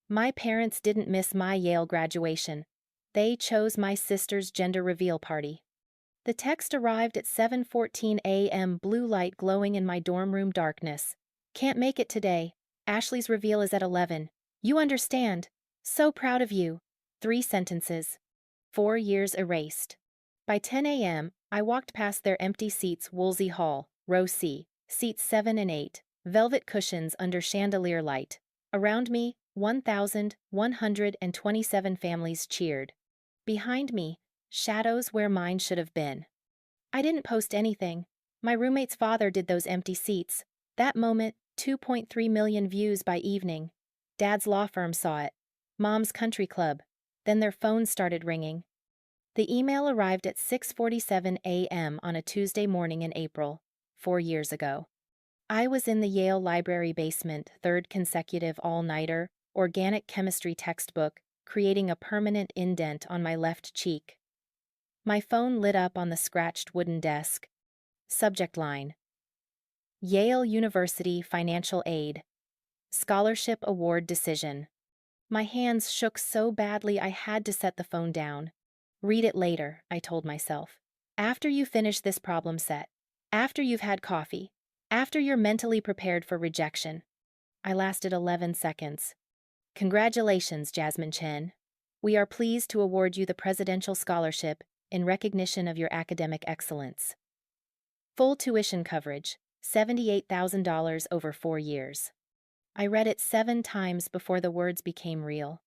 My parents didn't miss my Yale graduation. They chose my sister's gender reveal party. The text arrived at 7:14 a.m., blue light glowing in my dorm room darkness. Can't make it today. Ashley's reveal is at 11. You understand. So proud of you. 3 sentences. 4 years erased. By 10 a.m., I walked past their empty seats, Woolsey Hall, row C, seats 7 and 8, velvet cushions under chandelier light. Around me, 1,127 families cheered. Behind me, shadows where mine should have been. I didn't post anything. My roommate's father did those empty seats. That moment, 2.3 million views by evening. Dad's law firm saw it. Mom's country club. Then their phones started ringing. The email arrived at 6:47 a.m. on a Tuesday morning in April, 4 years ago. I was in the Yale library basement, third consecutive all-nighter, organic chemistry textbook, creating a permanent indent on my left cheek. My phone lit up on the scratched wooden desk. Subject line: Yale University Financial Aid. Scholarship Award Decision. My hands shook so badly I had to set the phone down. Read it later, I told myself. After you finish this problem set. After you've had coffee. After you're mentally prepared for rejection. I lasted 11 seconds. Congratulations, Jasmine Chen. We are pleased to award you the Presidential Scholarship in recognition of your academic excellence. Full tuition coverage, $78,000 over 4 years. I read it 7 times before the words became real.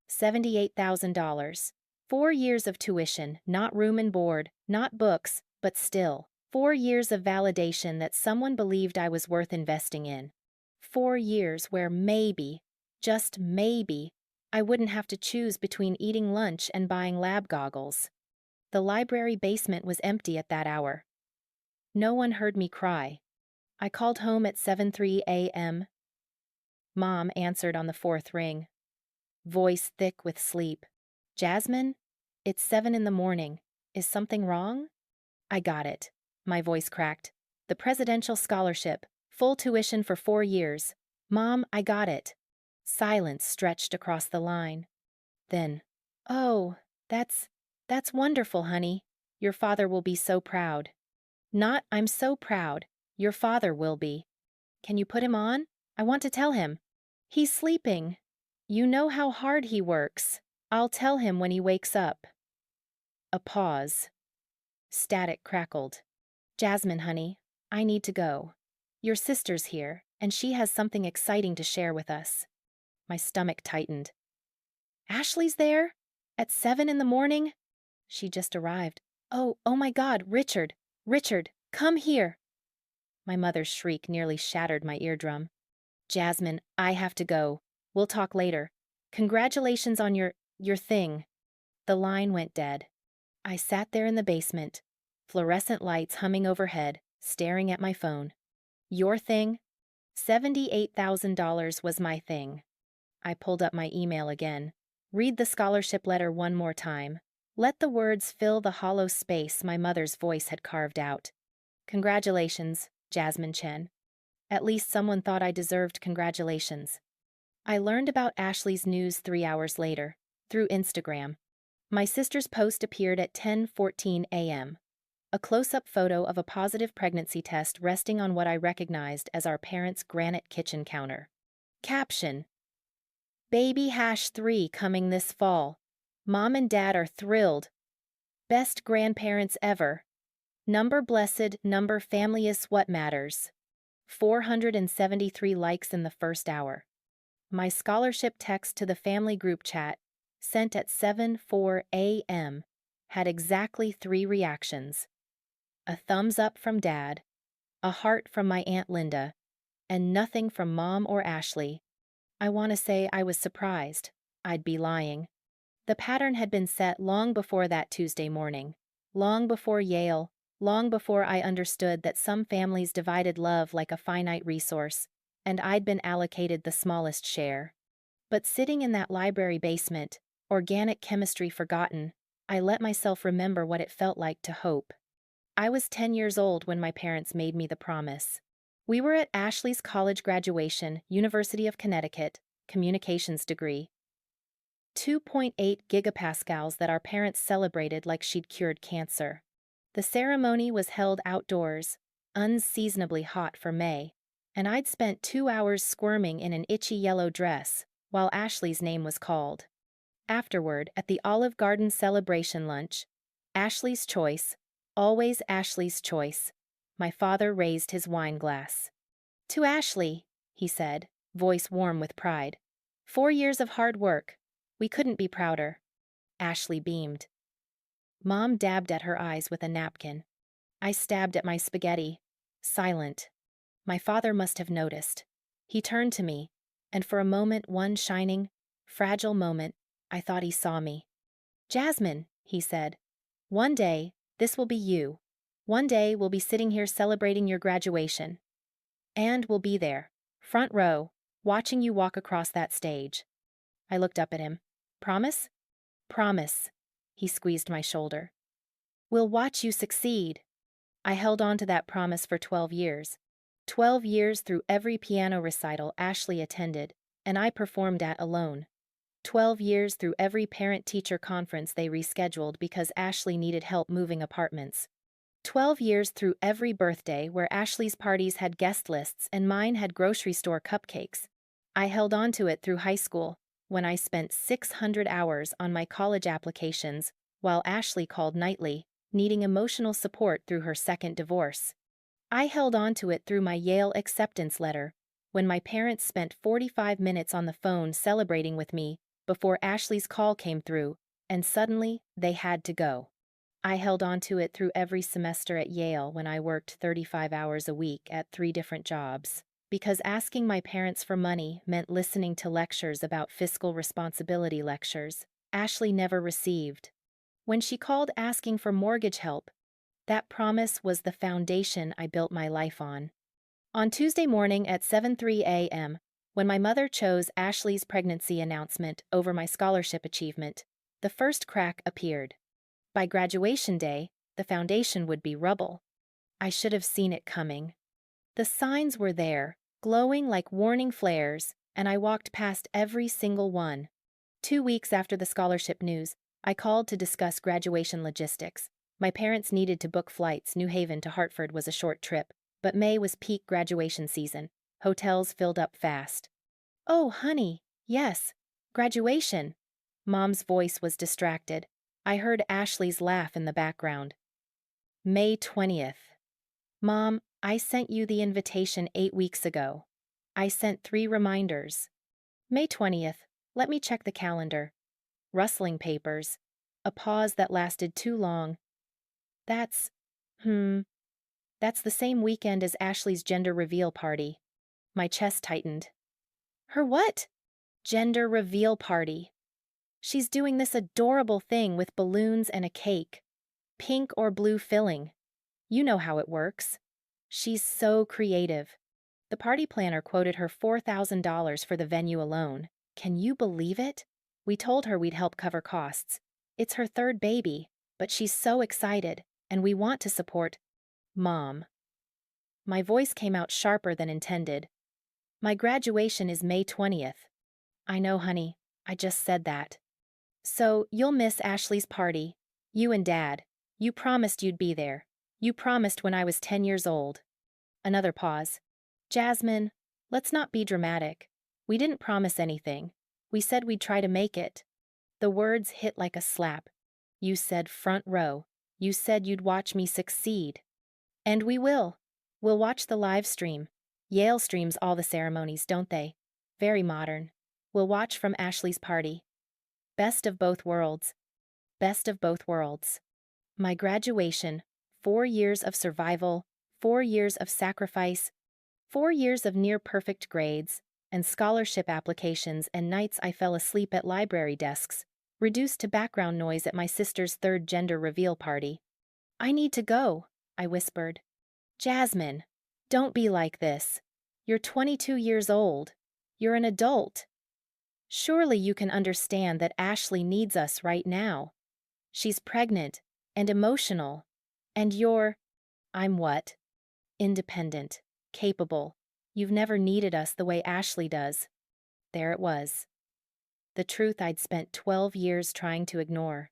$78,000. 4 years of tuition, not room and board, not books, but still. 4 years of validation that someone believed I was worth investing in. 4 years where maybe, just maybe, I wouldn't have to choose between eating lunch and buying lab goggles. The library basement was empty at that hour. No one heard me cry. I called home at 7:03 a.m. Mom answered on the 4th ring. Voice thick with sleep. Jasmine? It's 7 in the morning. Is something wrong? I got it. My voice cracked. The Presidential Scholarship. Full tuition for 4 years. Mom, I got it. Silence stretched across the line. Then, oh, that's wonderful, honey. Your father will be so proud. Not, I'm so proud. Your father will be. Can you put him on? I want to tell him. He's sleeping. You know how hard he works. I'll tell him when he wakes up. A pause. Static crackled. Jasmine, honey, I need to go. Your sister's here, and she has something exciting to share with us. My stomach tightened. Ashley's there? At 7 in the morning? She just arrived. Oh my God, Richard, come here. My mother's shriek nearly shattered my eardrum. Jasmine, I have to go. We'll talk later. Congratulations on your thing. The line went dead. I sat there in the basement, fluorescent lights humming overhead, staring at my phone. Your thing? $78,000 was my thing. I pulled up my email again. Read the scholarship letter one more time. Let the words fill the hollow space my mother's voice had carved out. Congratulations, Jasmine Chen. At least someone thought I deserved congratulations. I learned about Ashley's news 3 hours later, through Instagram. My sister's post appeared at 10:14 a.m. A close-up photo of a positive pregnancy test resting on what I recognized as our parents' granite kitchen counter. Caption: Baby-3 coming this fall. Mom and Dad are thrilled. Best grandparents ever. Number blessed, number family is what matters. 473 likes in the first hour. My scholarship text to the family group chat, sent at 7:04 a.m., had exactly 3 reactions. A thumbs up from Dad, a heart from my Aunt Linda, and nothing from Mom or Ashley. I want to say I was surprised. I'd be lying. The pattern had been set long before that Tuesday morning, long before Yale, long before I understood that some families divided love like a finite resource, and I'd been allocated the smallest share. But sitting in that library basement, organic chemistry forgotten, I let myself remember what it felt like to hope. I was 10 years old when my parents made me the promise. We were at Ashley's college graduation, University of Connecticut, communications degree. 2.8 gigapascals that our parents celebrated like she'd cured cancer. The ceremony was held outdoors, unseasonably hot for May, and I'd spent 2 hours squirming in an itchy yellow dress while Ashley's name was called. Afterward, at the Olive Garden celebration lunch, Ashley's choice, always Ashley's choice, my father raised his wine glass. To Ashley, he said, voice warm with pride. 4 years of hard work. We couldn't be prouder. Ashley beamed. Mom dabbed at her eyes with a napkin. I stabbed at my spaghetti. Silent. My father must have noticed. He turned to me, and for a moment, one shining, fragile moment, I thought he saw me. Jasmine, he said, one day, this will be you. One day we'll be sitting here celebrating your graduation. And we'll be there, front row, watching you walk across that stage. I looked up at him. Promise? Promise. He squeezed my shoulder. We'll watch you succeed. I held on to that promise for 12 years. 12 years through every piano recital Ashley attended, and I performed at alone. 12 years through every parent-teacher conference they rescheduled because Ashley needed help moving apartments. 12 years through every birthday where Ashley's parties had guest lists and mine had grocery store cupcakes. I held on to it through high school, when I spent 600 hours on my college applications, while Ashley called nightly, needing emotional support through her second divorce. I held on to it through my Yale acceptance letter, when my parents spent 45 minutes on the phone celebrating with me before Ashley's call came through, and suddenly they had to go. I held on to it through every semester at Yale when I worked 35 hours a week at 3 different jobs, because asking my parents for money meant listening to lectures about fiscal responsibility lectures Ashley never received. When she called asking for mortgage help, that promise was the foundation I built my life on. On Tuesday morning at 7:03 a.m., when my mother chose Ashley's pregnancy announcement over my scholarship achievement, the first crack appeared. By graduation day, the foundation would be rubble. I should have seen it coming. The signs were there, glowing like warning flares, and I walked past every single one. 2 weeks after the scholarship news, I called to discuss graduation logistics. My parents needed to book flights. New Haven to Hartford was a short trip, but May was peak graduation season. Hotels filled up fast. Oh, honey, yes, graduation. Mom's voice was distracted. I heard Ashley's laugh in the background. May 20th. Mom, I sent you the invitation 8 weeks ago. I sent 3 reminders. May 20th. Let me check the calendar. Rustling papers. A pause that lasted too long. That's the same weekend as Ashley's gender reveal party. My chest tightened. Her what? Gender reveal party. She's doing this adorable thing with balloons and a cake. Pink or blue filling. You know how it works. She's so creative. The party planner quoted her $4,000 for the venue alone. Can you believe it? We told her we'd help cover costs. It's her 3rd baby, but she's so excited, and we want to support Mom. My voice came out sharper than intended. My graduation is May 20th. I know, honey. I just said that. So, you'll miss Ashley's party. You and Dad. You promised you'd be there. You promised when I was 10 years old. Another pause. Jasmine, let's not be dramatic. We didn't promise anything. We said we'd try to make it. The words hit like a slap. You said front row. You said you'd watch me succeed. And we will. We'll watch the live stream. Yale streams all the ceremonies, don't they? Very modern. We'll watch from Ashley's party. Best of both worlds. Best of both worlds. My graduation, 4 years of survival, 4 years of sacrifice, 4 years of near-perfect grades, and scholarship applications and nights I fell asleep at library desks, reduced to background noise at my sister's 3rd gender reveal party. I need to go, I whispered. Jasmine, don't be like this. You're 22 years old. You're an adult. Surely you can understand that Ashley needs us right now. She's pregnant and emotional. And I'm what? Independent, capable. You've never needed us the way Ashley does. There it was. The truth I'd spent 12 years trying to ignore.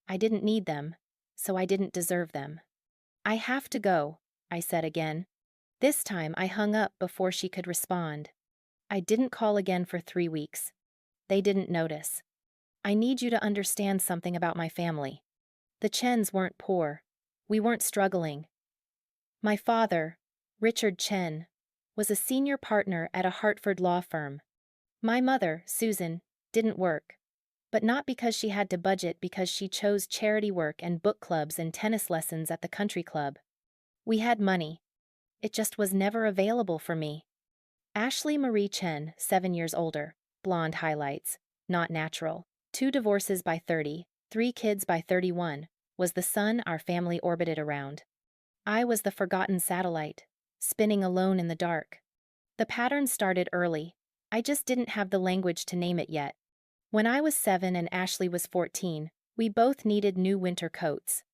I didn't need them, so I didn't deserve them. I have to go, I said again. This time I hung up before she could respond. I didn't call again for 3 weeks. They didn't notice. I need you to understand something about my family. The Chens weren't poor. We weren't struggling. My father, Richard Chen, was a senior partner at a Hartford law firm. My mother, Susan, didn't work. But not because she had to budget, because she chose charity work and book clubs and tennis lessons at the country club. We had money. It just was never available for me. Ashley Marie Chen, 7 years older, blonde highlights, not natural, 2 divorces by 30, 3 kids by 31, was the sun our family orbited around. I was the forgotten satellite, spinning alone in the dark. The pattern started early. I just didn't have the language to name it yet. When I was 7 and Ashley was 14, we both needed new winter coats.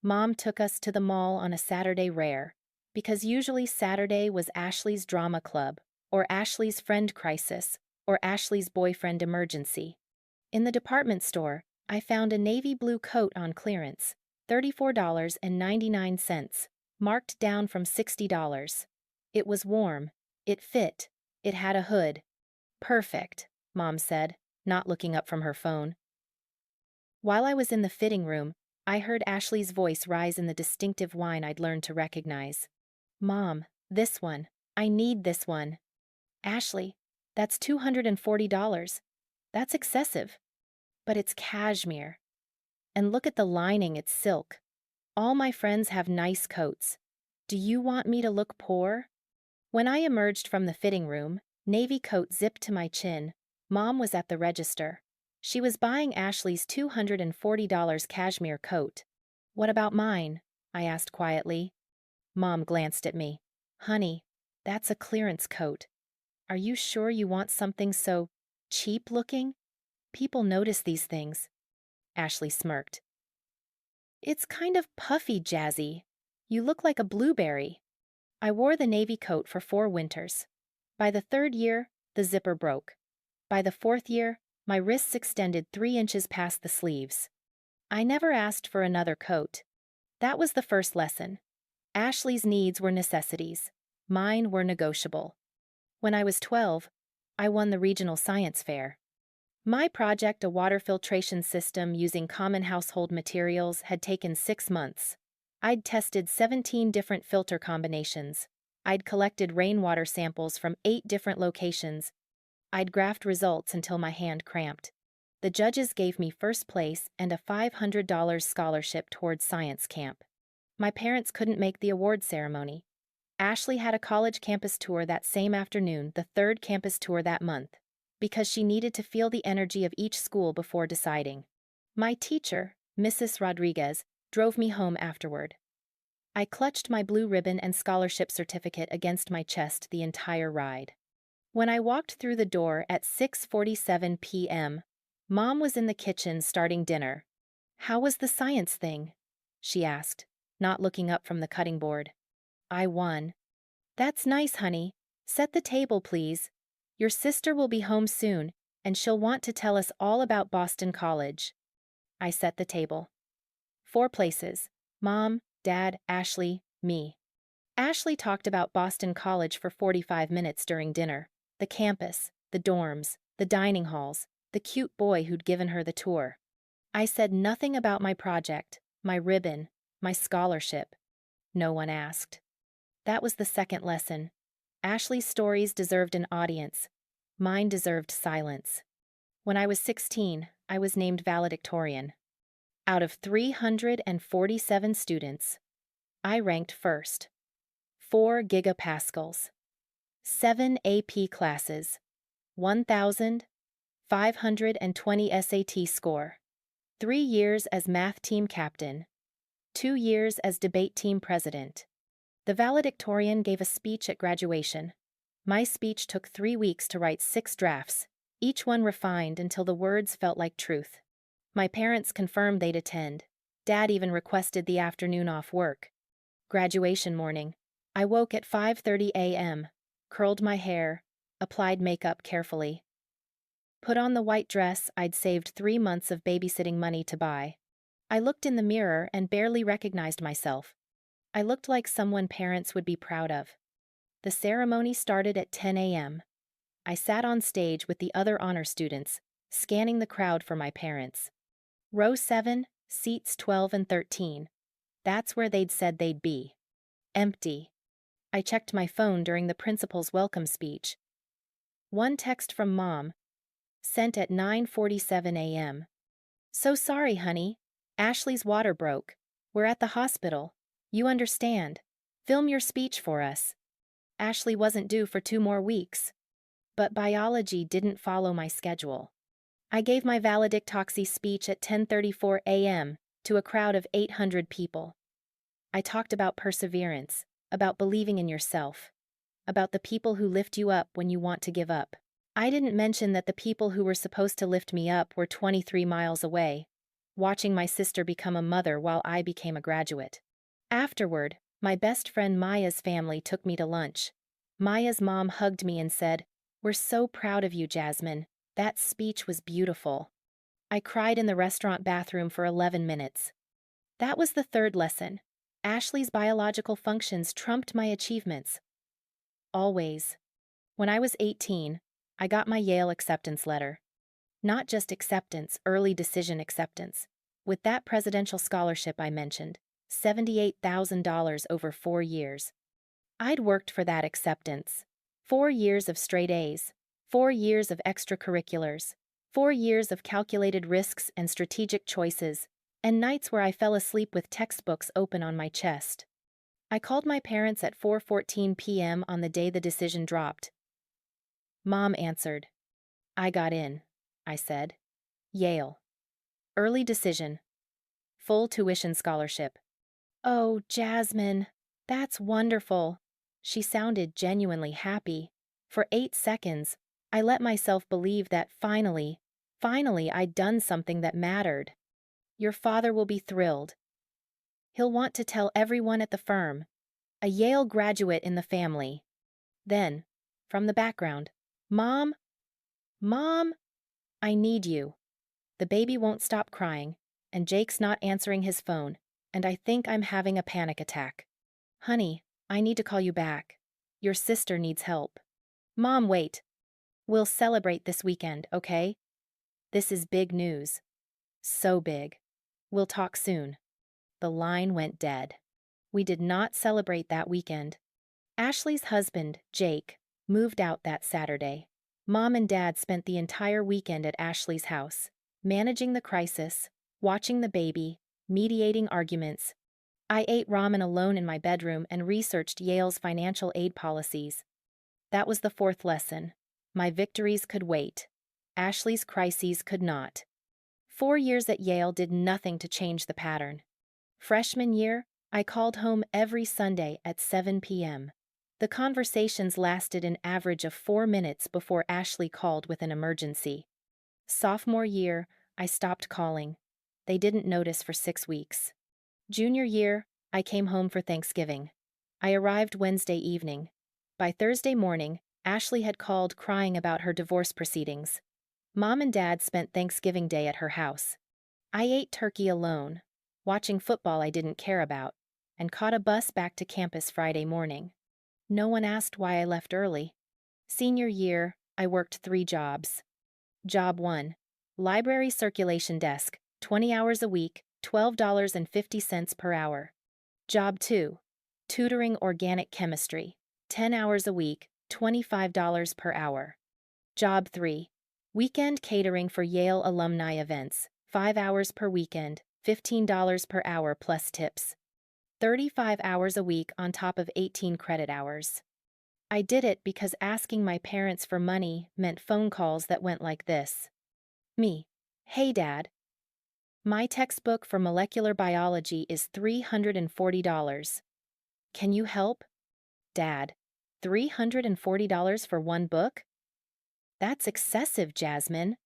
Mom took us to the mall on a Saturday rare, because usually Saturday was Ashley's drama club, or Ashley's friend crisis, or Ashley's boyfriend emergency. In the department store, I found a navy blue coat on clearance, $34.99, marked down from $60. It was warm, it fit, it had a hood. Perfect, Mom said, not looking up from her phone. While I was in the fitting room, I heard Ashley's voice rise in the distinctive whine I'd learned to recognize. Mom, this one. I need this one. Ashley, that's $240. That's excessive. But it's cashmere. And look at the lining, it's silk. All my friends have nice coats. Do you want me to look poor? When I emerged from the fitting room, navy coat zipped to my chin, Mom was at the register. She was buying Ashley's $240 cashmere coat. What about mine? I asked quietly. Mom glanced at me. Honey, that's a clearance coat. Are you sure you want something so cheap looking? People notice these things. Ashley smirked. It's kind of puffy, Jazzy. You look like a blueberry. I wore the navy coat for 4 winters. By the 3rd year, the zipper broke. By the 4th year, my wrists extended 3 inches past the sleeves. I never asked for another coat. That was the first lesson. Ashley's needs were necessities. Mine were negotiable. When I was 12, I won the regional science fair. My project, a water filtration system using common household materials, had taken 6 months. I'd tested 17 different filter combinations. I'd collected rainwater samples from 8 different locations. I'd graphed results until my hand cramped. The judges gave me first place and a $500 scholarship towards science camp. My parents couldn't make the award ceremony. Ashley had a college campus tour that same afternoon, the 3rd campus tour that month, because she needed to feel the energy of each school before deciding. My teacher, Mrs. Rodriguez, drove me home afterward. I clutched my blue ribbon and scholarship certificate against my chest the entire ride. When I walked through the door at 6:47 p.m., Mom was in the kitchen starting dinner. How was the science thing? She asked, not looking up from the cutting board. I won. That's nice, honey. Set the table, please. Your sister will be home soon, and she'll want to tell us all about Boston College. I set the table. 4 places. Mom, Dad, Ashley, me. Ashley talked about Boston College for 45 minutes during dinner. The campus, the dorms, the dining halls, the cute boy who'd given her the tour. I said nothing about my project, my ribbon, my scholarship. No one asked. That was the second lesson. Ashley's stories deserved an audience. Mine deserved silence. When I was 16, I was named valedictorian. Out of 347 students, I ranked first. 4 gigapascals. 7 AP classes. 1,520 SAT score. 3 years as math team captain. 2 years as debate team president. The valedictorian gave a speech at graduation. My speech took 3 weeks to write 6 drafts, each one refined until the words felt like truth. My parents confirmed they'd attend. Dad even requested the afternoon off work. Graduation morning, I woke at 5:30 a.m., curled my hair, applied makeup carefully. Put on the white dress I'd saved 3 months of babysitting money to buy. I looked in the mirror and barely recognized myself. I looked like someone parents would be proud of. The ceremony started at 10 a.m. I sat on stage with the other honor students, scanning the crowd for my parents. Row 7, seats 12 and 13. That's where they'd said they'd be. Empty. I checked my phone during the principal's welcome speech. One text from Mom, sent at 9:47 a.m. So sorry, honey. Ashley's water broke. We're at the hospital. You understand. Film your speech for us. Ashley wasn't due for 2 more weeks. But biology didn't follow my schedule. I gave my valedictory speech at 10:34 a.m. to a crowd of 800 people. I talked about perseverance, about believing in yourself, about the people who lift you up when you want to give up. I didn't mention that the people who were supposed to lift me up were 23 miles away, watching my sister become a mother while I became a graduate. Afterward, my best friend Maya's family took me to lunch. Maya's mom hugged me and said, "We're so proud of you, Jasmine. That speech was beautiful." I cried in the restaurant bathroom for 11 minutes. That was the third lesson. Ashley's biological functions trumped my achievements. Always. When I was 18, I got my Yale acceptance letter. Not just acceptance, early decision acceptance. With that presidential scholarship I mentioned, $78,000 over 4 years. I'd worked for that acceptance. 4 years of straight A's, 4 years of extracurriculars, 4 years of calculated risks and strategic choices, and nights where I fell asleep with textbooks open on my chest. I called my parents at 4:14 p.m. on the day the decision dropped. Mom answered. I got in, I said. Yale. Early decision. Full tuition scholarship. Oh, Jasmine, that's wonderful. She sounded genuinely happy. For 8 seconds, I let myself believe that finally I'd done something that mattered. Your father will be thrilled. He'll want to tell everyone at the firm. A Yale graduate in the family. Then, from the background, Mom? Mom? I need you. The baby won't stop crying, and Jake's not answering his phone, and I think I'm having a panic attack. Honey, I need to call you back. Your sister needs help. Mom, wait. We'll celebrate this weekend, okay? This is big news. So big. We'll talk soon. The line went dead. We did not celebrate that weekend. Ashley's husband, Jake, moved out that Saturday. Mom and Dad spent the entire weekend at Ashley's house, managing the crisis, watching the baby, mediating arguments. I ate ramen alone in my bedroom and researched Yale's financial aid policies. That was the fourth lesson. My victories could wait. Ashley's crises could not. 4 years at Yale did nothing to change the pattern. Freshman year, I called home every Sunday at 7 p.m. The conversations lasted an average of 4 minutes before Ashley called with an emergency. Sophomore year, I stopped calling. They didn't notice for 6 weeks. Junior year, I came home for Thanksgiving. I arrived Wednesday evening. By Thursday morning, Ashley had called crying about her divorce proceedings. Mom and Dad spent Thanksgiving Day at her house. I ate turkey alone, watching football I didn't care about, and caught a bus back to campus Friday morning. No one asked why I left early. Senior year, I worked 3 jobs. Job 1. Library circulation desk, 20 hours a week, $12.50 per hour. Job 2. Tutoring organic chemistry, 10 hours a week, $25 per hour. Job 3. Weekend catering for Yale alumni events, 5 hours per weekend, $15 per hour plus tips. 35 hours a week on top of 18 credit hours. I did it because asking my parents for money meant phone calls that went like this. Me. Hey, Dad. My textbook for molecular biology is $340. Can you help? Dad. $340 for one book? That's excessive, Jasmine.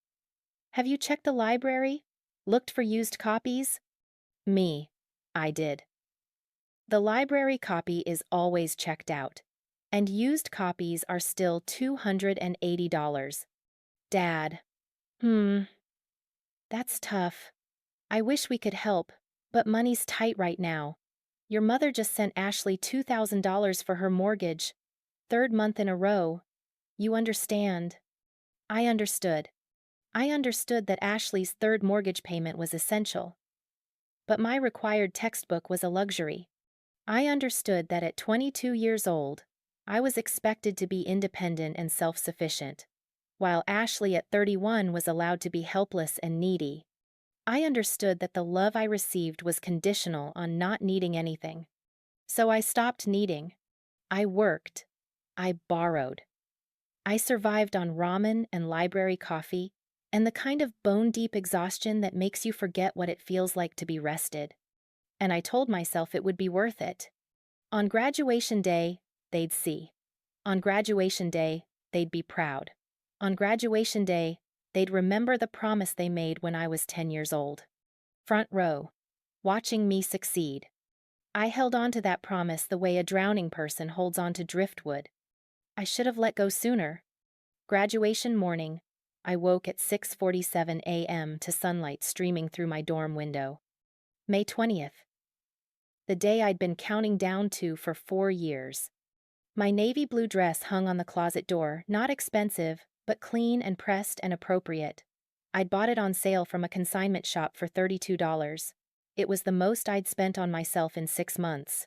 Have you checked the library? Looked for used copies? Me. I did. The library copy is always checked out, and used copies are still $280. Dad. Hmm, that's tough. I wish we could help, but money's tight right now. Your mother just sent Ashley $2,000 for her mortgage, third month in a row. You understand. I understood. I understood that Ashley's third mortgage payment was essential. But my required textbook was a luxury. I understood that at 22 years old, I was expected to be independent and self-sufficient, while Ashley at 31 was allowed to be helpless and needy. I understood that the love I received was conditional on not needing anything. So I stopped needing. I worked. I borrowed. I survived on ramen and library coffee, and the kind of bone-deep exhaustion that makes you forget what it feels like to be rested. And I told myself it would be worth it. On graduation day, they'd see. On graduation day, they'd be proud. On graduation day, they'd remember the promise they made when I was 10 years old. Front row, watching me succeed. I held on to that promise the way a drowning person holds on to driftwood. I should have let go sooner. Graduation morning, I woke at 6:47 a.m. to sunlight streaming through my dorm window. May 20th. The day I'd been counting down to for 4 years. My navy blue dress hung on the closet door, not expensive, but clean and pressed and appropriate. I'd bought it on sale from a consignment shop for $32. It was the most I'd spent on myself in 6 months.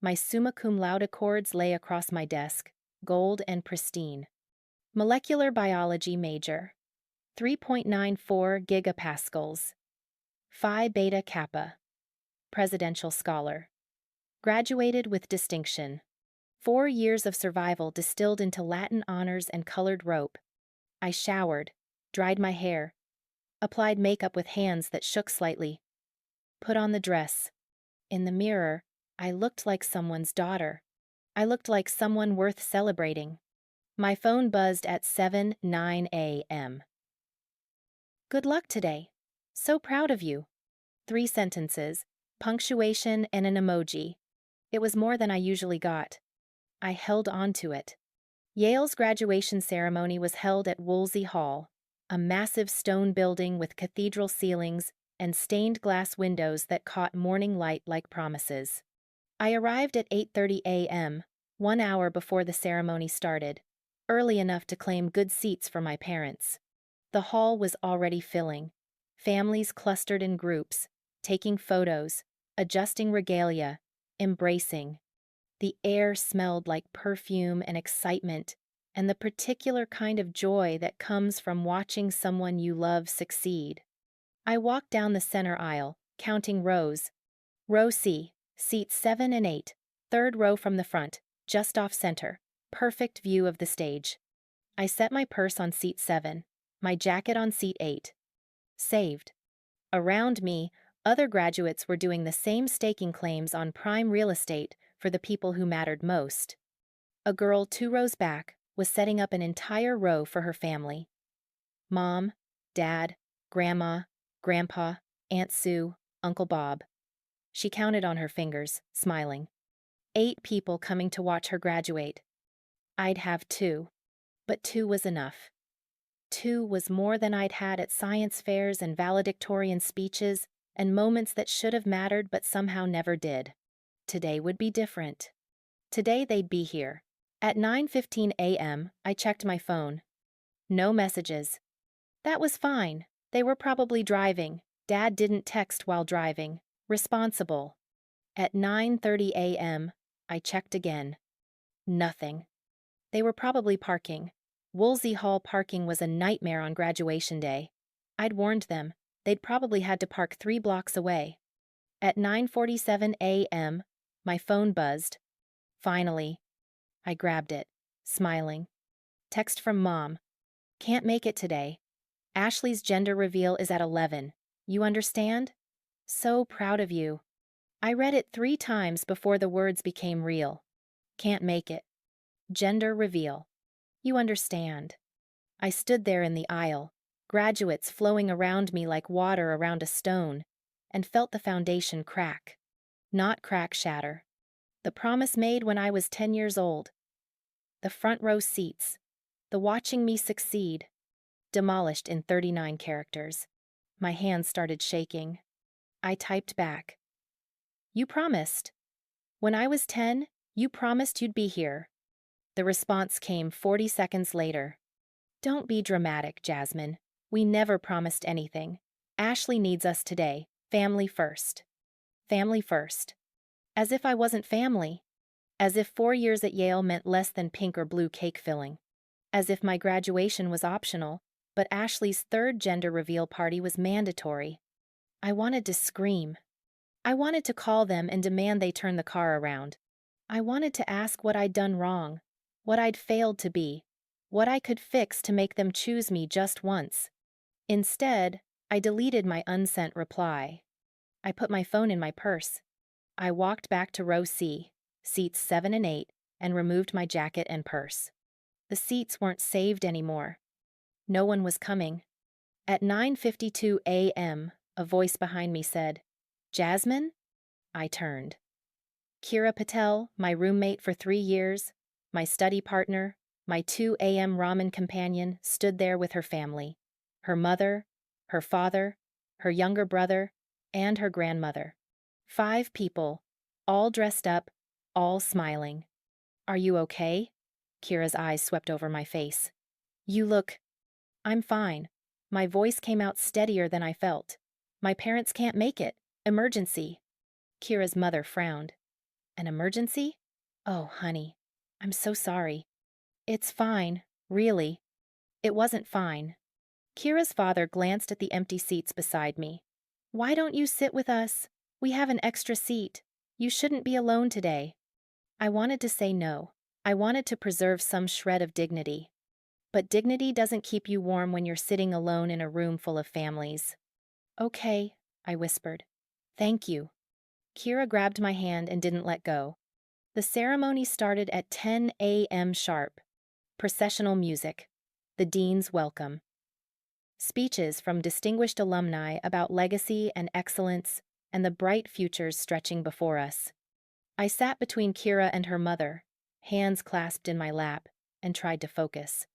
My summa cum laude cords lay across my desk, gold and pristine. Molecular biology major. 3.94 gigapascals. Phi beta kappa. Presidential scholar. Graduated with distinction. 4 years of survival distilled into Latin honors and colored rope. I showered, dried my hair, applied makeup with hands that shook slightly, put on the dress. In the mirror, I looked like someone's daughter. I looked like someone worth celebrating. My phone buzzed at 7:09 a.m. Good luck today. So proud of you. 3 sentences, punctuation and an emoji. It was more than I usually got. I held on to it. Yale's graduation ceremony was held at Woolsey Hall, a massive stone building with cathedral ceilings and stained glass windows that caught morning light like promises. I arrived at 8:30 a.m., 1 hour before the ceremony started, early enough to claim good seats for my parents. The hall was already filling. Families clustered in groups, taking photos, adjusting regalia, embracing. The air smelled like perfume and excitement, and the particular kind of joy that comes from watching someone you love succeed. I walked down the center aisle, counting rows. Row C, seats 7 and 8, third row from the front, just off center, perfect view of the stage. I set my purse on seat 7, my jacket on seat 8. Saved. Around me, other graduates were doing the same staking claims on prime real estate for the people who mattered most. A girl 2 rows back was setting up an entire row for her family. Mom, Dad, Grandma, Grandpa, Aunt Sue, Uncle Bob. She counted on her fingers, smiling. 8 people coming to watch her graduate. I'd have 2, but 2 was enough. 2 was more than I'd had at science fairs and valedictorian speeches and moments that should have mattered but somehow never did. Today would be different. Today they'd be here. At 9:15 a.m., I checked my phone. No messages. That was fine. They were probably driving. Dad didn't text while driving. Responsible. At 9:30 a.m., I checked again. Nothing. They were probably parking. Woolsey Hall parking was a nightmare on graduation day. I'd warned them. They'd probably had to park 3 blocks away. At 9:47 a.m., my phone buzzed. Finally. I grabbed it, smiling. Text from Mom. Can't make it today. Ashley's gender reveal is at 11. You understand? So proud of you. I read it 3 times before the words became real. Can't make it. Gender reveal. You understand. I stood there in the aisle, graduates flowing around me like water around a stone, and felt the foundation crack. Not crack shatter. The promise made when I was 10 years old. The front row seats. The watching me succeed. demolished in 39 characters. My hands started shaking. I typed back. You promised. When I was 10, you promised you'd be here. The response came 40 seconds later. Don't be dramatic, Jasmine. We never promised anything. Ashley needs us today. Family first. Family first. As if I wasn't family. As if 4 years at Yale meant less than pink or blue cake filling. As if my graduation was optional, but Ashley's third gender reveal party was mandatory. I wanted to scream. I wanted to call them and demand they turn the car around. I wanted to ask what I'd done wrong, what I'd failed to be, what I could fix to make them choose me just once. Instead, I deleted my unsent reply. I put my phone in my purse. I walked back to row C, seats 7 and 8, and removed my jacket and purse. The seats weren't saved anymore. No one was coming. At 9:52 a.m., a voice behind me said, Jasmine? I turned. Kira Patel, my roommate for 3 years, my study partner, my 2 a.m. ramen companion, stood there with her family. Her mother, her father, her younger brother, and her grandmother. 5 people, all dressed up, all smiling. Are you okay? Kira's eyes swept over my face. You look... I'm fine. My voice came out steadier than I felt. My parents can't make it. Emergency. Kira's mother frowned. An emergency? Oh, honey. I'm so sorry. It's fine, really. It wasn't fine. Kira's father glanced at the empty seats beside me. Why don't you sit with us? We have an extra seat. You shouldn't be alone today. I wanted to say no. I wanted to preserve some shred of dignity. But dignity doesn't keep you warm when you're sitting alone in a room full of families. Okay, I whispered. Thank you. Kira grabbed my hand and didn't let go. The ceremony started at 10 a.m. sharp. Processional music. The dean's welcome. Speeches from distinguished alumni about legacy and excellence and the bright futures stretching before us. I sat between Kira and her mother, hands clasped in my lap, and tried to focus.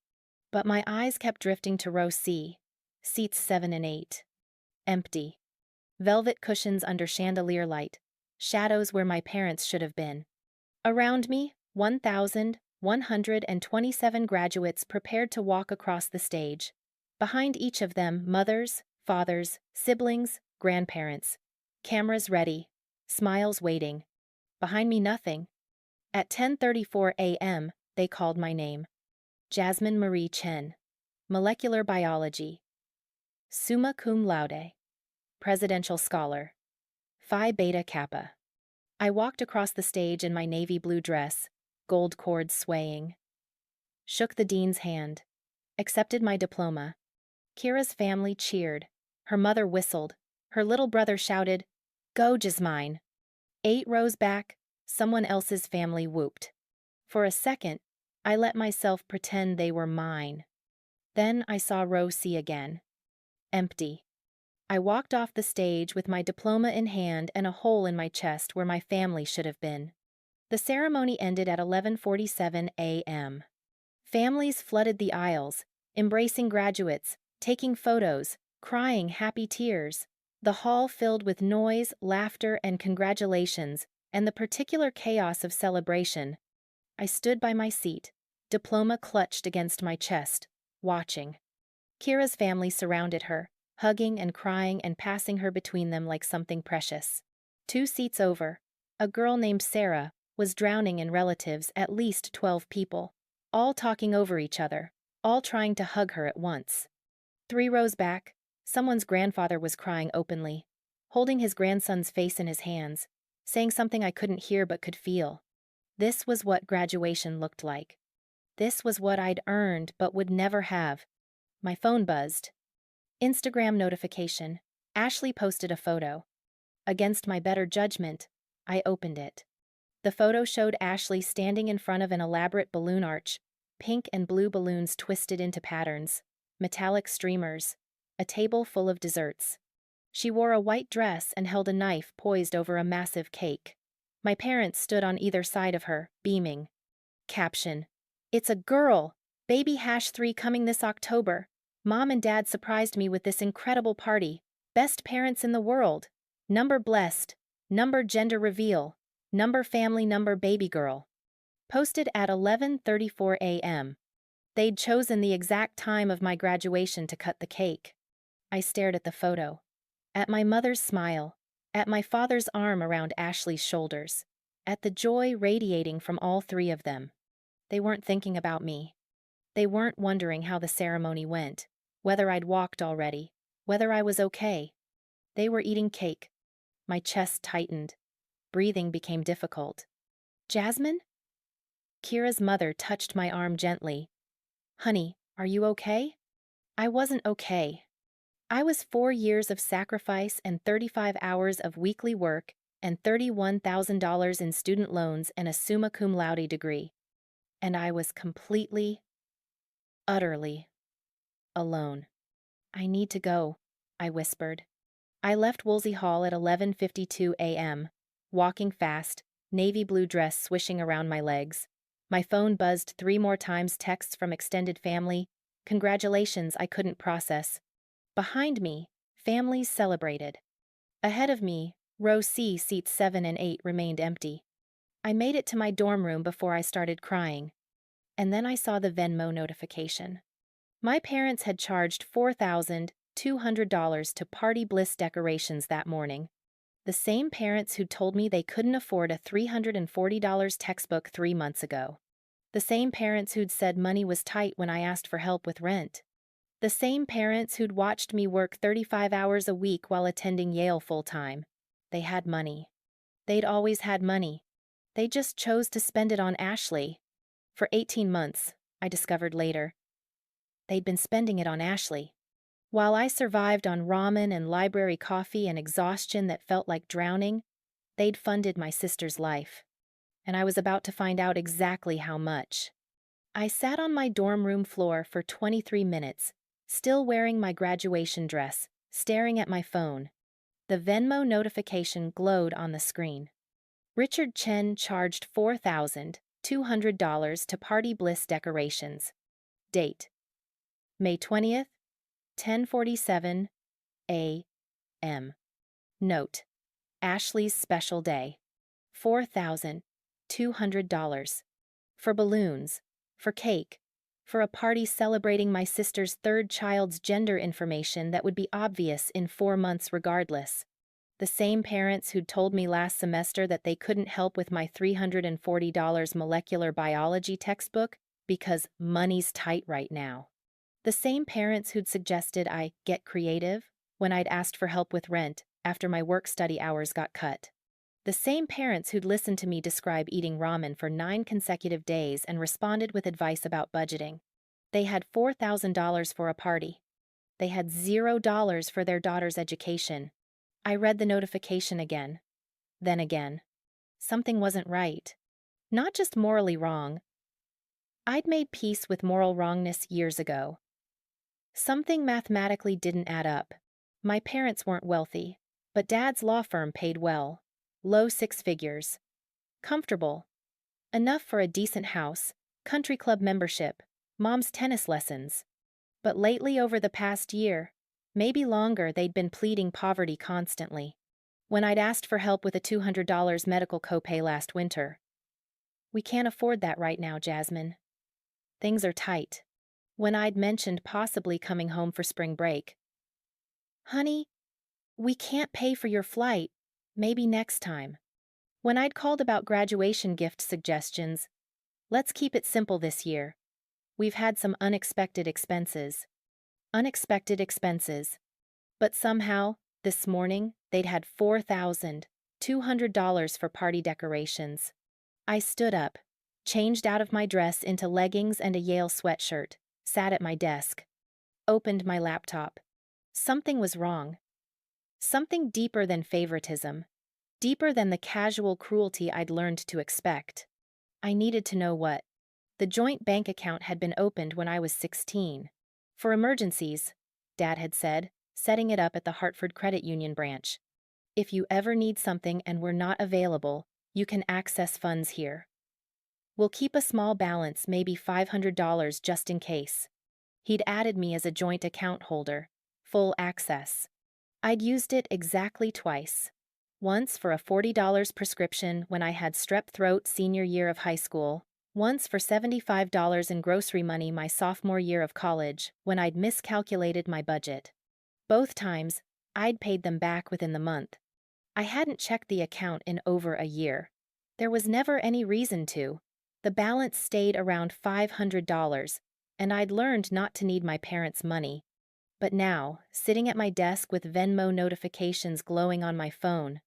But my eyes kept drifting to row C, seats 7 and 8. Empty. Velvet cushions under chandelier light, shadows where my parents should have been. Around me, 1,127 graduates prepared to walk across the stage. Behind each of them, mothers, fathers, siblings, grandparents. Cameras ready, smiles waiting. Behind me, nothing. At 10:34 a.m., they called my name. Jasmine Marie Chen. Molecular biology. Summa cum laude. Presidential scholar. Phi Beta Kappa. I walked across the stage in my navy blue dress, gold cords swaying. Shook the dean's hand. Accepted my diploma. Kira's family cheered. Her mother whistled. Her little brother shouted, Go, Jasmine. 8 rows back, someone else's family whooped. For a second, I let myself pretend they were mine. Then I saw row C again. Empty. I walked off the stage with my diploma in hand and a hole in my chest where my family should have been. The ceremony ended at 11:47 a.m. Families flooded the aisles, embracing graduates, taking photos, crying happy tears. The hall filled with noise, laughter, and congratulations, and the particular chaos of celebration. I stood by my seat, diploma clutched against my chest, watching. Kira's family surrounded her, hugging and crying and passing her between them like something precious. 2 seats over, a girl named Sarah was drowning in relatives, at least 12 people, all talking over each other, all trying to hug her at once. 3 rows back, someone's grandfather was crying openly, holding his grandson's face in his hands, saying something I couldn't hear but could feel. This was what graduation looked like. This was what I'd earned but would never have. My phone buzzed. Instagram notification. Ashley posted a photo. Against my better judgment, I opened it. The photo showed Ashley standing in front of an elaborate balloon arch, pink and blue balloons twisted into patterns, metallic streamers, a table full of desserts. She wore a white dress and held a knife poised over a massive cake. My parents stood on either side of her, beaming. Caption: It's a girl! Baby #3 coming this October. Mom and Dad surprised me with this incredible party. Best parents in the world. Number blessed. Number gender reveal. Number family number baby girl. Posted at 11:34 a.m. They'd chosen the exact time of my graduation to cut the cake. I stared at the photo. At my mother's smile. At my father's arm around Ashley's shoulders. At the joy radiating from all three of them. They weren't thinking about me. They weren't wondering how the ceremony went, whether I'd walked already, whether I was okay. They were eating cake. My chest tightened. Breathing became difficult. Jasmine? Kira's mother touched my arm gently. Honey, are you okay? I wasn't okay. I was 4 years of sacrifice and 35 hours of weekly work and $31,000 in student loans and a summa cum laude degree. And I was completely, utterly alone. I need to go, I whispered. I left Woolsey Hall at 11:52 a.m., walking fast, navy blue dress swishing around my legs. My phone buzzed 3 more times, texts from extended family, congratulations I couldn't process. Behind me, families celebrated. Ahead of me, row C, seats 7 and 8 remained empty. I made it to my dorm room before I started crying. And then I saw the Venmo notification. My parents had charged $4,200 to Party Bliss decorations that morning. The same parents who'd told me they couldn't afford a $340 textbook 3 months ago. The same parents who'd said money was tight when I asked for help with rent. The same parents who'd watched me work 35 hours a week while attending Yale full-time. They had money. They'd always had money. They just chose to spend it on Ashley. For 18 months, I discovered later. They'd been spending it on Ashley. While I survived on ramen and library coffee and exhaustion that felt like drowning, they'd funded my sister's life. And I was about to find out exactly how much. I sat on my dorm room floor for 23 minutes, still wearing my graduation dress, staring at my phone. The Venmo notification glowed on the screen. Richard Chen charged $4,200 to Party Bliss decorations. Date: May 20th, 10:47 a.m. Note: Ashley's special day. $4,200. For balloons, for cake, for a party celebrating my sister's third child's gender information that would be obvious in 4 months regardless. The same parents who'd told me last semester that they couldn't help with my $340 molecular biology textbook because money's tight right now. The same parents who'd suggested I get creative when I'd asked for help with rent after my work-study hours got cut. The same parents who'd listened to me describe eating ramen for 9 consecutive days and responded with advice about budgeting. They had $4,000 for a party. They had $0 for their daughter's education. I read the notification again. Then again. Something wasn't right. Not just morally wrong. I'd made peace with moral wrongness years ago. Something mathematically didn't add up. My parents weren't wealthy, but Dad's law firm paid well. Low 6 figures. Comfortable. Enough for a decent house, country club membership, Mom's tennis lessons. But lately, over the past year, maybe longer, they'd been pleading poverty constantly. When I'd asked for help with a $200 medical copay last winter. We can't afford that right now, Jasmine. Things are tight. When I'd mentioned possibly coming home for spring break. Honey, we can't pay for your flight. Maybe next time. When I'd called about graduation gift suggestions, let's keep it simple this year. We've had some unexpected expenses. Unexpected expenses. But somehow, this morning, they'd had $4,200 for party decorations. I stood up, changed out of my dress into leggings and a Yale sweatshirt, sat at my desk, opened my laptop. Something was wrong. Something deeper than favoritism, deeper than the casual cruelty I'd learned to expect. I needed to know what. The joint bank account had been opened when I was 16. For emergencies, Dad had said, setting it up at the Hartford Credit Union branch. If you ever need something and we're not available, you can access funds here. We'll keep a small balance, maybe $500 just in case. He'd added me as a joint account holder, full access. I'd used it exactly twice. Once for a $40 prescription when I had strep throat senior year of high school, once for $75 in grocery money my sophomore year of college when I'd miscalculated my budget. Both times, I'd paid them back within the month. I hadn't checked the account in over a year. There was never any reason to. The balance stayed around $500, and I'd learned not to need my parents' money. But now, sitting at my desk with Venmo notifications glowing on my phone,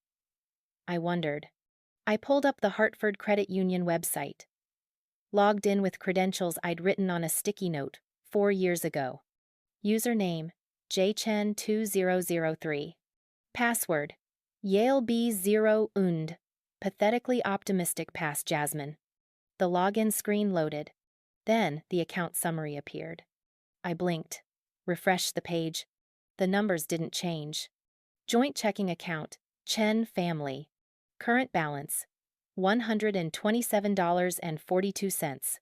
I wondered. I pulled up the Hartford Credit Union website. Logged in with credentials I'd written on a sticky note 4 years ago. Username, jchen2003. Password, Yale B0 und. Pathetically optimistic past Jasmine. The login screen loaded. Then the account summary appeared. I blinked, refreshed the page. The numbers didn't change. Joint checking account, Chen family. Current balance, $127.42.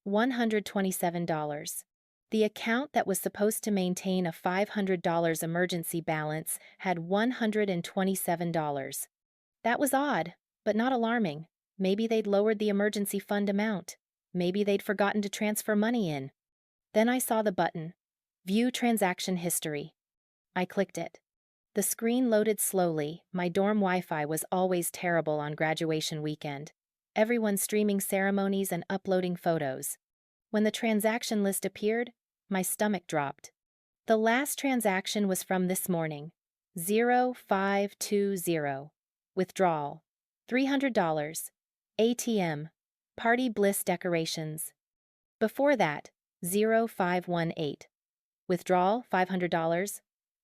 $127. The account that was supposed to maintain a $500 emergency balance had $127. That was odd, but not alarming. Maybe they'd lowered the emergency fund amount. Maybe they'd forgotten to transfer money in. Then I saw the button, View Transaction History. I clicked it. The screen loaded slowly. My dorm Wi-Fi was always terrible on graduation weekend. Everyone streaming ceremonies and uploading photos. When the transaction list appeared, my stomach dropped. The last transaction was from this morning. 0520. Withdrawal. $300. ATM. Party Bliss decorations. Before that, 0518. Withdrawal, $500.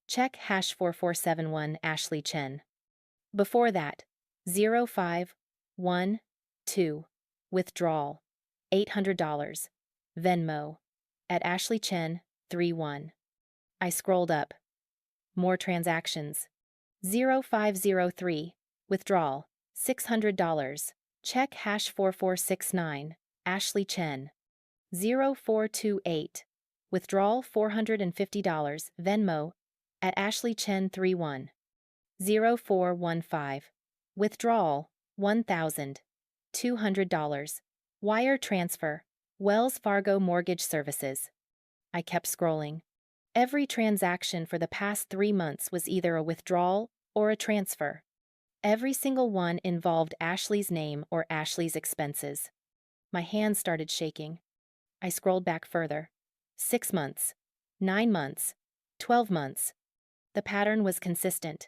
Check #4471 Ashley Chen. Before that, 0512. Withdrawal, $800. Venmo, at Ashley Chen, 31. I scrolled up. More transactions. 0503. Withdrawal, $600. Check #4469 Ashley Chen. 0428. Withdrawal, $450. Venmo, at Ashley Chen 31. 0415. Withdrawal, $1,200. Wire transfer, Wells Fargo Mortgage Services. I kept scrolling. Every transaction for the past 3 months was either a withdrawal or a transfer. Every single one involved Ashley's name or Ashley's expenses. My hands started shaking. I scrolled back further. 6 months, 9 months, 12 months. The pattern was consistent.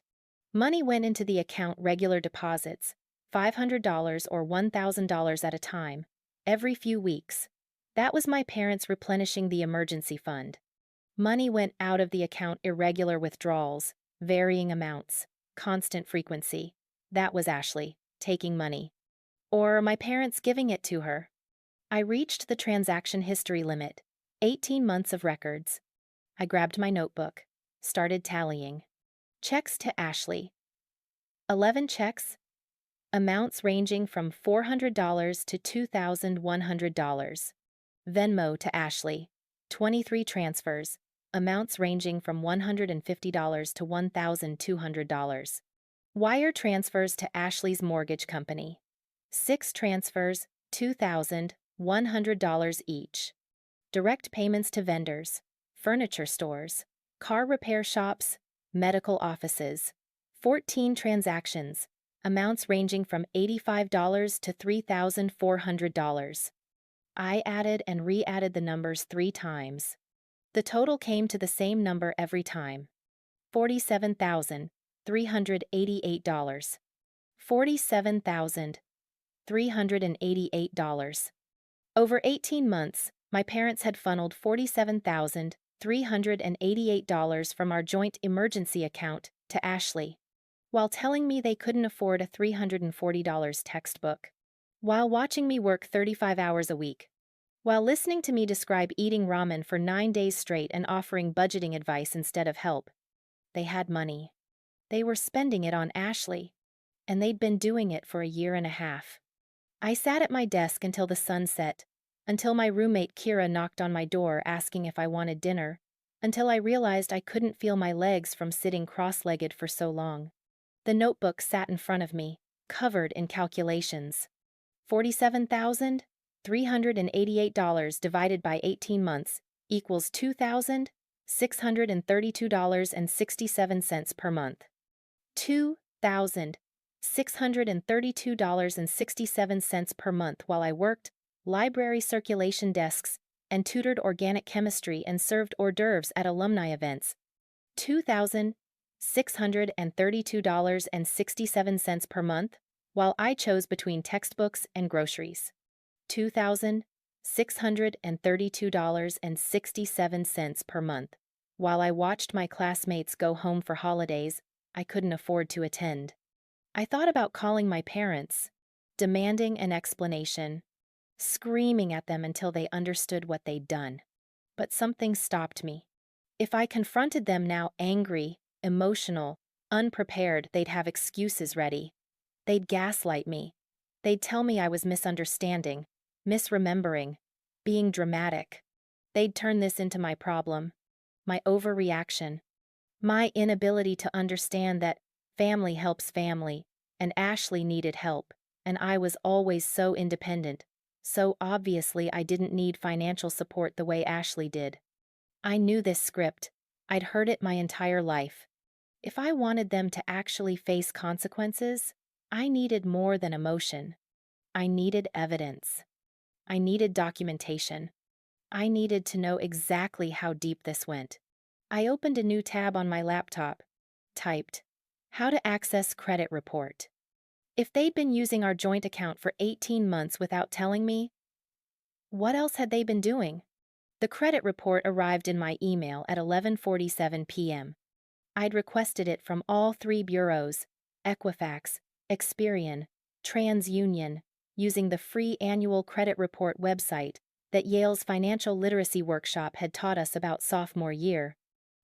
Money went into the account regular deposits, $500 or $1,000 at a time, every few weeks. That was my parents replenishing the emergency fund. Money went out of the account irregular withdrawals, varying amounts, constant frequency. That was Ashley, taking money. Or my parents giving it to her. I reached the transaction history limit, 18 months of records. I grabbed my notebook, started tallying. Checks to Ashley. 11 checks, amounts ranging from $400 to $2,100. Venmo to Ashley. 23 transfers, amounts ranging from $150 to $1,200. Wire transfers to Ashley's mortgage company. 6 transfers, $2,100 each. Direct payments to vendors, furniture stores, car repair shops, medical offices. 14 transactions, amounts ranging from $85 to $3,400. I added and re-added the numbers 3 times. The total came to the same number every time. $47,388. $47,388. Over 18 months, my parents had funneled $47,388 from our joint emergency account to Ashley, while telling me they couldn't afford a $340 textbook, while watching me work 35 hours a week, while listening to me describe eating ramen for 9 days straight and offering budgeting advice instead of help. They had money. They were spending it on Ashley, and they'd been doing it for a year and a half. I sat at my desk until the sun set, until my roommate Kira knocked on my door asking if I wanted dinner, until I realized I couldn't feel my legs from sitting cross-legged for so long. The notebook sat in front of me, covered in calculations. $47,388 divided by 18 months equals $2,632.67 per month. $2,632.67 per month while I worked library circulation desks and tutored organic chemistry and served hors d'oeuvres at alumni events. $2,632.67 per month while I chose between textbooks and groceries. $2,632.67 per month while I watched my classmates go home for holidays I couldn't afford to attend. I thought about calling my parents, demanding an explanation, screaming at them until they understood what they'd done. But something stopped me. If I confronted them now angry, emotional, unprepared, they'd have excuses ready. They'd gaslight me. They'd tell me I was misunderstanding, misremembering, being dramatic. They'd turn this into my problem, my overreaction, my inability to understand that family helps family, and Ashley needed help, and I was always so independent, so obviously I didn't need financial support the way Ashley did. I knew this script. I'd heard it my entire life. If I wanted them to actually face consequences, I needed more than emotion. I needed evidence. I needed documentation. I needed to know exactly how deep this went. I opened a new tab on my laptop, typed, "How to access credit report." If they'd been using our joint account for 18 months without telling me, what else had they been doing? The credit report arrived in my email at 11:47 p.m. I'd requested it from all three bureaus, Equifax, Experian, TransUnion, using the free annual credit report website that Yale's financial literacy workshop had taught us about sophomore year.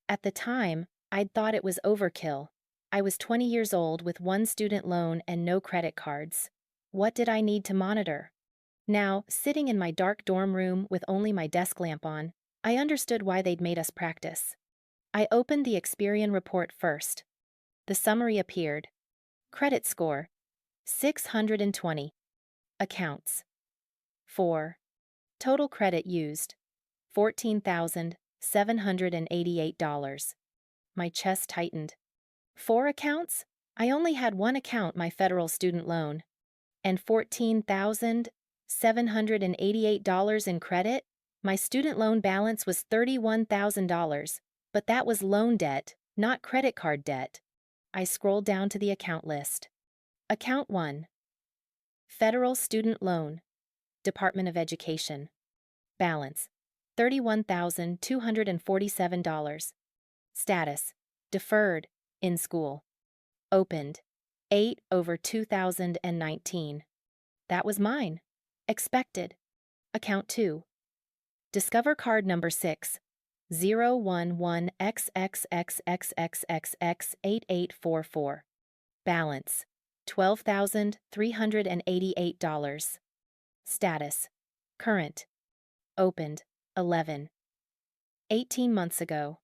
At the time, I'd thought it was overkill. I was 20 years old with one student loan and no credit cards. What did I need to monitor? Now, sitting in my dark dorm room with only my desk lamp on, I understood why they'd made us practice. I opened the Experian report first. The summary appeared. Credit score, 620. Accounts, 4. Total credit used, $14,788. My chest tightened. 4 accounts? I only had one account, my federal student loan. And $14,788 in credit? My student loan balance was $31,000, but that was loan debt, not credit card debt. I scrolled down to the account list. Account 1. Federal Student Loan, Department of Education. Balance, $31,247. Status, deferred, in school. Opened, 8/2019. That was mine. Expected. Account 2. Discover card number 6, 011XXXXXXX8844. Balance, $12,388. Status, current. Opened, 18 months ago.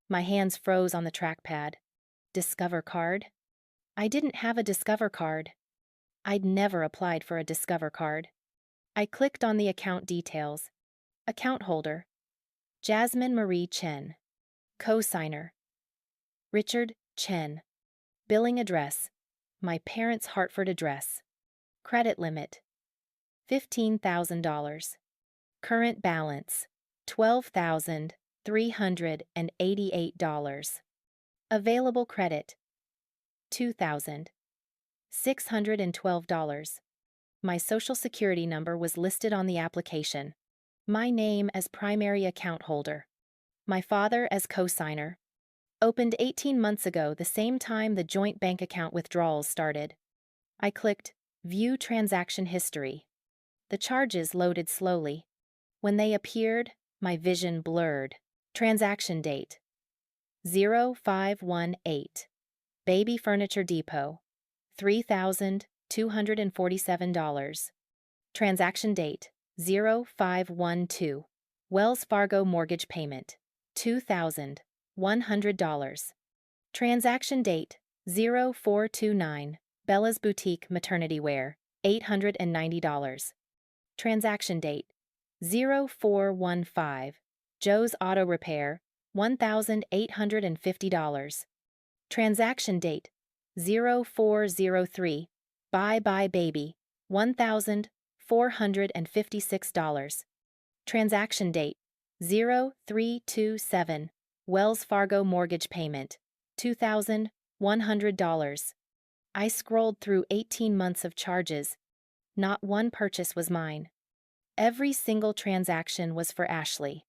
My hands froze on the trackpad. Discover card? I didn't have a Discover card. I'd never applied for a Discover card. I clicked on the account details. Account holder, Jasmine Marie Chen. Co-signer, Richard Chen. Billing address, my parents' Hartford address. Credit limit, $15,000. Current balance, $12,388. Available credit, $2,612. My Social Security number was listed on the application. My name as primary account holder. My father as co-signer. Opened 18 months ago, the same time the joint bank account withdrawals started. I clicked View Transaction History. The charges loaded slowly. When they appeared, my vision blurred. Transaction date, 0518. Baby Furniture Depot, $3,247. Transaction date, 0512. Wells Fargo mortgage payment, $2,100. Transaction date, 0429. Bella's Boutique maternity wear, $890. Transaction date, 0415. Joe's Auto Repair, $1,850. Transaction date, 0403. Bye Bye Baby, $1,456. Transaction date, 0327. Wells Fargo mortgage payment, $2,100. I scrolled through 18 months of charges. Not one purchase was mine. Every single transaction was for Ashley.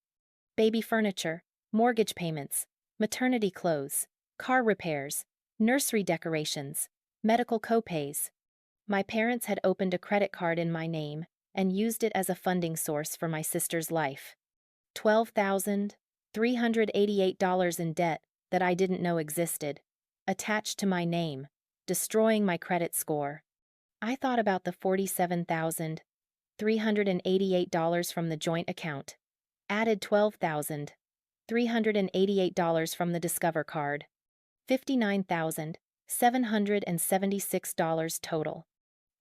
Baby furniture, mortgage payments, maternity clothes, car repairs, nursery decorations, medical copays. My parents had opened a credit card in my name and used it as a funding source for my sister's life. $12,388 in debt that I didn't know existed, attached to my name, destroying my credit score. I thought about the $47,388 from the joint account, added $12,388 from the Discover card, $59,776 total.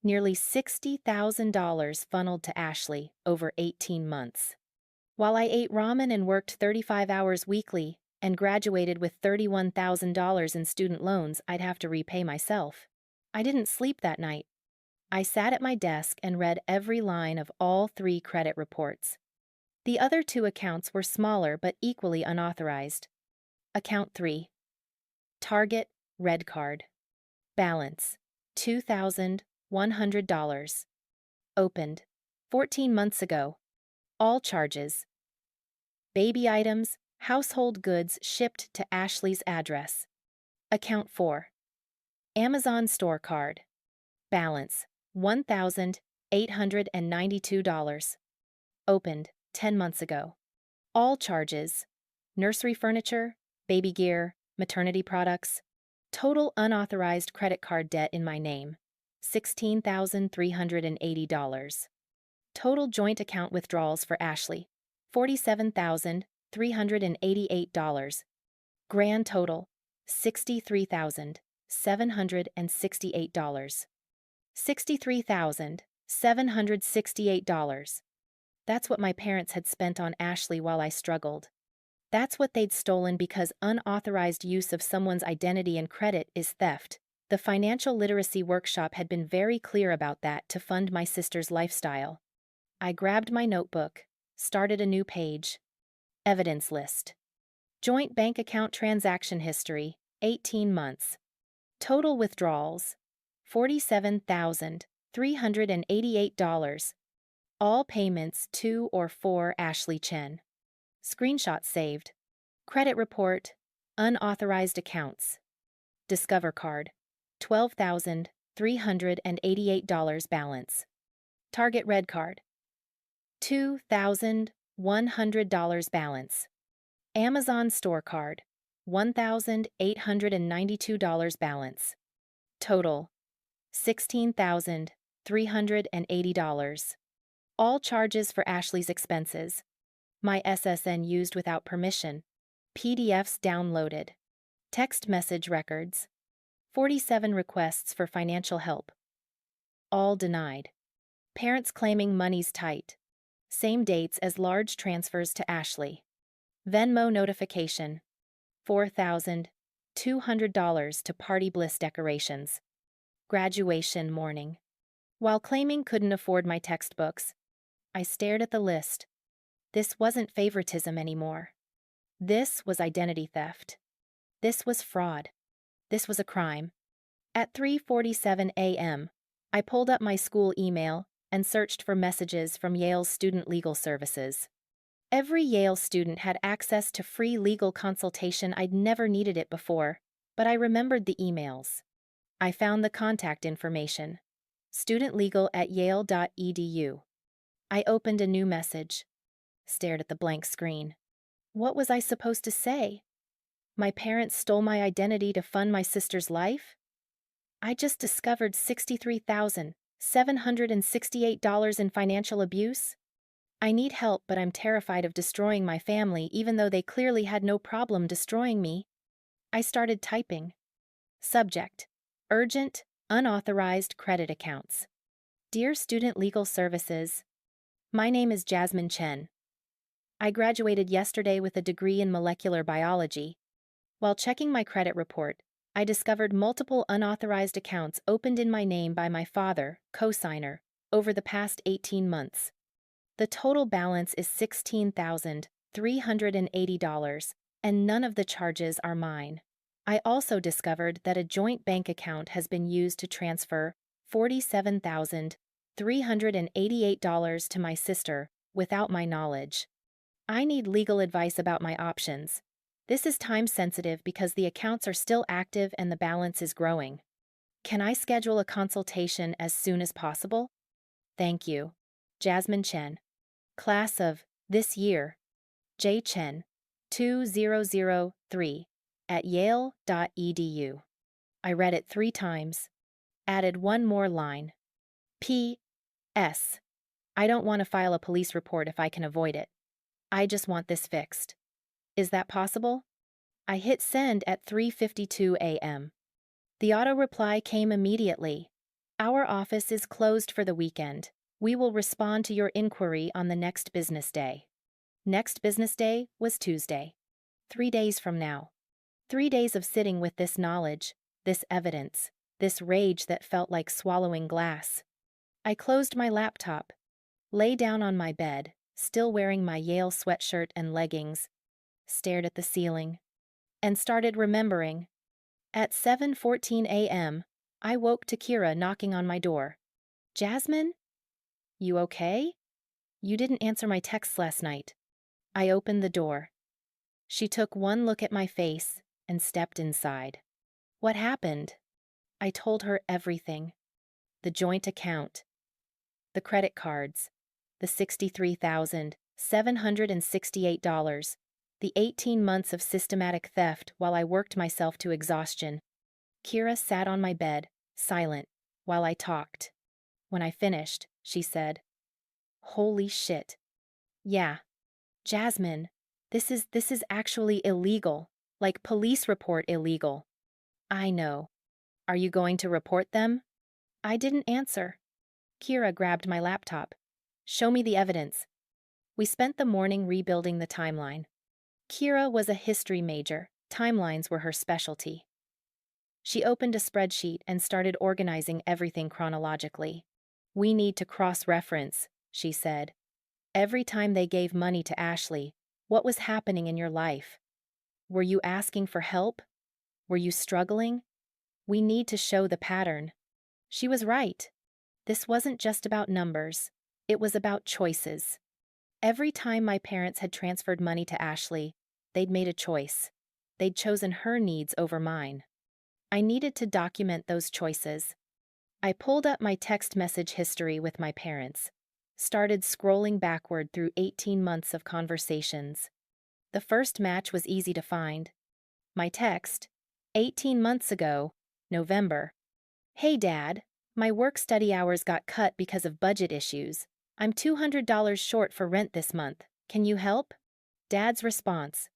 Nearly $60,000 funneled to Ashley over 18 months. While I ate ramen and worked 35 hours weekly and graduated with $31,000 in student loans I'd have to repay myself, I didn't sleep that night. I sat at my desk and read every line of all 3 credit reports. The other 2 accounts were smaller but equally unauthorized. Account 3. Target, red card. Balance, $2,100. Opened, 14 months ago. All charges. Baby items, household goods shipped to Ashley's address. Account 4. Amazon store card. Balance, $1,892. Opened, 10 months ago. All charges. Nursery furniture, baby gear, maternity products. Total unauthorized credit card debt in my name, $16,380. Total joint account withdrawals for Ashley, $47,388. Grand total, $63,768. $63,768. That's what my parents had spent on Ashley while I struggled. That's what they'd stolen because unauthorized use of someone's identity and credit is theft. The financial literacy workshop had been very clear about that to fund my sister's lifestyle. I grabbed my notebook, started a new page. Evidence list. Joint bank account transaction history, 18 months. Total withdrawals, $47,388. All payments to or for Ashley Chen. Screenshot saved. Credit report, unauthorized accounts. Discover card, $12,388 balance. Target red card, $2,100 balance. Amazon store card, $1,892 balance. Total, $16,380. All charges for Ashley's expenses. My SSN used without permission. PDFs downloaded. Text message records. 47 requests for financial help. All denied. Parents claiming money's tight. Same dates as large transfers to Ashley. Venmo notification. $4,200 to Party Bliss decorations. Graduation morning. While claiming couldn't afford my textbooks, I stared at the list. This wasn't favoritism anymore. This was identity theft. This was fraud. This was a crime. At 3:47 a.m., I pulled up my school email and searched for messages from Yale's student legal services. Every Yale student had access to free legal consultation. I'd never needed it before, but I remembered the emails. I found the contact information. studentlegal@yale.edu. I opened a new message. Stared at the blank screen. What was I supposed to say? My parents stole my identity to fund my sister's life? I just discovered $63,768 in financial abuse? I need help, but I'm terrified of destroying my family even though they clearly had no problem destroying me. I started typing. Subject: Urgent, unauthorized credit accounts. Dear Student Legal Services, my name is Jasmine Chen. I graduated yesterday with a degree in molecular biology. While checking my credit report, I discovered multiple unauthorized accounts opened in my name by my father, co-signer, over the past 18 months. The total balance is $16,380, and none of the charges are mine. I also discovered that a joint bank account has been used to transfer $47,388 to my sister without my knowledge. I need legal advice about my options. This is time sensitive because the accounts are still active and the balance is growing. Can I schedule a consultation as soon as possible? Thank you. Jasmine Chen. Class of this year. J. Chen. 2003. At yale.edu. I read it 3 times. Added one more line. P.S. I don't want to file a police report if I can avoid it. I just want this fixed. Is that possible? I hit send at 3:52 a.m. The auto reply came immediately. Our office is closed for the weekend. We will respond to your inquiry on the next business day. Next business day was Tuesday. 3 days from now. 3 days of sitting with this knowledge, this evidence, this rage that felt like swallowing glass. I closed my laptop, lay down on my bed, still wearing my Yale sweatshirt and leggings, stared at the ceiling, and started remembering. At 7:14 a.m., I woke to Kira knocking on my door. Jasmine? You okay? You didn't answer my texts last night. I opened the door. She took one look at my face and stepped inside. What happened? I told her everything. The joint account, the credit cards, the $63,768, the 18 months of systematic theft while I worked myself to exhaustion. Kira sat on my bed, silent, while I talked. When I finished, she said, "Holy shit. Yeah. Jasmine, this is actually illegal. Like police report illegal." I know. Are you going to report them? I didn't answer. Kira grabbed my laptop. Show me the evidence. We spent the morning rebuilding the timeline. Kira was a history major. Timelines were her specialty. She opened a spreadsheet and started organizing everything chronologically. We need to cross-reference, she said. Every time they gave money to Ashley, what was happening in your life? Were you asking for help? Were you struggling? We need to show the pattern. She was right. This wasn't just about numbers. It was about choices. Every time my parents had transferred money to Ashley, they'd made a choice. They'd chosen her needs over mine. I needed to document those choices. I pulled up my text message history with my parents, started scrolling backward through 18 months of conversations. The first match was easy to find. My text, 18 months ago, November. Hey Dad, my work-study hours got cut because of budget issues. I'm $200 short for rent this month. Can you help? Dad's response.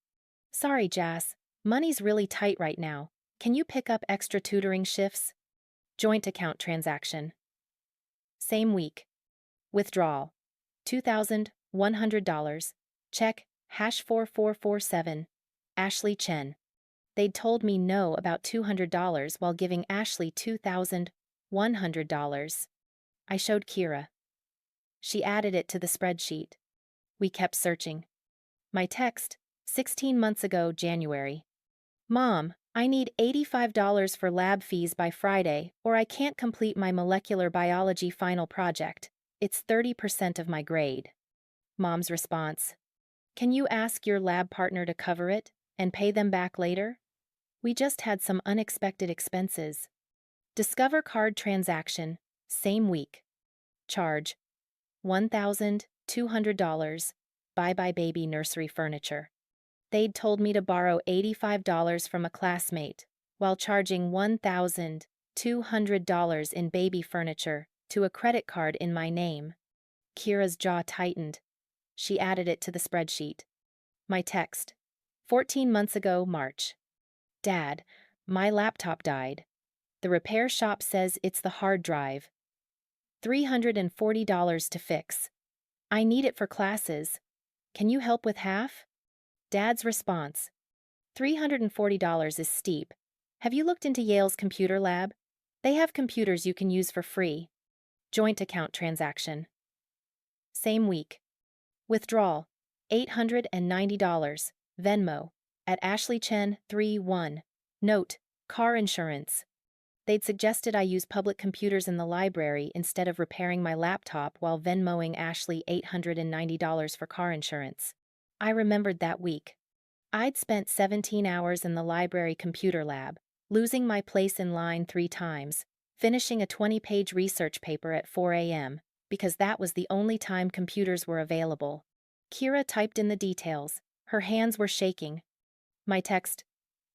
Sorry, Jas. Money's really tight right now. Can you pick up extra tutoring shifts? Joint account transaction. Same week. Withdrawal. $2,100. Check, #4447. Ashley Chen. They'd told me no about $200 while giving Ashley $2,100. I showed Kira. She added it to the spreadsheet. We kept searching. My text, 16 months ago, January. Mom, I need $85 for lab fees by Friday, or I can't complete my molecular biology final project. It's 30% of my grade. Mom's response. Can you ask your lab partner to cover it and pay them back later? We just had some unexpected expenses. Discover card transaction, same week. Charge, $1,200. Bye-bye baby nursery furniture. They'd told me to borrow $85 from a classmate, while charging $1,200 in baby furniture to a credit card in my name. Kira's jaw tightened. She added it to the spreadsheet. My text. 14 months ago, March. Dad, my laptop died. The repair shop says it's the hard drive. $340 to fix. I need it for classes. Can you help with half? Dad's response. $340 is steep. Have you looked into Yale's computer lab? They have computers you can use for free. Joint account transaction. Same week. Withdrawal. $890. Venmo. At Ashley Chen 31. Note. Car insurance. They'd suggested I use public computers in the library instead of repairing my laptop while Venmoing Ashley $890 for car insurance. I remembered that week. I'd spent 17 hours in the library computer lab, losing my place in line 3 times, finishing a 20-page research paper at 4 a.m., because that was the only time computers were available. Kira typed in the details. Her hands were shaking. My text.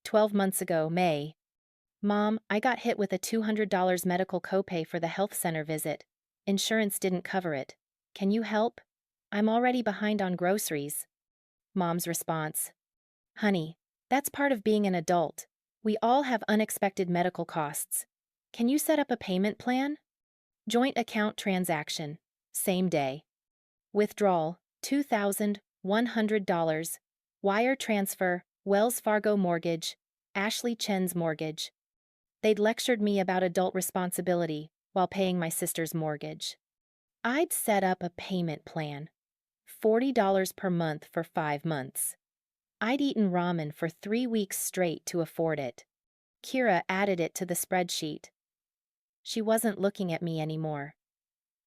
12 months ago, May. Mom, I got hit with a $200 medical copay for the health center visit. Insurance didn't cover it. Can you help? I'm already behind on groceries. Mom's response. Honey, that's part of being an adult. We all have unexpected medical costs. Can you set up a payment plan? Joint account transaction. Same day. Withdrawal. $2,100. Wire transfer. Wells Fargo mortgage. Ashley Chen's mortgage. They'd lectured me about adult responsibility while paying my sister's mortgage. I'd set up a payment plan. $40 per month for 5 months. I'd eaten ramen for 3 weeks straight to afford it. Kira added it to the spreadsheet. She wasn't looking at me anymore.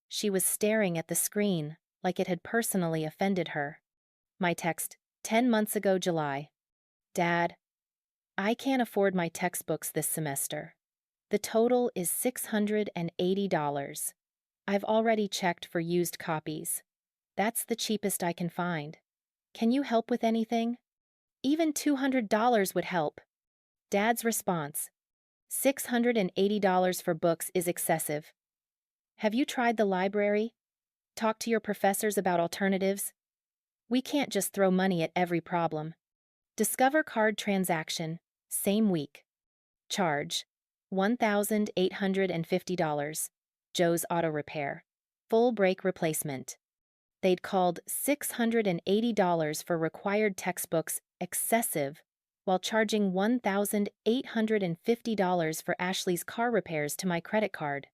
She was staring at the screen like it had personally offended her. My text. 10 months ago, July. Dad, I can't afford my textbooks this semester. The total is $680. I've already checked for used copies. That's the cheapest I can find. Can you help with anything? Even $200 would help. Dad's response. $680 for books is excessive. Have you tried the library? Talked to your professors about alternatives? We can't just throw money at every problem. Discover card transaction. Same week. Charge. $1,850. Joe's Auto Repair. Full brake replacement. They'd called $680 for required textbooks excessive, while charging $1,850 for Ashley's car repairs to my credit card.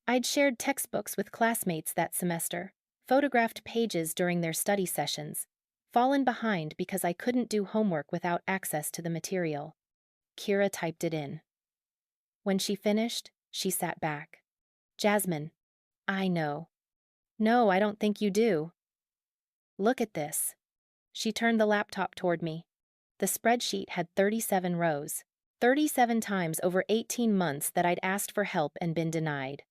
I'd shared textbooks with classmates that semester, photographed pages during their study sessions, fallen behind because I couldn't do homework without access to the material. Kira typed it in. When she finished, she sat back. Jasmine, I know. No, I don't think you do. Look at this. She turned the laptop toward me. The spreadsheet had 37 rows, 37 times over 18 months that I'd asked for help and been denied.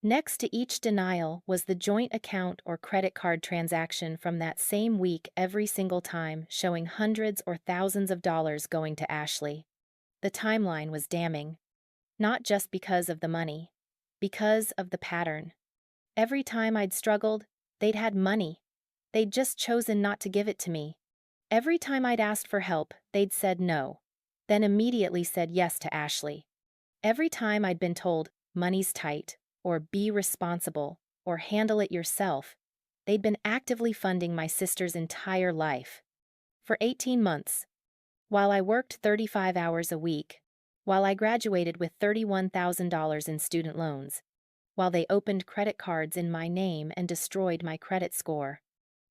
Next to each denial was the joint account or credit card transaction from that same week every single time, showing hundreds or thousands of dollars going to Ashley. The timeline was damning. Not just because of the money, because of the pattern. Every time I'd struggled, they'd had money. They'd just chosen not to give it to me. Every time I'd asked for help, they'd said no, then immediately said yes to Ashley. Every time I'd been told, money's tight, or be responsible, or handle it yourself, they'd been actively funding my sister's entire life. For 18 months. While I worked 35 hours a week, while I graduated with $31,000 in student loans, while they opened credit cards in my name and destroyed my credit score.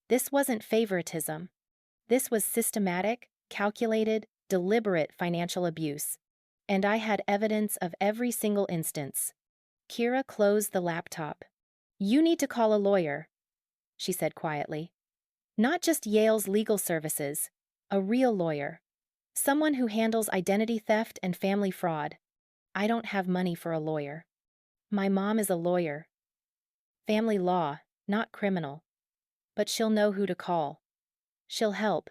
This wasn't favoritism. This was systematic, calculated, deliberate financial abuse. And I had evidence of every single instance. Kira closed the laptop. You need to call a lawyer, she said quietly. Not just Yale's legal services, a real lawyer. Someone who handles identity theft and family fraud. I don't have money for a lawyer. My mom is a lawyer. Family law, not criminal. But she'll know who to call. She'll help.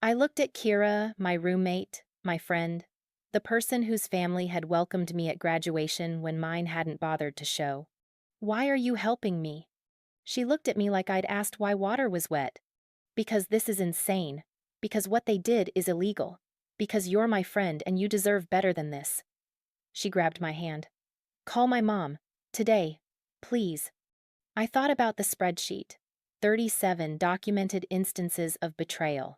I looked at Kira, my roommate, my friend, the person whose family had welcomed me at graduation when mine hadn't bothered to show. Why are you helping me? She looked at me like I'd asked why water was wet. Because this is insane. Because what they did is illegal. Because you're my friend and you deserve better than this. She grabbed my hand. Call my mom. Today. Please. I thought about the spreadsheet. 37 documented instances of betrayal.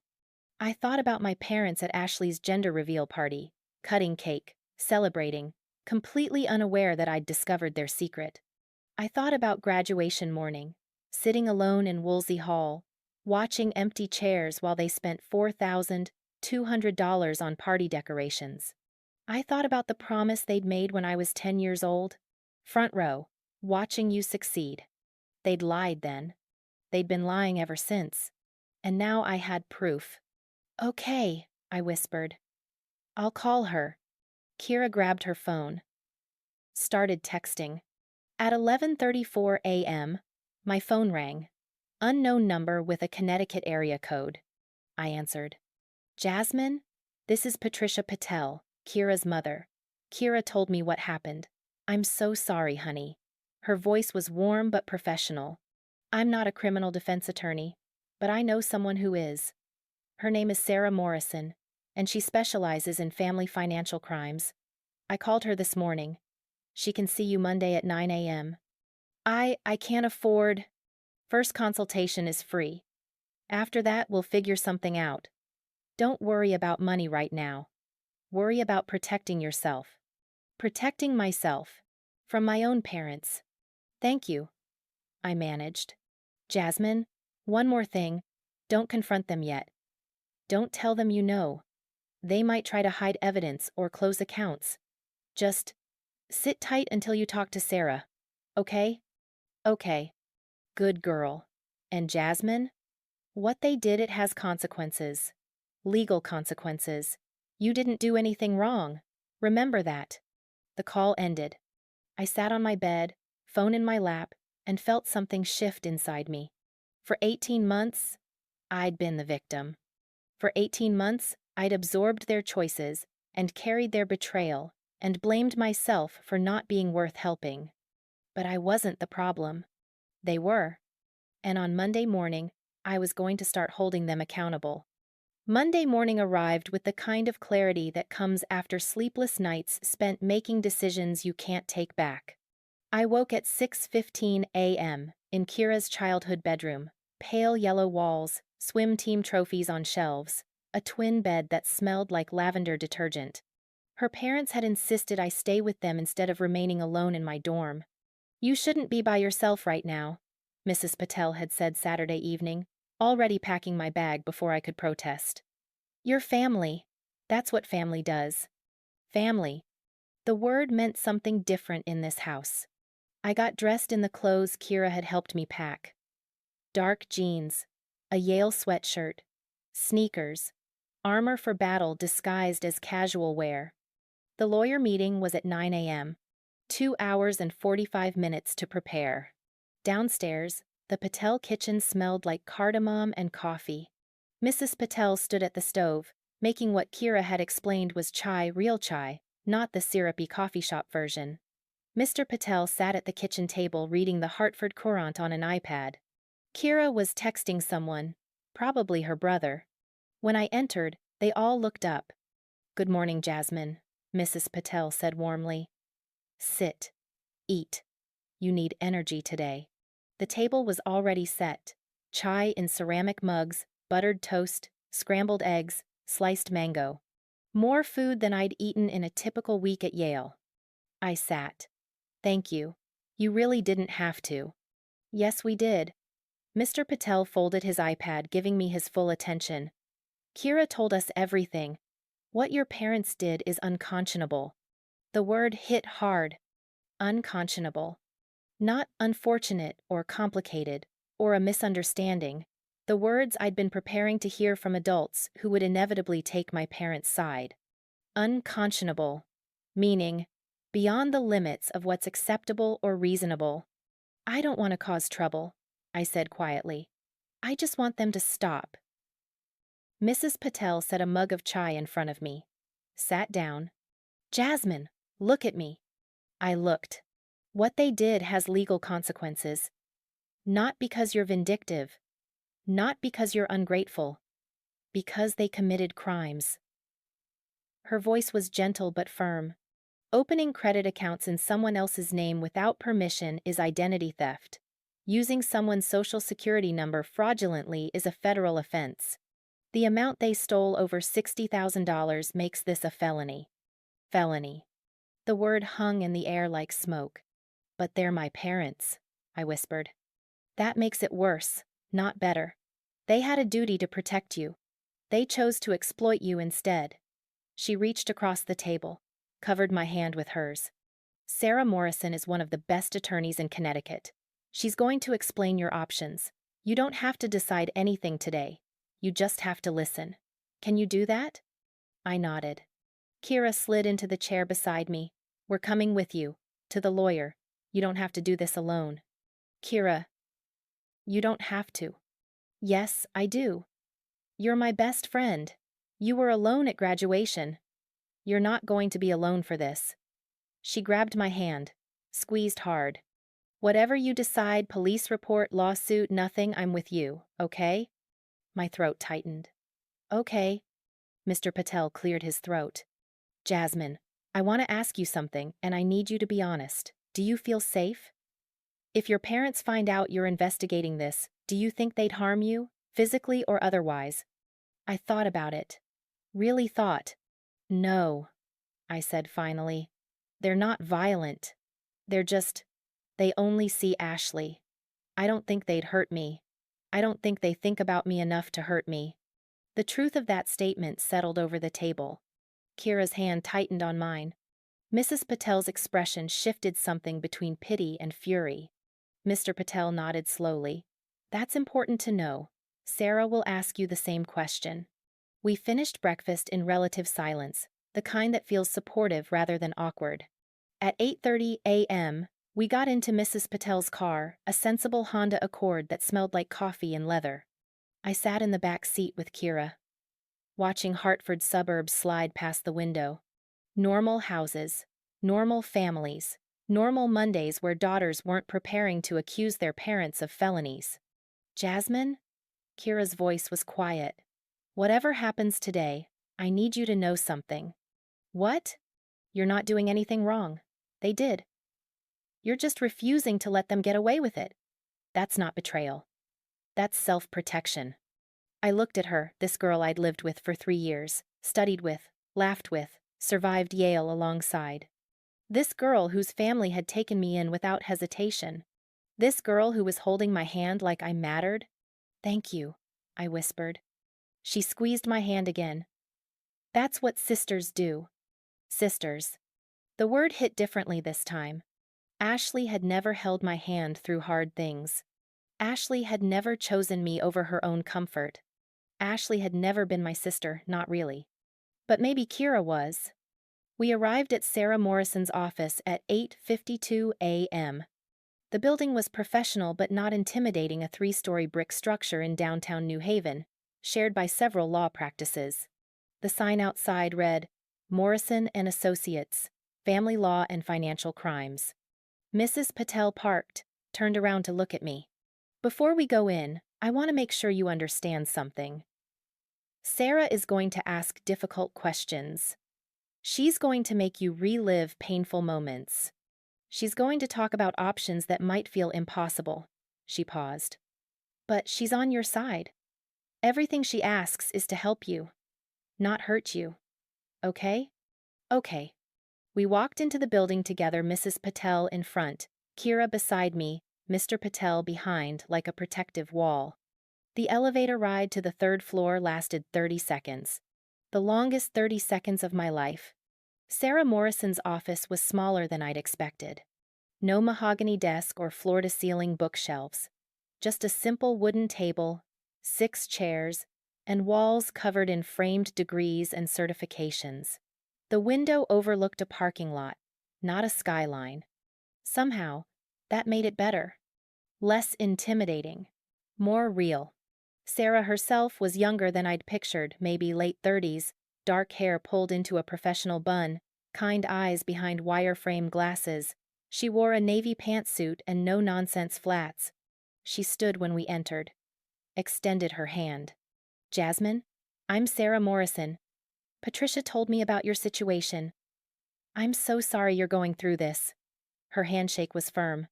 I thought about my parents at Ashley's gender reveal party, cutting cake, celebrating, completely unaware that I'd discovered their secret. I thought about graduation morning, sitting alone in Woolsey Hall, watching empty chairs while they spent $4,200 on party decorations. I thought about the promise they'd made when I was 10 years old. Front row, watching you succeed. They'd lied then. They'd been lying ever since. And now I had proof. Okay, I whispered. I'll call her. Kira grabbed her phone. Started texting. At 11:34 a.m., my phone rang. Unknown number with a Connecticut area code. I answered. Jasmine? This is Patricia Patel, Kira's mother. Kira told me what happened. I'm so sorry, honey. Her voice was warm but professional. I'm not a criminal defense attorney, but I know someone who is. Her name is Sarah Morrison, and she specializes in family financial crimes. I called her this morning. She can see you Monday at 9 a.m. I can't afford. First consultation is free. After that, we'll figure something out. Don't worry about money right now. Worry about protecting yourself. Protecting myself. From my own parents. Thank you. I managed. Jasmine, one more thing. Don't confront them yet. Don't tell them you know. They might try to hide evidence or close accounts. Just sit tight until you talk to Sarah. Okay? Okay. Good girl. And Jasmine? What they did, it has consequences. Legal consequences. You didn't do anything wrong. Remember that. The call ended. I sat on my bed, phone in my lap, and felt something shift inside me. For 18 months, I'd been the victim. For 18 months, I'd absorbed their choices and carried their betrayal and blamed myself for not being worth helping. But I wasn't the problem. They were. And on Monday morning, I was going to start holding them accountable. Monday morning arrived with the kind of clarity that comes after sleepless nights spent making decisions you can't take back. I woke at 6:15 a.m. in Kira's childhood bedroom, pale yellow walls, swim team trophies on shelves, a twin bed that smelled like lavender detergent. Her parents had insisted I stay with them instead of remaining alone in my dorm. You shouldn't be by yourself right now, Mrs. Patel had said Saturday evening, already packing my bag before I could protest. Your family. That's what family does. Family. The word meant something different in this house. I got dressed in the clothes Kira had helped me pack. Dark jeans, a Yale sweatshirt, sneakers, armor for battle disguised as casual wear. The lawyer meeting was at 9 a.m. 2 hours and 45 minutes to prepare. Downstairs, the Patel kitchen smelled like cardamom and coffee. Mrs. Patel stood at the stove, making what Kira had explained was chai, real chai, not the syrupy coffee shop version. Mr. Patel sat at the kitchen table reading the Hartford Courant on an iPad. Kira was texting someone, probably her brother. When I entered, they all looked up. Good morning, Jasmine, Mrs. Patel said warmly. Sit. Eat. You need energy today. The table was already set. Chai in ceramic mugs, buttered toast, scrambled eggs, sliced mango. More food than I'd eaten in a typical week at Yale. I sat. Thank you. You really didn't have to. Yes, we did. Mr. Patel folded his iPad, giving me his full attention. Kira told us everything. What your parents did is unconscionable. The word hit hard. Unconscionable. Not unfortunate or complicated, or a misunderstanding. The words I'd been preparing to hear from adults who would inevitably take my parents' side. Unconscionable. Meaning, beyond the limits of what's acceptable or reasonable. I don't want to cause trouble, I said quietly. I just want them to stop. Mrs. Patel set a mug of chai in front of me. Sat down. Jasmine, look at me. I looked. What they did has legal consequences. Not because you're vindictive. Not because you're ungrateful, because they committed crimes. Her voice was gentle but firm. Opening credit accounts in someone else's name without permission is identity theft. Using someone's social security number fraudulently is a federal offense. The amount they stole, over $60,000, makes this a felony. Felony. The word hung in the air like smoke. But they're my parents, I whispered. That makes it worse, not better. They had a duty to protect you. They chose to exploit you instead. She reached across the table, covered my hand with hers. Sarah Morrison is one of the best attorneys in Connecticut. She's going to explain your options. You don't have to decide anything today. You just have to listen. Can you do that? I nodded. Kira slid into the chair beside me. We're coming with you. To the lawyer. You don't have to do this alone. Kira. You don't have to. Yes, I do. You're my best friend. You were alone at graduation. You're not going to be alone for this. She grabbed my hand, squeezed hard. Whatever you decide, police report, lawsuit, nothing, I'm with you, okay? My throat tightened. Okay. Mr. Patel cleared his throat. Jasmine, I want to ask you something, and I need you to be honest. Do you feel safe? If your parents find out you're investigating this, do you think they'd harm you, physically or otherwise? I thought about it. Really thought. No, I said finally. They're not violent. They only see Ashley. I don't think they'd hurt me. I don't think they think about me enough to hurt me. The truth of that statement settled over the table. Kira's hand tightened on mine. Mrs. Patel's expression shifted, something between pity and fury. Mr. Patel nodded slowly. That's important to know. Sarah will ask you the same question. We finished breakfast in relative silence, the kind that feels supportive rather than awkward. At 8:30 a.m., we got into Mrs. Patel's car, a sensible Honda Accord that smelled like coffee and leather. I sat in the back seat with Kira, watching Hartford suburbs slide past the window. Normal houses, normal families, normal Mondays where daughters weren't preparing to accuse their parents of felonies. Jasmine? Kira's voice was quiet. Whatever happens today, I need you to know something. What? You're not doing anything wrong. They did. You're just refusing to let them get away with it. That's not betrayal. That's self-protection. I looked at her, this girl I'd lived with for 3 years, studied with, laughed with, survived Yale alongside. This girl whose family had taken me in without hesitation. This girl who was holding my hand like I mattered. Thank you, I whispered. She squeezed my hand again. That's what sisters do. Sisters. The word hit differently this time. Ashley had never held my hand through hard things. Ashley had never chosen me over her own comfort. Ashley had never been my sister, not really. But maybe Kira was. We arrived at Sarah Morrison's office at 8:52 a.m. The building was professional but not intimidating, a 3-story brick structure in downtown New Haven, shared by several law practices. The sign outside read, Morrison and Associates, Family Law and Financial Crimes. Mrs. Patel parked, turned around to look at me. Before we go in, I want to make sure you understand something. Sarah is going to ask difficult questions. She's going to make you relive painful moments. She's going to talk about options that might feel impossible. She paused. But she's on your side. Everything she asks is to help you, not hurt you. Okay? Okay. We walked into the building together, Mrs. Patel in front, Kira beside me, Mr. Patel behind like a protective wall. The elevator ride to the 3rd floor lasted 30 seconds. The longest 30 seconds of my life. Sarah Morrison's office was smaller than I'd expected. No mahogany desk or floor-to-ceiling bookshelves. Just a simple wooden table, 6 chairs, and walls covered in framed degrees and certifications. The window overlooked a parking lot, not a skyline. Somehow, that made it better. Less intimidating. More real. Sarah herself was younger than I'd pictured, maybe late 30s, dark hair pulled into a professional bun, kind eyes behind wire-frame glasses. She wore a navy pantsuit and no-nonsense flats. She stood when we entered. extended her hand. Jasmine, I'm Sarah Morrison. Patricia told me about your situation. I'm so sorry you're going through this. Her handshake was firm.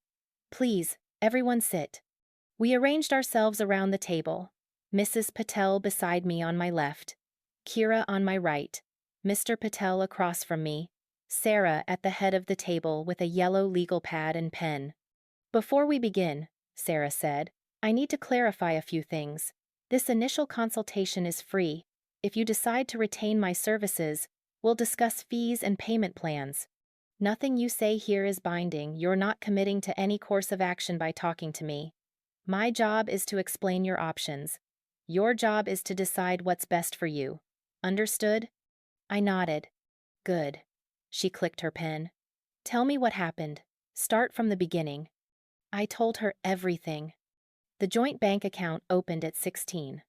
Please, everyone sit. We arranged ourselves around the table. Mrs. Patel beside me on my left, Kira on my right, Mr. Patel across from me, Sarah at the head of the table with a yellow legal pad and pen. Before we begin, Sarah said, I need to clarify a few things. This initial consultation is free. If you decide to retain my services, we'll discuss fees and payment plans. Nothing you say here is binding. You're not committing to any course of action by talking to me. My job is to explain your options. Your job is to decide what's best for you. Understood? I nodded. Good. She clicked her pen. Tell me what happened. Start from the beginning. I told her everything. The joint bank account opened at 16.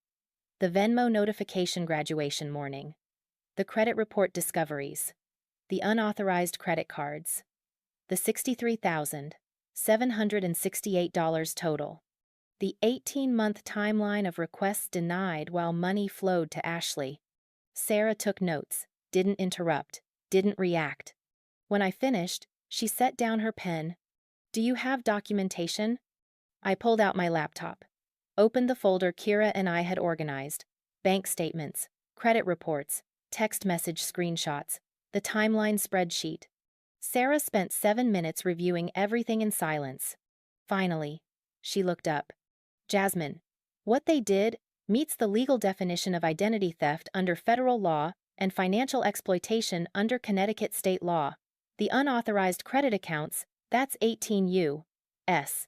The Venmo notification graduation morning. The credit report discoveries. The unauthorized credit cards. The $63,768 total. The 18-month timeline of requests denied while money flowed to Ashley. Sarah took notes, didn't interrupt, didn't react. When I finished, she set down her pen. Do you have documentation? I pulled out my laptop. Opened the folder Kira and I had organized. Bank statements, credit reports, text message screenshots, the timeline spreadsheet. Sarah spent 7 minutes reviewing everything in silence. Finally, she looked up. Jasmine, what they did meets the legal definition of identity theft under federal law and financial exploitation under Connecticut state law. The unauthorized credit accounts, that's 18 U.S.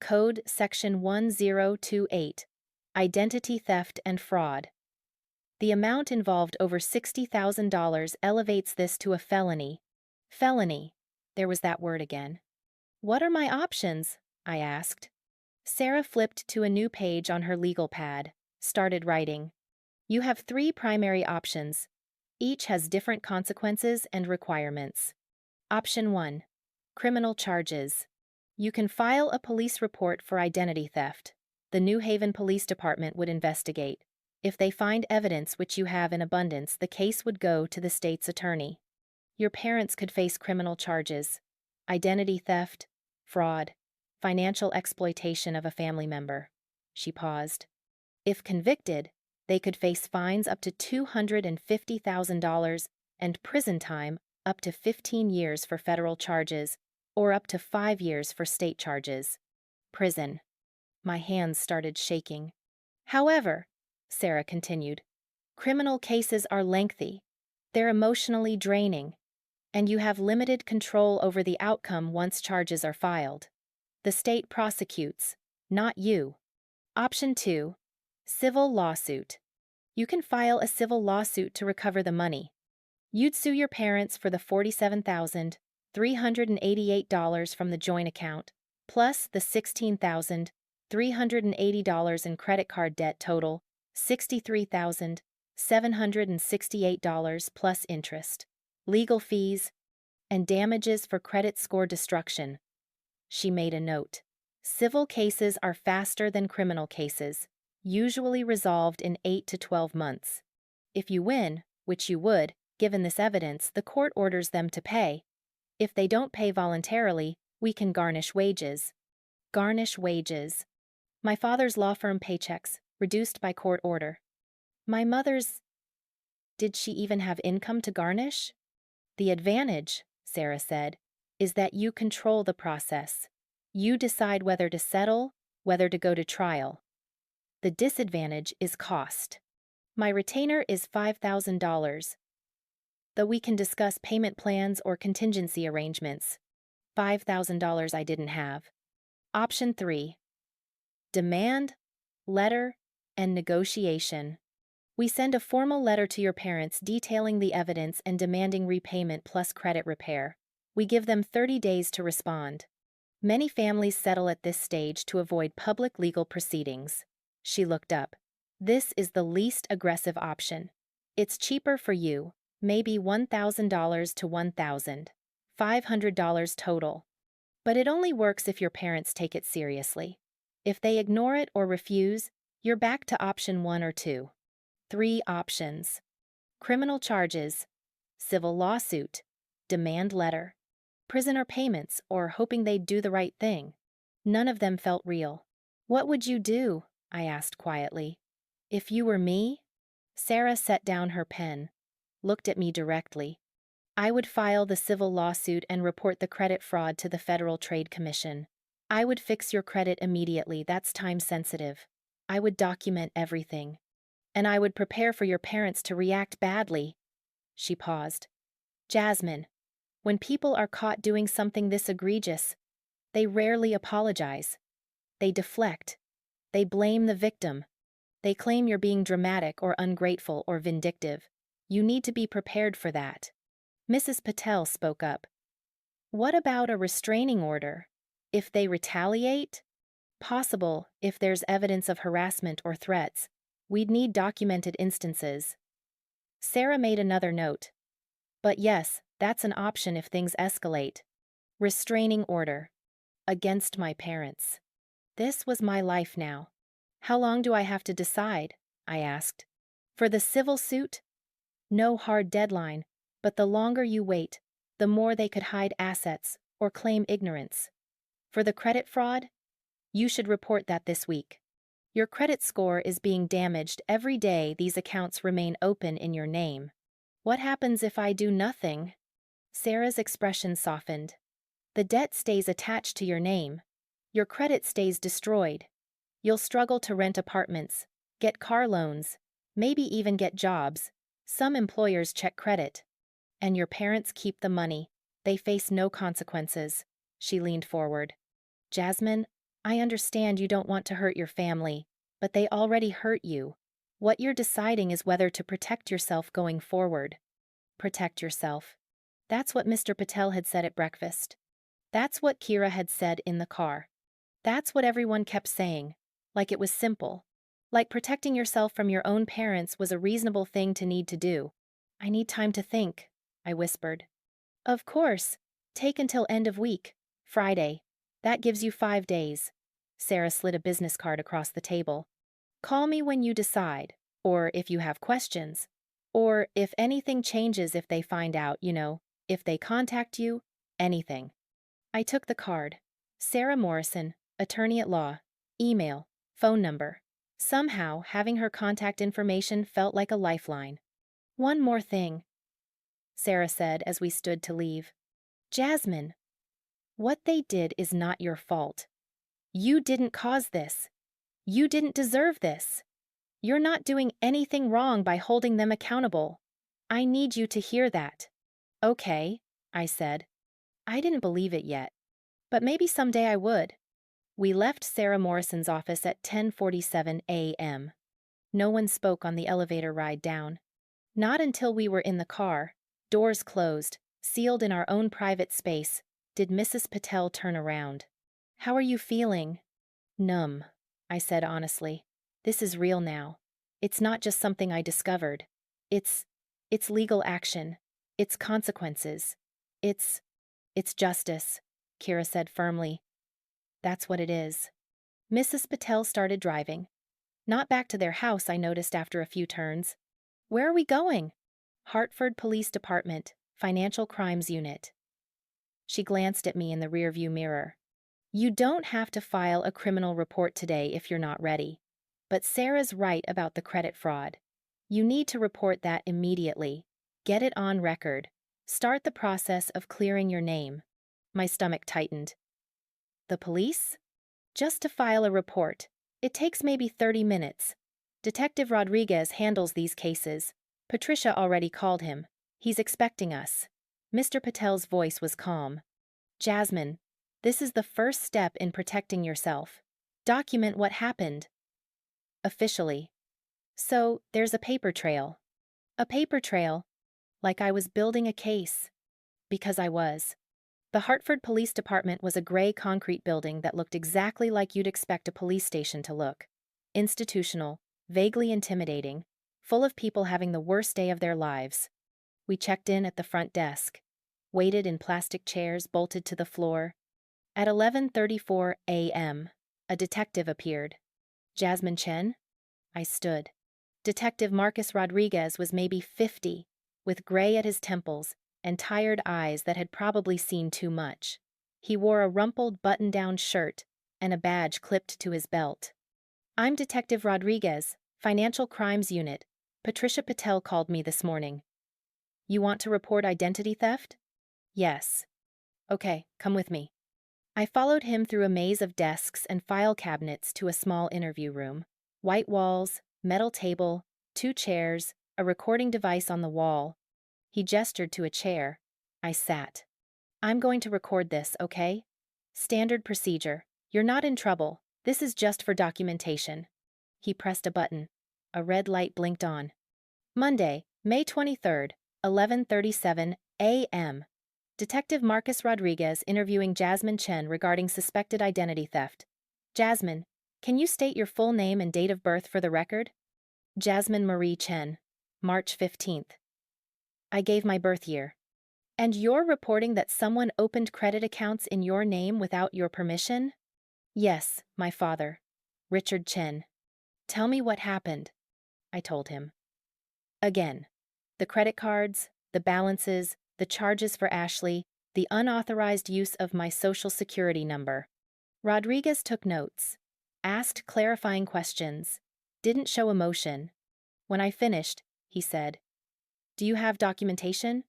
Code Section 1028. Identity theft and fraud. The amount involved over $60,000 elevates this to a felony. Felony. There was that word again. What are my options? I asked. Sarah flipped to a new page on her legal pad, started writing. You have 3 primary options. Each has different consequences and requirements. Option 1. Criminal charges. You can file a police report for identity theft. The New Haven Police Department would investigate. If they find evidence which you have in abundance, the case would go to the state's attorney. Your parents could face criminal charges. Identity theft, fraud, financial exploitation of a family member. She paused. If convicted, they could face fines up to $250,000 and prison time up to 15 years for federal charges, or up to 5 years for state charges. Prison. My hands started shaking. However, Sarah continued, criminal cases are lengthy. They're emotionally draining, and you have limited control over the outcome once charges are filed. The state prosecutes, not you. Option 2. Civil lawsuit. You can file a civil lawsuit to recover the money. You'd sue your parents for the $47,388 from the joint account, plus the $16,380 in credit card debt total, $63,768 plus interest, legal fees, and damages for credit score destruction. She made a note. Civil cases are faster than criminal cases, usually resolved in 8 to 12 months. If you win, which you would, given this evidence, the court orders them to pay. If they don't pay voluntarily, we can garnish wages. Garnish wages. My father's law firm paychecks, reduced by court order. My mother's... Did she even have income to garnish? The advantage, Sarah said, is that you control the process. You decide whether to settle, whether to go to trial. The disadvantage is cost. My retainer is $5,000, though we can discuss payment plans or contingency arrangements. $5,000 I didn't have. Option 3. Demand, letter, and negotiation. We send a formal letter to your parents detailing the evidence and demanding repayment plus credit repair. We give them 30 days to respond. Many families settle at this stage to avoid public legal proceedings. She looked up. This is the least aggressive option. It's cheaper for you, maybe $1,000 to $1,500 total. But it only works if your parents take it seriously. If they ignore it or refuse, You're back to option 1 or 2. 3 options. Criminal charges, civil lawsuit, demand letter, prisoner payments, or hoping they'd do the right thing. None of them felt real. What would you do? I asked quietly. If you were me? Sarah set down her pen, looked at me directly. I would file the civil lawsuit and report the credit fraud to the Federal Trade Commission. I would fix your credit immediately, that's time sensitive. I would document everything. And I would prepare for your parents to react badly. She paused. Jasmine, when people are caught doing something this egregious, they rarely apologize. They deflect. They blame the victim. They claim you're being dramatic or ungrateful or vindictive. You need to be prepared for that. Mrs. Patel spoke up. What about a restraining order? If they retaliate? Possible, if there's evidence of harassment or threats. We'd need documented instances. Sarah made another note. But yes, that's an option if things escalate. Restraining order. Against my parents. This was my life now. How long do I have to decide? I asked. For the civil suit? No hard deadline, but the longer you wait, the more they could hide assets or claim ignorance. For the credit fraud? You should report that this week. Your credit score is being damaged every day these accounts remain open in your name. What happens if I do nothing? Sarah's expression softened. The debt stays attached to your name. Your credit stays destroyed. You'll struggle to rent apartments, get car loans, maybe even get jobs. Some employers check credit. And your parents keep the money. They face no consequences. She leaned forward. Jasmine, I understand you don't want to hurt your family, but they already hurt you. What you're deciding is whether to protect yourself going forward. Protect yourself. That's what Mr. Patel had said at breakfast. That's what Kira had said in the car. That's what everyone kept saying, like it was simple. Like protecting yourself from your own parents was a reasonable thing to need to do. I need time to think, I whispered. Of course. Take until end of week. Friday. That gives you 5 days. Sarah slid a business card across the table. Call me when you decide, or if you have questions, or if anything changes if they find out, if they contact you, anything. I took the card. Sarah Morrison, attorney at law, email, phone number. Somehow, having her contact information felt like a lifeline. One more thing, Sarah said as we stood to leave. Jasmine, what they did is not your fault. You didn't cause this. You didn't deserve this. You're not doing anything wrong by holding them accountable. I need you to hear that. Okay, I said. I didn't believe it yet, but maybe someday I would. We left Sarah Morrison's office at 10:47 a.m. No one spoke on the elevator ride down. Not until we were in the car, doors closed, sealed in our own private space, did Mrs. Patel turn around. How are you feeling? Numb, I said honestly. This is real now. It's not just something I discovered. It's legal action. It's consequences. It's justice, Kira said firmly. That's what it is. Mrs. Patel started driving. Not back to their house, I noticed after a few turns. Where are we going? Hartford Police Department, Financial Crimes Unit. She glanced at me in the rearview mirror. You don't have to file a criminal report today if you're not ready. But Sarah's right about the credit fraud. You need to report that immediately. Get it on record. Start the process of clearing your name. My stomach tightened. The police? Just to file a report. It takes maybe 30 minutes. Detective Rodriguez handles these cases. Patricia already called him. He's expecting us. Mr. Patel's voice was calm. Jasmine, this is the first step in protecting yourself. Document what happened. Officially. So, there's a paper trail. A paper trail. Like I was building a case. Because I was. The Hartford Police Department was a gray concrete building that looked exactly like you'd expect a police station to look. Institutional, vaguely intimidating, full of people having the worst day of their lives. We checked in at the front desk, waited in plastic chairs bolted to the floor. At 11:34 a.m., a detective appeared. Jasmine Chen? I stood. Detective Marcus Rodriguez was maybe 50, with gray at his temples and tired eyes that had probably seen too much. He wore a rumpled button-down shirt and a badge clipped to his belt. "I'm Detective Rodriguez, Financial Crimes Unit. Patricia Patel called me this morning." "You want to report identity theft?" "Yes." "Okay, come with me." I followed him through a maze of desks and file cabinets to a small interview room. White walls, metal table, 2 chairs, a recording device on the wall. He gestured to a chair. I sat. "I'm going to record this, okay? Standard procedure. You're not in trouble. This is just for documentation." He pressed a button. A red light blinked on. "Monday, May 23rd, 11:37 a.m. Detective Marcus Rodriguez interviewing Jasmine Chen regarding suspected identity theft. Jasmine, can you state your full name and date of birth for the record?" "Jasmine Marie Chen, March 15th. I gave my birth year. "And you're reporting that someone opened credit accounts in your name without your permission?" "Yes, my father, Richard Chen." "Tell me what happened." I told him. Again. The credit cards, the balances, the charges for Ashley, the unauthorized use of my social security number. Rodriguez took notes, asked clarifying questions, didn't show emotion. When I finished, he said, "Do you have documentation?"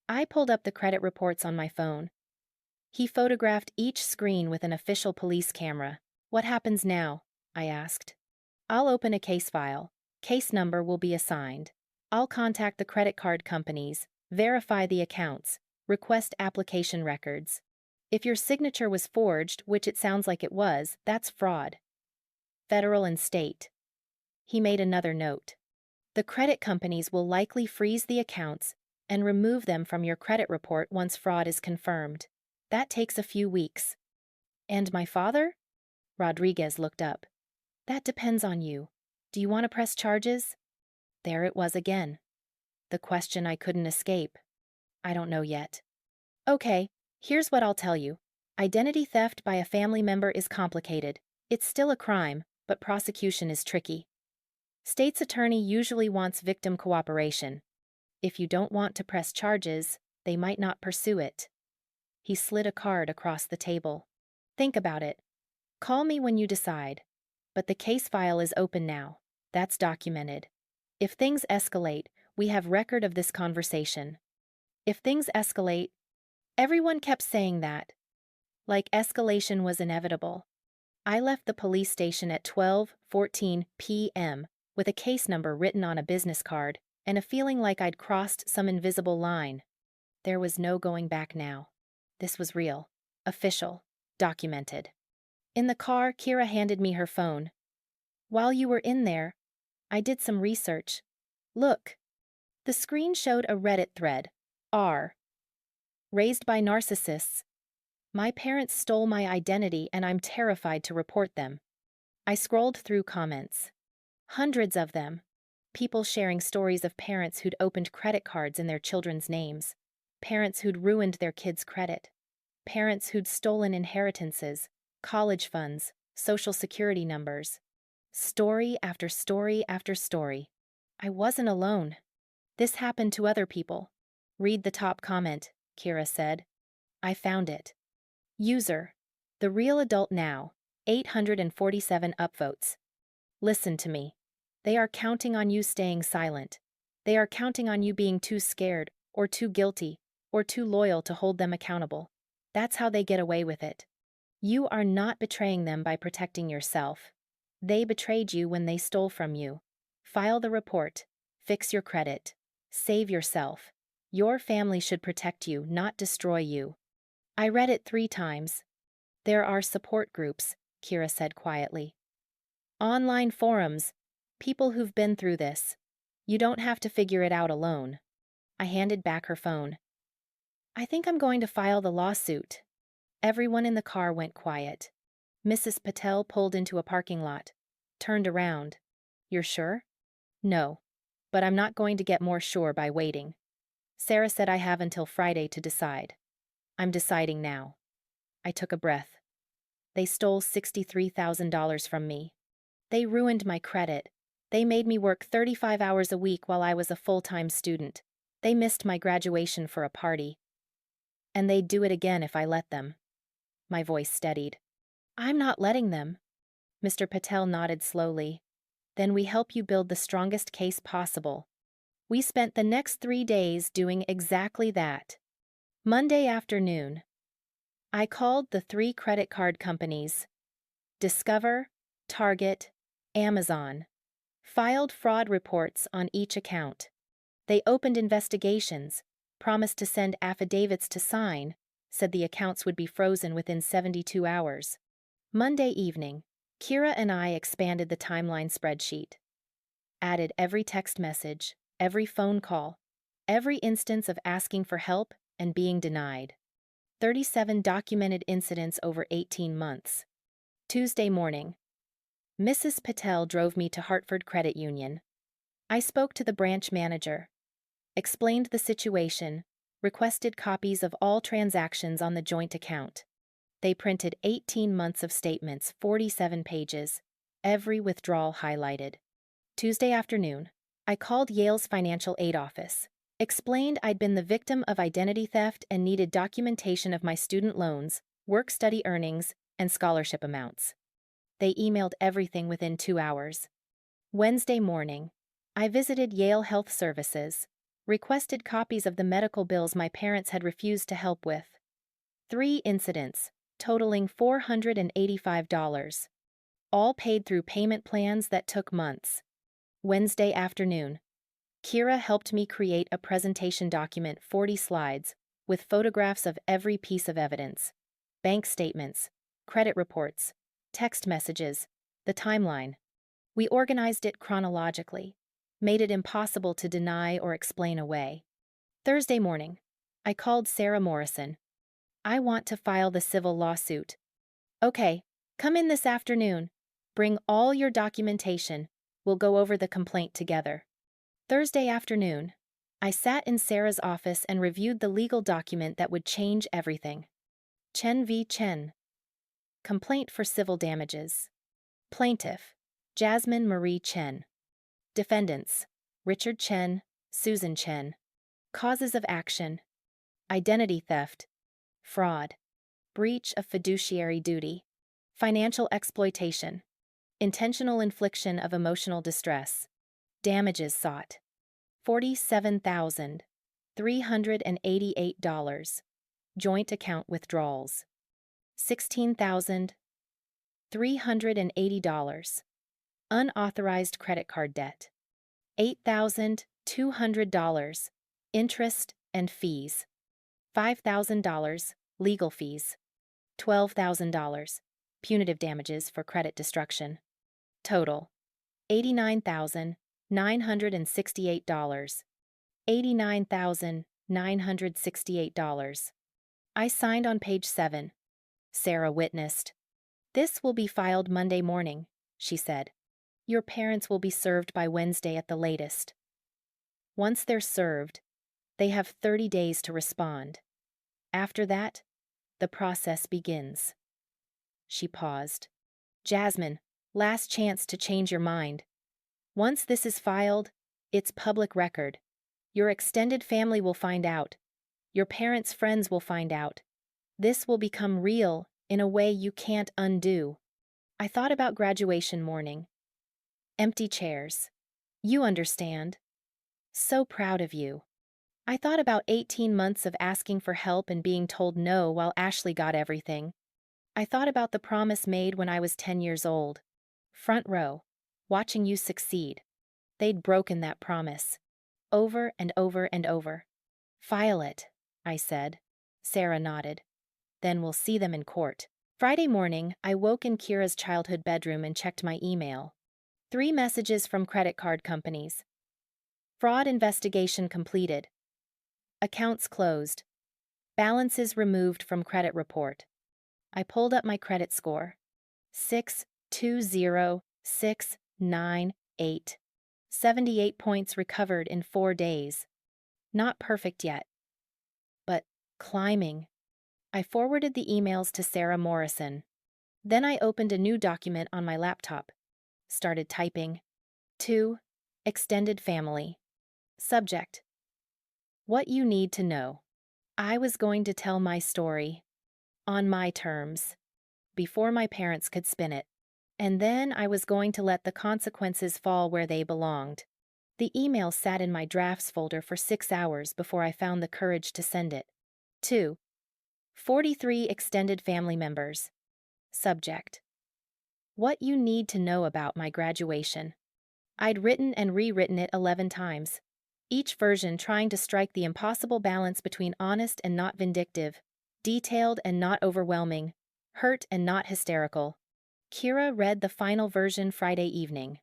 I pulled up the credit reports on my phone. He photographed each screen with an official police camera. "What happens now?" I asked. "I'll open a case file. Case number will be assigned. I'll contact the credit card companies, verify the accounts, request application records. If your signature was forged, which it sounds like it was, that's fraud. Federal and state." He made another note. "The credit companies will likely freeze the accounts and remove them from your credit report once fraud is confirmed. That takes a few weeks." "And my father?" Rodriguez looked up. "That depends on you. Do you want to press charges?" There it was again. The question I couldn't escape. "I don't know yet." "Okay, here's what I'll tell you. Identity theft by a family member is complicated. It's still a crime, but prosecution is tricky. State's attorney usually wants victim cooperation. If you don't want to press charges, they might not pursue it." He slid a card across the table. "Think about it. Call me when you decide. But the case file is open now. That's documented. If things escalate, we have record of this conversation. If things escalate, everyone kept saying that. Like escalation was inevitable. I left the police station at 12:14 p.m. with a case number written on a business card and a feeling like I'd crossed some invisible line. There was no going back now. This was real, official, documented. In the car, Kira handed me her phone. "While you were in there, I did some research. Look." The screen showed a Reddit thread. R. Raised by narcissists. My parents stole my identity and I'm terrified to report them. I scrolled through comments. Hundreds of them. People sharing stories of parents who'd opened credit cards in their children's names. Parents who'd ruined their kids' credit. Parents who'd stolen inheritances, college funds, social security numbers. Story after story after story. I wasn't alone. This happened to other people. Read the top comment, Kira said. I found it. User. The Real Adult Now. 847 upvotes. Listen to me. They are counting on you staying silent. They are counting on you being too scared, or too guilty, or too loyal to hold them accountable. That's how they get away with it. You are not betraying them by protecting yourself. They betrayed you when they stole from you. File the report. Fix your credit. Save yourself. Your family should protect you, not destroy you. I read it 3 times. There are support groups, Kira said quietly. Online forums. People who've been through this. You don't have to figure it out alone. I handed back her phone. I think I'm going to file the lawsuit. Everyone in the car went quiet. Mrs. Patel pulled into a parking lot. Turned around. You're sure? No. But I'm not going to get more sure by waiting. Sarah said I have until Friday to decide. I'm deciding now. I took a breath. They stole $63,000 from me. They ruined my credit. They made me work 35 hours a week while I was a full-time student. They missed my graduation for a party. And they'd do it again if I let them. My voice steadied. I'm not letting them. Mr. Patel nodded slowly. Then we help you build the strongest case possible. We spent the next 3 days doing exactly that. Monday afternoon, I called the 3 credit card companies, Discover, Target, Amazon, filed fraud reports on each account. They opened investigations, promised to send affidavits to sign, said the accounts would be frozen within 72 hours. Monday evening, Kira and I expanded the timeline spreadsheet. Added every text message, every phone call, every instance of asking for help and being denied. 37 documented incidents over 18 months. Tuesday morning, Mrs. Patel drove me to Hartford Credit Union. I spoke to the branch manager, explained the situation, requested copies of all transactions on the joint account. They printed 18 months of statements, 47 pages, every withdrawal highlighted. Tuesday afternoon, I called Yale's financial aid office, explained I'd been the victim of identity theft and needed documentation of my student loans, work-study earnings, and scholarship amounts. They emailed everything within 2 hours. Wednesday morning, I visited Yale Health Services, requested copies of the medical bills my parents had refused to help with. 3 incidents, totaling $485, all paid through payment plans that took months. Wednesday afternoon, Kira helped me create a presentation document, 40 slides, with photographs of every piece of evidence, bank statements, credit reports, text messages, the timeline. We organized it chronologically, made it impossible to deny or explain away. Thursday morning, I called Sarah Morrison. I want to file the civil lawsuit. Okay, come in this afternoon. Bring all your documentation. We'll go over the complaint together. Thursday afternoon, I sat in Sarah's office and reviewed the legal document that would change everything. Chen v. Chen. Complaint for civil damages. Plaintiff, Jasmine Marie Chen. Defendants, Richard Chen, Susan Chen. Causes of action: identity theft, fraud, breach of fiduciary duty, financial exploitation, intentional infliction of emotional distress. Damages sought: $47,388. Joint account withdrawals: $16,380. Unauthorized credit card debt: $8,200. Interest and fees: $5,000. Legal fees: $12,000. Punitive damages for credit destruction. Total: $89,968. $89,968. I signed on page 7. Sarah witnessed. This will be filed Monday morning, she said. Your parents will be served by Wednesday at the latest. Once they're served, they have 30 days to respond. After that, the process begins. She paused. Jasmine, last chance to change your mind. Once this is filed, it's public record. Your extended family will find out. Your parents' friends will find out. This will become real in a way you can't undo. I thought about graduation morning. Empty chairs. You understand. So proud of you. I thought about 18 months of asking for help and being told no while Ashley got everything. I thought about the promise made when I was 10 years old. Front row, watching you succeed. They'd broken that promise. Over and over and over. File it, I said. Sarah nodded. Then we'll see them in court. Friday morning, I woke in Kira's childhood bedroom and checked my email. 3 messages from credit card companies. Fraud investigation completed. Accounts closed. Balances removed from credit report. I pulled up my credit score. 620698. 78 points recovered in 4 days. Not perfect yet, but climbing. I forwarded the emails to Sarah Morrison. Then I opened a new document on my laptop. Started typing. 2. Extended family. Subject: what you need to know. I was going to tell my story on my terms, before my parents could spin it. And then I was going to let the consequences fall where they belonged. The email sat in my drafts folder for 6 hours before I found the courage to send it. 2. 43 extended family members. Subject: what you need to know about my graduation. I'd written and rewritten it 11 times, each version trying to strike the impossible balance between honest and not vindictive, detailed and not overwhelming, hurt and not hysterical. Kira read the final version Friday evening.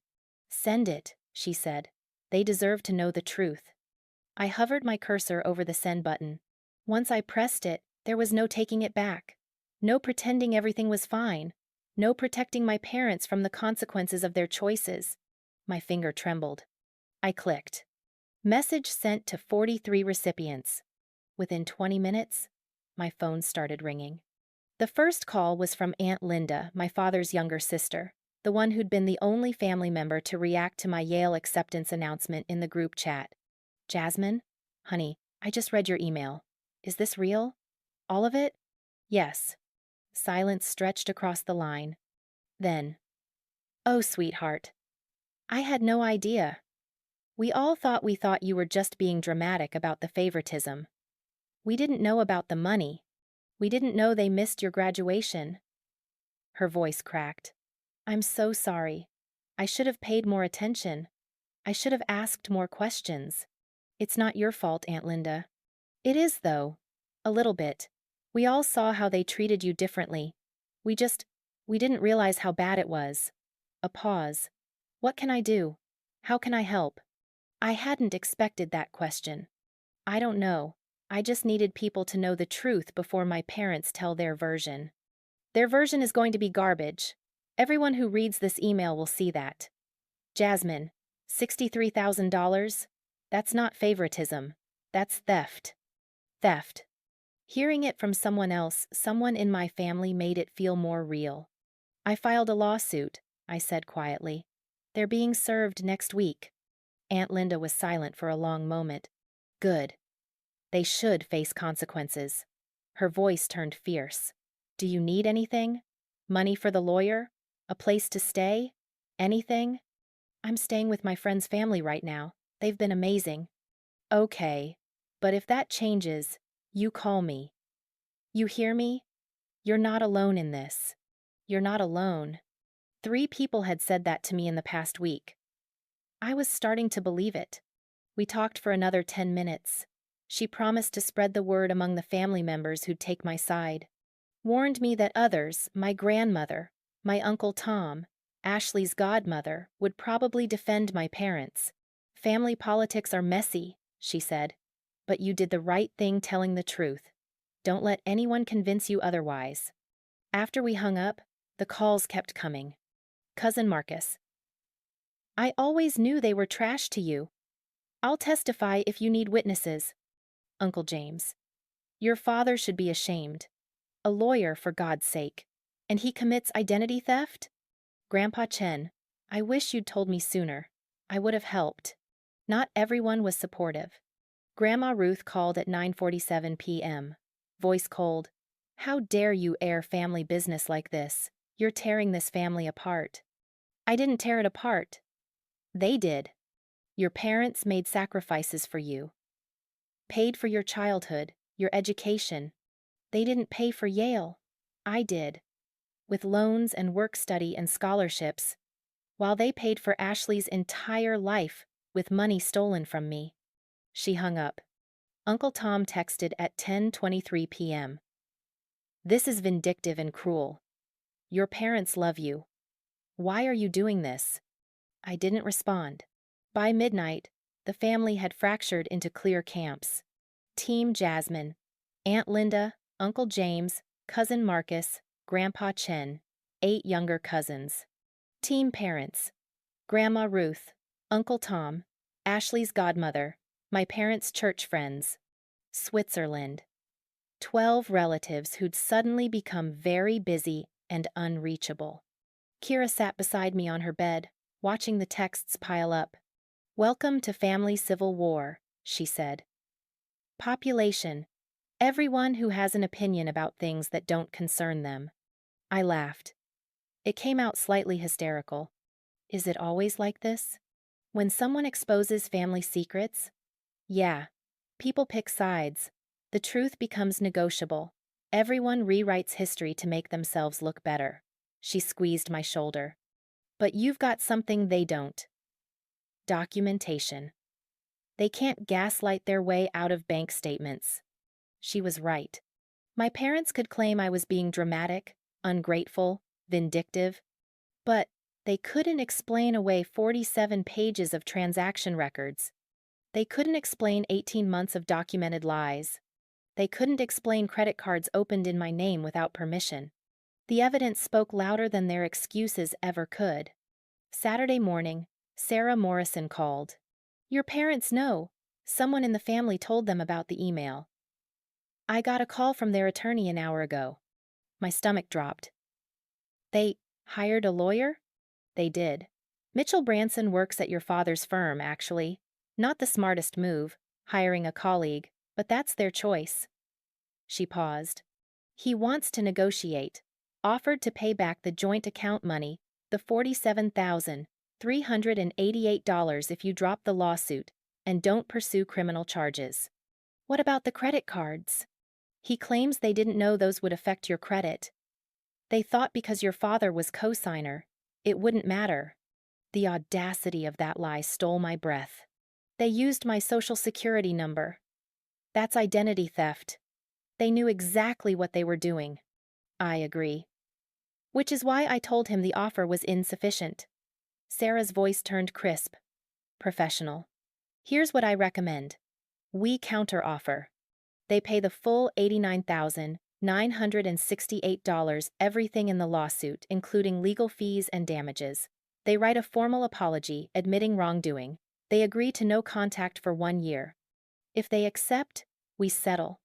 "Send it," she said. "They deserve to know the truth." I hovered my cursor over the send button. Once I pressed it, there was no taking it back. No pretending everything was fine. No protecting my parents from the consequences of their choices. My finger trembled. I clicked. Message sent to 43 recipients. Within 20 minutes, my phone started ringing. The first call was from Aunt Linda, my father's younger sister, the one who'd been the only family member to react to my Yale acceptance announcement in the group chat. "Jasmine? Honey, I just read your email. Is this real? All of it?" "Yes." Silence stretched across the line. Then, "Oh, sweetheart. I had no idea. We thought you were just being dramatic about the favoritism. We didn't know about the money. We didn't know they missed your graduation." Her voice cracked. "I'm so sorry. I should have paid more attention. I should have asked more questions. It's not your fault, Aunt Linda." "It is, though. A little bit. We all saw how they treated you differently. We didn't realize how bad it was." A pause. "What can I do? How can I help?" I hadn't expected that question. "I don't know. I just needed people to know the truth before my parents tell their version." "Their version is going to be garbage. Everyone who reads this email will see that." "Jasmine, $63,000? That's not favoritism. That's theft." Theft. Hearing it from someone else, someone in my family, made it feel more real. "I filed a lawsuit," I said quietly. "They're being served next week." Aunt Linda was silent for a long moment. "Good. They should face consequences." Her voice turned fierce. "Do you need anything? Money for the lawyer? A place to stay? Anything?" "I'm staying with my friend's family right now. They've been amazing." "Okay. But if that changes, you call me. You hear me? You're not alone in this. You're not alone." 3 people had said that to me in the past week. I was starting to believe it. We talked for another 10 minutes. She promised to spread the word among the family members who'd take my side. Warned me that others, my grandmother, my Uncle Tom, Ashley's godmother, would probably defend my parents. "Family politics are messy," she said. "But you did the right thing telling the truth. Don't let anyone convince you otherwise." After we hung up, the calls kept coming. "Cousin Marcus. I always knew they were trash to you. I'll testify if you need witnesses." Uncle James. "Your father should be ashamed. A lawyer, for God's sake. And he commits identity theft?" Grandpa Chen. "I wish you'd told me sooner. I would have helped." Not everyone was supportive. Grandma Ruth called at 9:47 p.m. Voice cold. "How dare you air family business like this? You're tearing this family apart." "I didn't tear it apart. They did. Your parents made sacrifices for you. Paid for your childhood, your education. They didn't pay for Yale. I did. With loans and work study and scholarships, while they paid for Ashley's entire life with money stolen from me." She hung up. Uncle Tom texted at 10:23 p.m. "This is vindictive and cruel. Your parents love you. Why are you doing this?" I didn't respond. By midnight, the family had fractured into clear camps. Team Jasmine, Aunt Linda, Uncle James, Cousin Marcus, Grandpa Chen, 8 younger cousins. Team Parents, Grandma Ruth, Uncle Tom, Ashley's godmother, my parents' church friends. Switzerland. 12 relatives who'd suddenly become very busy and unreachable. Kira sat beside me on her bed, watching the texts pile up. "Welcome to family civil war," she said. "Population. Everyone who has an opinion about things that don't concern them." I laughed. It came out slightly hysterical. Is it always like this? When someone exposes family secrets? Yeah. People pick sides. The truth becomes negotiable. Everyone rewrites history to make themselves look better. She squeezed my shoulder. But you've got something they don't. Documentation. They can't gaslight their way out of bank statements. She was right. My parents could claim I was being dramatic, ungrateful, vindictive, but they couldn't explain away 47 pages of transaction records. They couldn't explain 18 months of documented lies. They couldn't explain credit cards opened in my name without permission. The evidence spoke louder than their excuses ever could. Saturday morning, Sarah Morrison called. "Your parents know. Someone in the family told them about the email." "I got a call from their attorney an hour ago." My stomach dropped. "They hired a lawyer?" "They did. Mitchell Branson works at your father's firm, actually. Not the smartest move, hiring a colleague, but that's their choice." She paused. "He wants to negotiate. Offered to pay back the joint account money, the $47,388 if you drop the lawsuit and don't pursue criminal charges." "What about the credit cards?" "He claims they didn't know those would affect your credit. They thought because your father was co-signer, it wouldn't matter." The audacity of that lie stole my breath. "They used my social security number. That's identity theft. They knew exactly what they were doing." "I agree." "Which is why I told him the offer was insufficient." Sarah's voice turned crisp, professional. "Here's what I recommend. We counteroffer. They pay the full $89,968, everything in the lawsuit, including legal fees and damages. They write a formal apology, admitting wrongdoing. They agree to no contact for 1 year. If they accept, we settle.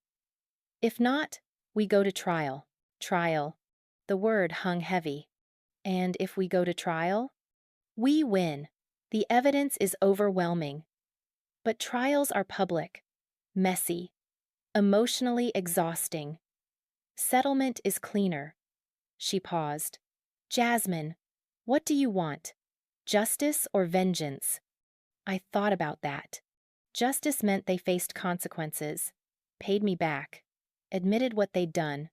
If not, we go to trial." Trial. The word hung heavy. "And if we go to trial?" "We win. The evidence is overwhelming. But trials are public, messy, emotionally exhausting. Settlement is cleaner." She paused. "Jasmine, what do you want? Justice or vengeance?" I thought about that. Justice meant they faced consequences, paid me back, admitted what they'd done.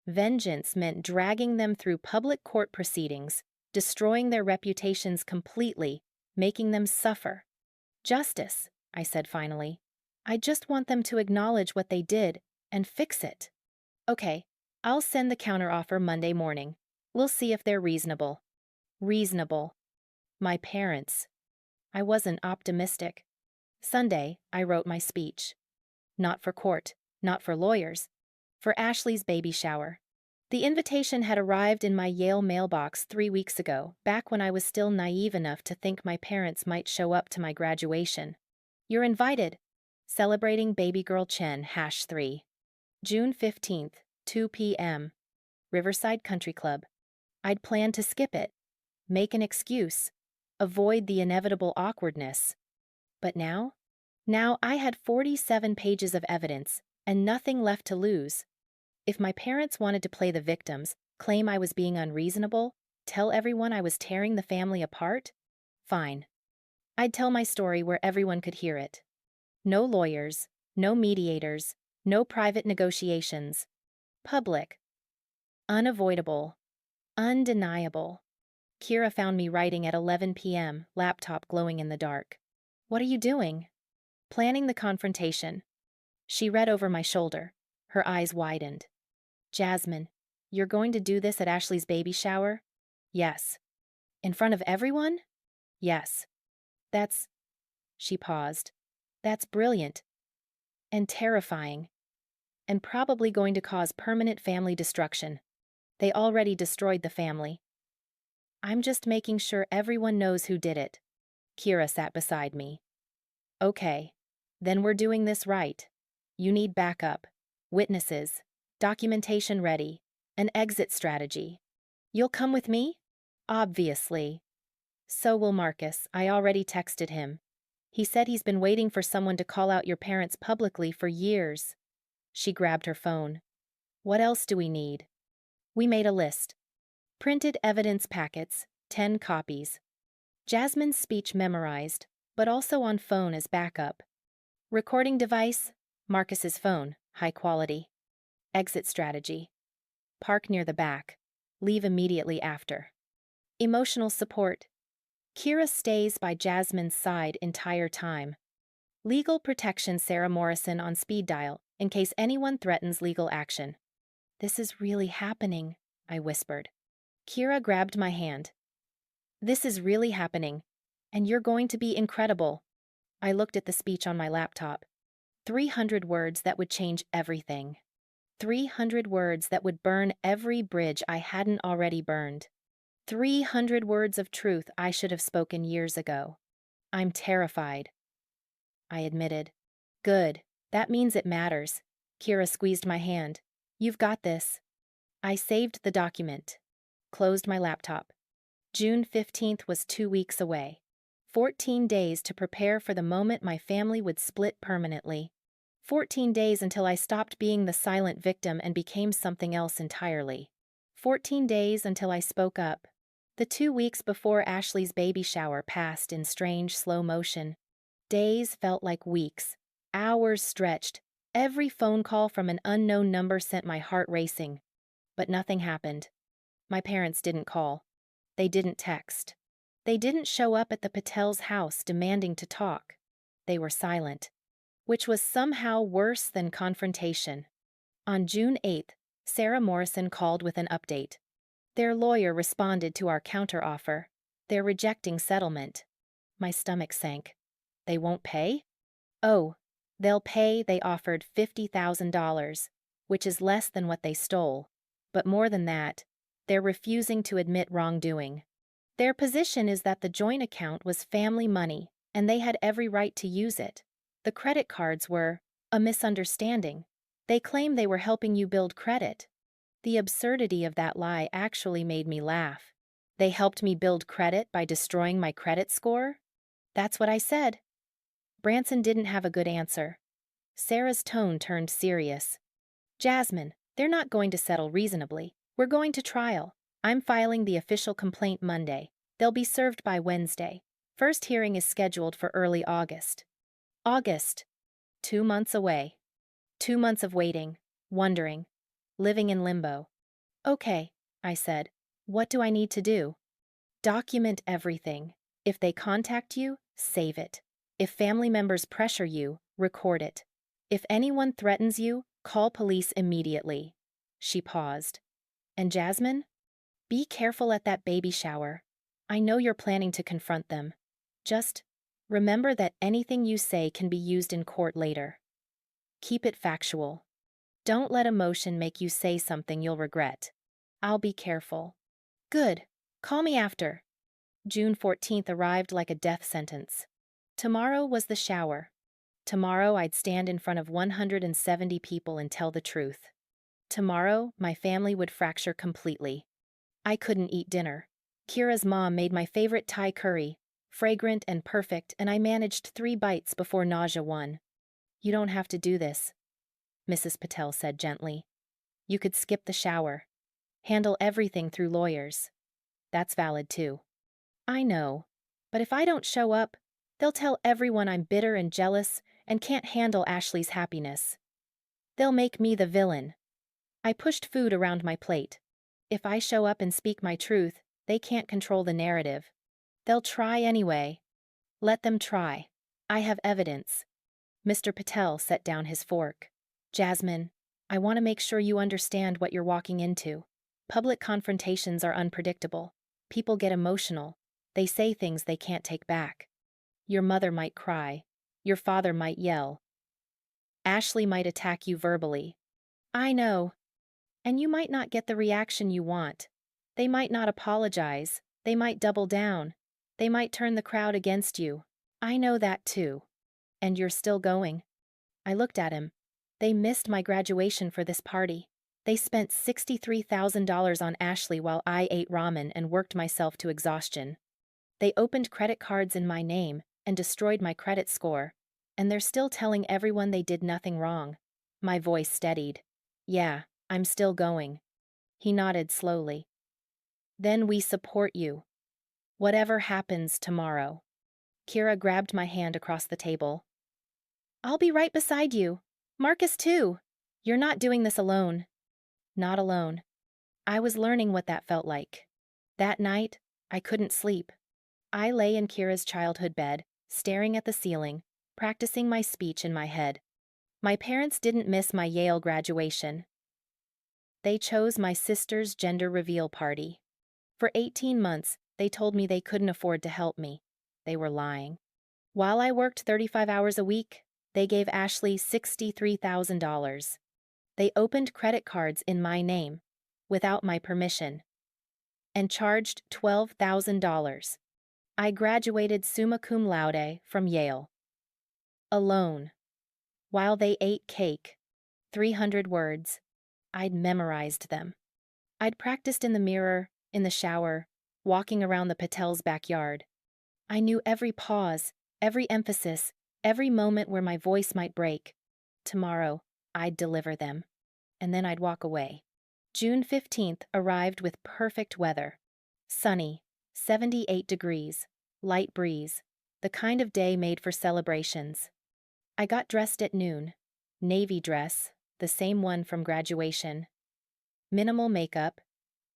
Vengeance meant dragging them through public court proceedings, destroying their reputations completely, making them suffer. "Justice," I said finally. "I just want them to acknowledge what they did and fix it." "Okay, I'll send the counteroffer Monday morning. We'll see if they're reasonable." Reasonable. My parents. I wasn't optimistic. Sunday, I wrote my speech. Not for court, not for lawyers. For Ashley's baby shower. The invitation had arrived in my Yale mailbox 3 weeks ago, back when I was still naive enough to think my parents might show up to my graduation. "You're invited. Celebrating baby girl Chen, #3. June 15th, 2 p.m. Riverside Country Club." I'd planned to skip it, make an excuse, avoid the inevitable awkwardness. But now? Now I had 47 pages of evidence and nothing left to lose. If my parents wanted to play the victims, claim I was being unreasonable, tell everyone I was tearing the family apart, fine. I'd tell my story where everyone could hear it. No lawyers, no mediators, no private negotiations. Public. Unavoidable. Undeniable. Kira found me writing at 11 p.m., laptop glowing in the dark. "What are you doing?" "Planning the confrontation." She read over my shoulder. Her eyes widened. "Jasmine, you're going to do this at Ashley's baby shower?" "Yes." "In front of everyone?" "Yes." That's... She paused. "That's brilliant. And terrifying. And probably going to cause permanent family destruction. They already destroyed the family." "I'm just making sure everyone knows who did it." Kira sat beside me. "Okay. Then we're doing this right. You need backup, witnesses, documentation ready, an exit strategy. You'll come with me?" "Obviously." So will Marcus. I already texted him. He said he's been waiting for someone to call out your parents publicly for years. She grabbed her phone. What else do we need? We made a list. Printed evidence packets, 10 copies. Jasmine's speech memorized, but also on phone as backup. Recording device, Marcus's phone, high quality. Exit strategy. Park near the back. Leave immediately after. Emotional support. Kira stays by Jasmine's side entire time. Legal protection. Sarah Morrison on speed dial, in case anyone threatens legal action. This is really happening, I whispered. Kira grabbed my hand. This is really happening, and you're going to be incredible. I looked at the speech on my laptop. 300 words that would change everything. 300 words that would burn every bridge I hadn't already burned. 300 words of truth I should have spoken years ago. I'm terrified, I admitted. Good, that means it matters. Kira squeezed my hand. You've got this. I saved the document. Closed my laptop. June 15th was 2 weeks away. 14 days to prepare for the moment my family would split permanently. 14 days until I stopped being the silent victim and became something else entirely. 14 days until I spoke up. The 2 weeks before Ashley's baby shower passed in strange slow motion. Days felt like weeks. Hours stretched. Every phone call from an unknown number sent my heart racing. But nothing happened. My parents didn't call. They didn't text. They didn't show up at the Patel's house demanding to talk. They were silent, which was somehow worse than confrontation. On June 8th, Sarah Morrison called with an update. Their lawyer responded to our counteroffer. They're rejecting settlement. My stomach sank. They won't pay? Oh, they'll pay. They offered $50,000, which is less than what they stole. But more than that, they're refusing to admit wrongdoing. Their position is that the joint account was family money, and they had every right to use it. The credit cards were a misunderstanding. They claim they were helping you build credit. The absurdity of that lie actually made me laugh. They helped me build credit by destroying my credit score? That's what I said. Branson didn't have a good answer. Sarah's tone turned serious. Jasmine, they're not going to settle reasonably. We're going to trial. I'm filing the official complaint Monday. They'll be served by Wednesday. First hearing is scheduled for early August. August. 2 months away. 2 months of waiting, wondering, living in limbo. Okay, I said. What do I need to do? Document everything. If they contact you, save it. If family members pressure you, record it. If anyone threatens you, call police immediately. She paused. And Jasmine? Be careful at that baby shower. I know you're planning to confront them. Just remember that anything you say can be used in court later. Keep it factual. Don't let emotion make you say something you'll regret. I'll be careful. Good. Call me after. June 14th arrived like a death sentence. Tomorrow was the shower. Tomorrow I'd stand in front of 170 people and tell the truth. Tomorrow, my family would fracture completely. I couldn't eat dinner. Kira's mom made my favorite Thai curry, fragrant and perfect, and I managed 3 bites before nausea won. You don't have to do this, Mrs. Patel said gently. You could skip the shower. Handle everything through lawyers. That's valid too. I know, but if I don't show up, they'll tell everyone I'm bitter and jealous and can't handle Ashley's happiness. They'll make me the villain. I pushed food around my plate. If I show up and speak my truth, they can't control the narrative. They'll try anyway. Let them try. I have evidence. Mr. Patel set down his fork. Jasmine, I want to make sure you understand what you're walking into. Public confrontations are unpredictable. People get emotional. They say things they can't take back. Your mother might cry. Your father might yell. Ashley might attack you verbally. I know. And you might not get the reaction you want. They might not apologize. They might double down. They might turn the crowd against you. I know that too. And you're still going. I looked at him. They missed my graduation for this party. They spent $63,000 on Ashley while I ate ramen and worked myself to exhaustion. They opened credit cards in my name and destroyed my credit score, and they're still telling everyone they did nothing wrong. My voice steadied. Yeah, I'm still going. He nodded slowly. Then we support you. Whatever happens tomorrow. Kira grabbed my hand across the table. I'll be right beside you. Marcus too. You're not doing this alone. Not alone. I was learning what that felt like. That night, I couldn't sleep. I lay in Kira's childhood bed, staring at the ceiling, practicing my speech in my head. My parents didn't miss my Yale graduation. They chose my sister's gender reveal party. For 18 months, they told me they couldn't afford to help me. They were lying. While I worked 35 hours a week, they gave Ashley $63,000. They opened credit cards in my name, without my permission, and charged $12,000. I graduated summa cum laude from Yale. Alone. While they ate cake, 300 words, I'd memorized them. I'd practiced in the mirror, in the shower, walking around the Patel's backyard. I knew every pause, every emphasis, every moment where my voice might break. Tomorrow, I'd deliver them. And then I'd walk away. June 15th arrived with perfect weather. Sunny, 78 degrees, light breeze, the kind of day made for celebrations. I got dressed at noon. Navy dress, the same one from graduation. Minimal makeup,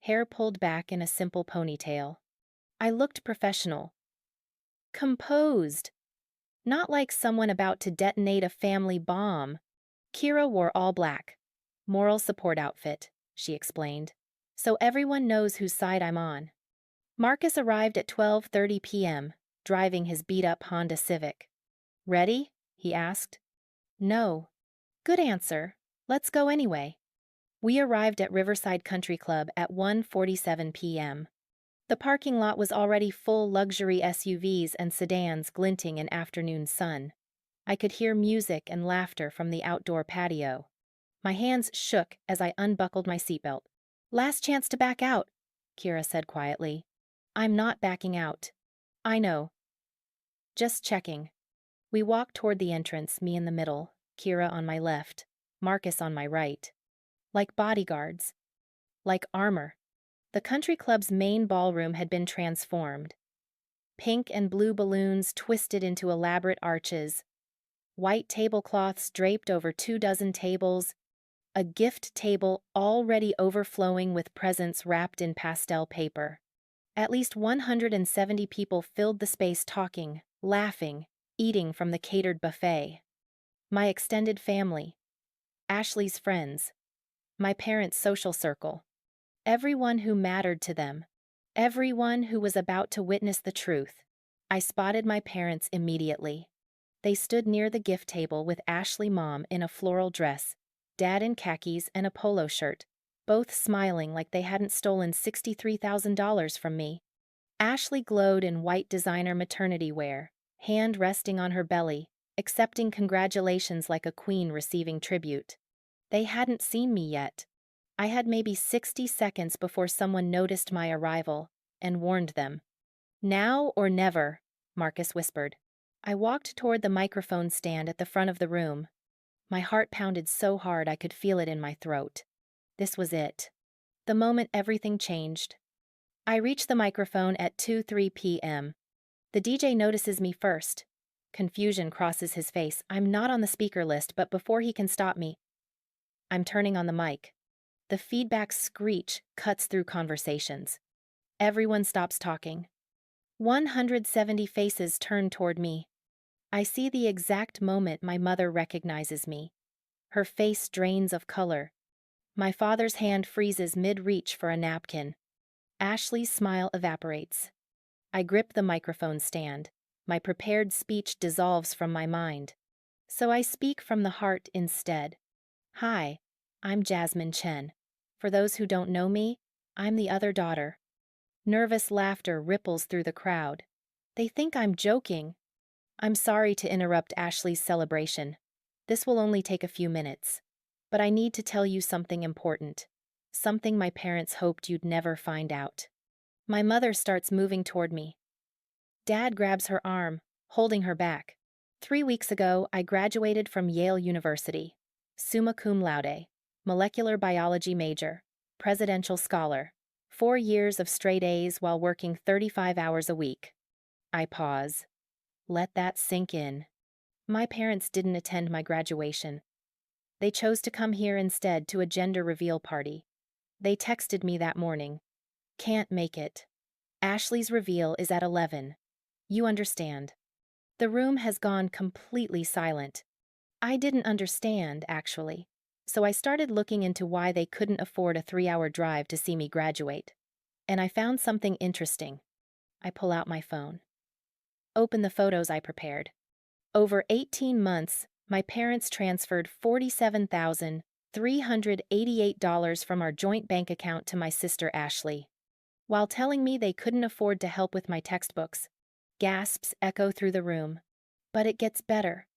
hair pulled back in a simple ponytail. I looked professional. Composed. Not like someone about to detonate a family bomb. Kira wore all black. Moral support outfit, she explained. So everyone knows whose side I'm on. Marcus arrived at 12:30 p.m., driving his beat-up Honda Civic. Ready? He asked. No. Good answer. Let's go anyway. We arrived at Riverside Country Club at 1:47 p.m. The parking lot was already full luxury SUVs and sedans glinting in afternoon sun. I could hear music and laughter from the outdoor patio. My hands shook as I unbuckled my seatbelt. Last chance to back out, Kira said quietly. I'm not backing out. I know. Just checking. We walked toward the entrance, me in the middle, Kira on my left, Marcus on my right. Like bodyguards. Like armor. The country club's main ballroom had been transformed. Pink and blue balloons twisted into elaborate arches. White tablecloths draped over 24 tables. A gift table already overflowing with presents wrapped in pastel paper. At least 170 people filled the space talking, laughing, eating from the catered buffet. My extended family. Ashley's friends. My parents' social circle. Everyone who mattered to them. Everyone who was about to witness the truth. I spotted my parents immediately. They stood near the gift table with Ashley Mom in a floral dress, Dad in khakis and a polo shirt, both smiling like they hadn't stolen $63,000 from me. Ashley glowed in white designer maternity wear, hand resting on her belly, accepting congratulations like a queen receiving tribute. They hadn't seen me yet. I had maybe 60 seconds before someone noticed my arrival and warned them. Now or never, Marcus whispered. I walked toward the microphone stand at the front of the room. My heart pounded so hard I could feel it in my throat. This was it. The moment everything changed. I reach the microphone at 2:03 p.m. The DJ notices me first. Confusion crosses his face. I'm not on the speaker list, but before he can stop me, I'm turning on the mic. The feedback screech cuts through conversations. Everyone stops talking. 170 faces turn toward me. I see the exact moment my mother recognizes me. Her face drains of color. My father's hand freezes mid-reach for a napkin. Ashley's smile evaporates. I grip the microphone stand. My prepared speech dissolves from my mind. So I speak from the heart instead. Hi, I'm Jasmine Chen. For those who don't know me, I'm the other daughter. Nervous laughter ripples through the crowd. They think I'm joking. I'm sorry to interrupt Ashley's celebration. This will only take a few minutes. But I need to tell you something important. Something my parents hoped you'd never find out. My mother starts moving toward me. Dad grabs her arm, holding her back. 3 weeks ago, I graduated from Yale University. Summa cum laude. Molecular biology major. Presidential scholar. 4 years of straight A's while working 35 hours a week. I pause. Let that sink in. My parents didn't attend my graduation. They chose to come here instead to a gender reveal party. They texted me that morning. Can't make it. Ashley's reveal is at 11. You understand. The room has gone completely silent. I didn't understand, actually. So I started looking into why they couldn't afford a 3-hour drive to see me graduate. And I found something interesting. I pull out my phone. Open the photos I prepared. Over 18 months, my parents transferred $47,388 from our joint bank account to my sister Ashley. While telling me they couldn't afford to help with my textbooks, gasps echo through the room. But it gets better.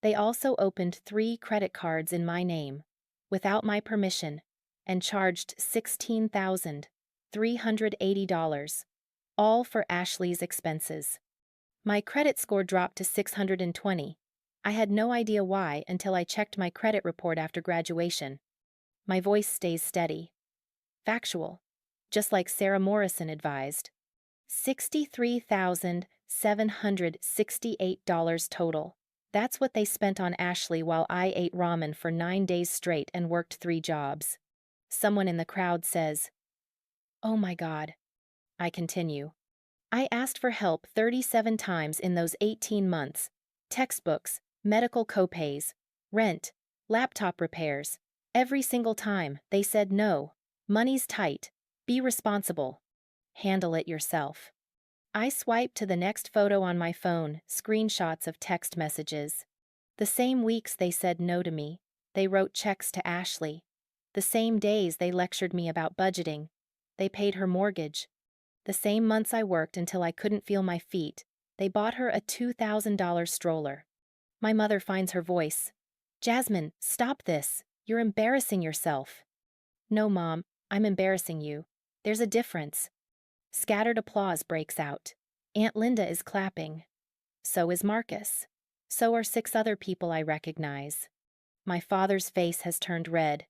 They also opened 3 credit cards in my name, without my permission, and charged $16,380, all for Ashley's expenses. My credit score dropped to 620. I had no idea why until I checked my credit report after graduation. My voice stays steady. Factual. Just like Sarah Morrison advised. $63,768 total. That's what they spent on Ashley while I ate ramen for 9 days straight and worked 3 jobs. Someone in the crowd says, "Oh my God." I continue. I asked for help 37 times in those 18 months. Textbooks, medical copays, rent, laptop repairs. Every single time, they said no. Money's tight. Be responsible. Handle it yourself. I swipe to the next photo on my phone, screenshots of text messages. The same weeks they said no to me, they wrote checks to Ashley. The same days they lectured me about budgeting. They paid her mortgage. The same months I worked until I couldn't feel my feet, they bought her a $2,000 stroller. My mother finds her voice. "Jasmine, stop this. You're embarrassing yourself." "No, Mom, I'm embarrassing you. There's a difference." Scattered applause breaks out. Aunt Linda is clapping. So is Marcus. So are 6 other people I recognize. My father's face has turned red.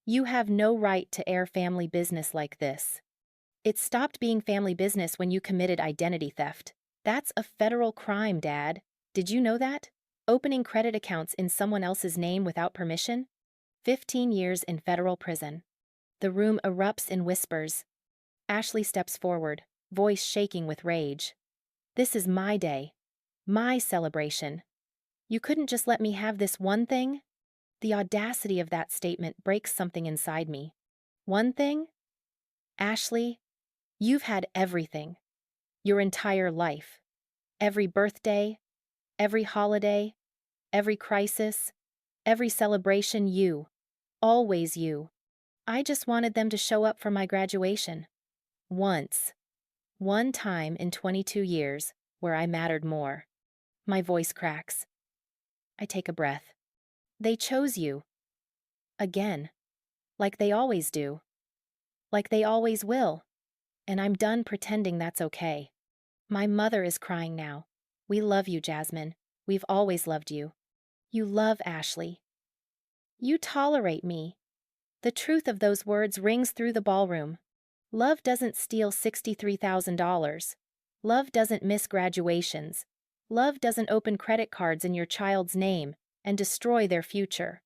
"You have no right to air family business like this. It stopped being family business when you committed identity theft. That's a federal crime, Dad. Did you know that? Opening credit accounts in someone else's name without permission? 15 years in federal prison." The room erupts in whispers. Ashley steps forward, voice shaking with rage. "This is my day. My celebration. You couldn't just let me have this one thing?" The audacity of that statement breaks something inside me. One thing? Ashley, you've had everything. Your entire life. Every birthday, every holiday, every crisis, every celebration, you. Always you. I just wanted them to show up for my graduation. Once. One time in 22 years where I mattered more. My voice cracks. I take a breath. They chose you. Again. Like they always do. Like they always will. And I'm done pretending that's okay. My mother is crying now. We love you, Jasmine. We've always loved you. You love Ashley. You tolerate me. The truth of those words rings through the ballroom. Love doesn't steal $63,000. Love doesn't miss graduations. Love doesn't open credit cards in your child's name and destroy their future.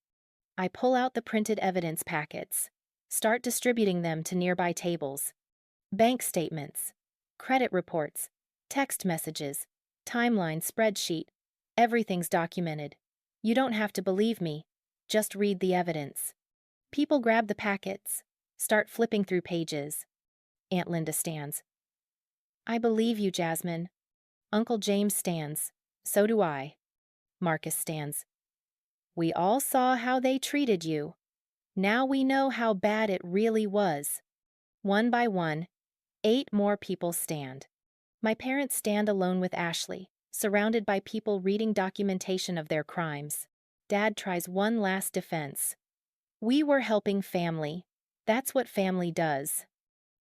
I pull out the printed evidence packets. Start distributing them to nearby tables. Bank statements, credit reports, text messages, timeline spreadsheet. Everything's documented. You don't have to believe me. Just read the evidence. People grab the packets. Start flipping through pages. Aunt Linda stands. "I believe you, Jasmine." Uncle James stands. "So do I." Marcus stands. "We all saw how they treated you. Now we know how bad it really was." One by one, 8 more people stand. My parents stand alone with Ashley, surrounded by people reading documentation of their crimes. Dad tries one last defense. "We were helping family. That's what family does."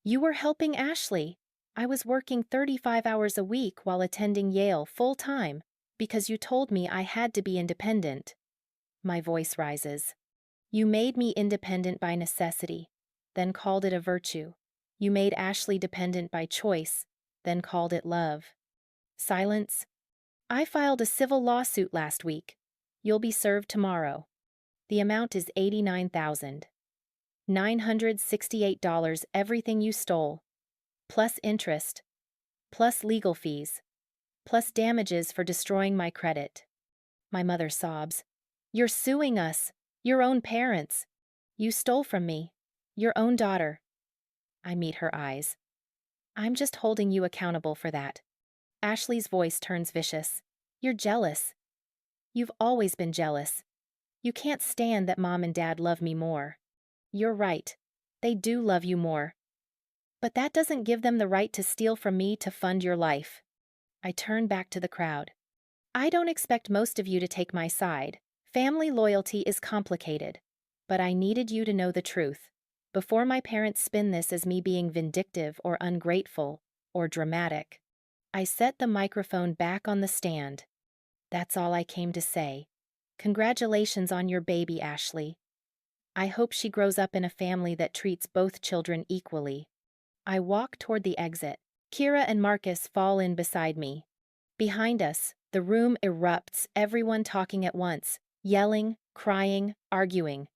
"You were helping Ashley. I was working 35 hours a week while attending Yale full-time because you told me I had to be independent. My voice rises. You made me independent by necessity, then called it a virtue. You made Ashley dependent by choice, then called it love. Silence. I filed a civil lawsuit last week. You'll be served tomorrow. The amount is $89,968, everything you stole, plus interest, plus legal fees, plus damages for destroying my credit. My mother sobs. You're suing us, your own parents. You stole from me, your own daughter. I meet her eyes. I'm just holding you accountable for that. Ashley's voice turns vicious. You're jealous. You've always been jealous. You can't stand that Mom and Dad love me more. You're right. They do love you more. But that doesn't give them the right to steal from me to fund your life. I turn back to the crowd. I don't expect most of you to take my side. Family loyalty is complicated. But I needed you to know the truth. Before my parents spin this as me being vindictive or ungrateful or dramatic. I set the microphone back on the stand. That's all I came to say. Congratulations on your baby, Ashley. I hope she grows up in a family that treats both children equally. I walk toward the exit. Kira and Marcus fall in beside me. Behind us, the room erupts, everyone talking at once, yelling, crying, arguing.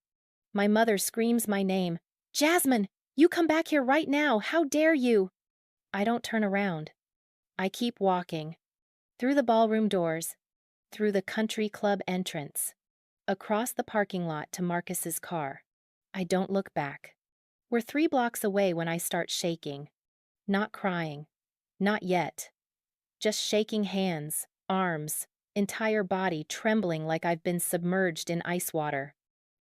My mother screams my name. Jasmine, you come back here right now, how dare you? I don't turn around. I keep walking. Through the ballroom doors, through the country club entrance, across the parking lot to Marcus's car. I don't look back. We're 3 blocks away when I start shaking. Not crying. Not yet. Just shaking hands, arms, entire body trembling like I've been submerged in ice water.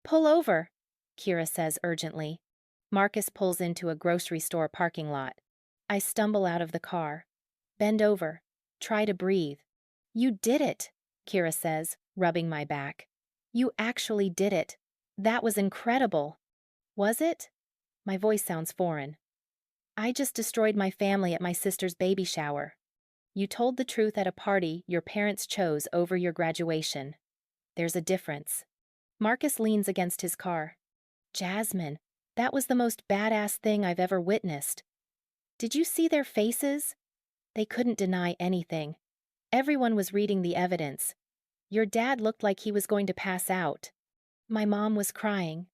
Pull over, Kira says urgently. Marcus pulls into a grocery store parking lot. I stumble out of the car. Bend over. Try to breathe. You did it, Kira says, rubbing my back. You actually did it. That was incredible. Was it? My voice sounds foreign. I just destroyed my family at my sister's baby shower. You told the truth at a party your parents chose over your graduation. There's a difference. Marcus leans against his car. Jasmine, that was the most badass thing I've ever witnessed. Did you see their faces? They couldn't deny anything. Everyone was reading the evidence. Your dad looked like he was going to pass out. My mom was crying.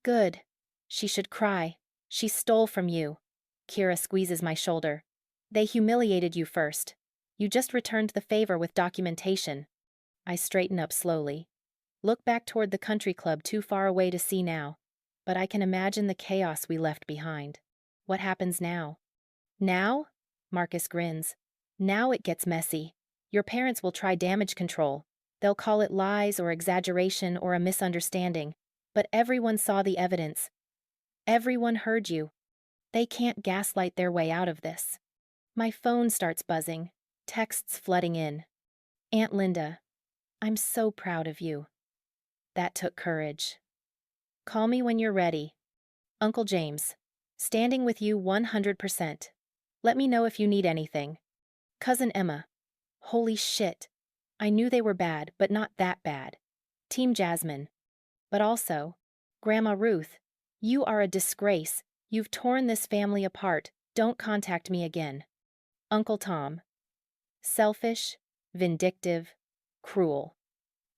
Good. She should cry. She stole from you. Kira squeezes my shoulder. They humiliated you first. You just returned the favor with documentation. I straighten up slowly. Look back toward the country club too far away to see now. But I can imagine the chaos we left behind. What happens now? Now? Marcus grins. Now it gets messy. Your parents will try damage control. They'll call it lies or exaggeration or a misunderstanding. But everyone saw the evidence. Everyone heard you. They can't gaslight their way out of this. My phone starts buzzing, texts flooding in. Aunt Linda, I'm so proud of you. That took courage. Call me when you're ready. Uncle James, standing with you 100%. Let me know if you need anything. Cousin Emma. Holy shit. I knew they were bad, but not that bad. Team Jasmine. But also, Grandma Ruth, you are a disgrace. You've torn this family apart. Don't contact me again. Uncle Tom. Selfish, vindictive, cruel.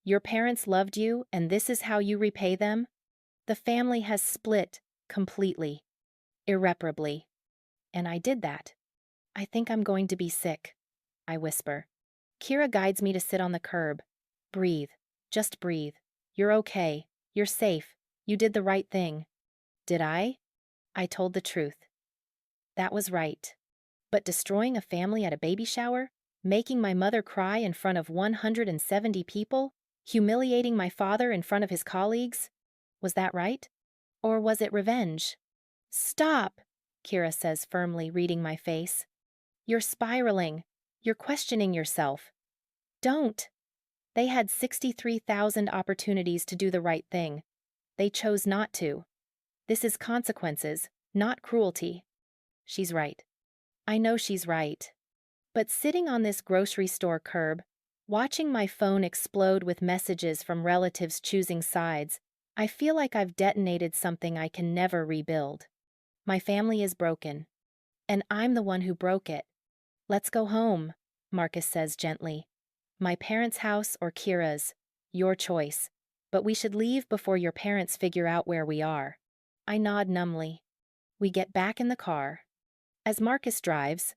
Your parents loved you, and this is how you repay them? The family has split completely, irreparably. And I did that. I think I'm going to be sick, I whisper. Kira guides me to sit on the curb. Breathe. Just breathe. You're okay. You're safe. You did the right thing. Did I? I told the truth. That was right. But destroying a family at a baby shower? Making my mother cry in front of 170 people? Humiliating my father in front of his colleagues? Was that right? Or was it revenge? Stop, Kira says firmly, reading my face. You're spiraling. You're questioning yourself. Don't. They had 63,000 opportunities to do the right thing. They chose not to. This is consequences, not cruelty. She's right. I know she's right. But sitting on this grocery store curb, watching my phone explode with messages from relatives choosing sides, I feel like I've detonated something I can never rebuild. My family is broken. And I'm the one who broke it. Let's go home, Marcus says gently. My parents' house or Kira's, your choice. But we should leave before your parents figure out where we are. I nod numbly. We get back in the car. As Marcus drives,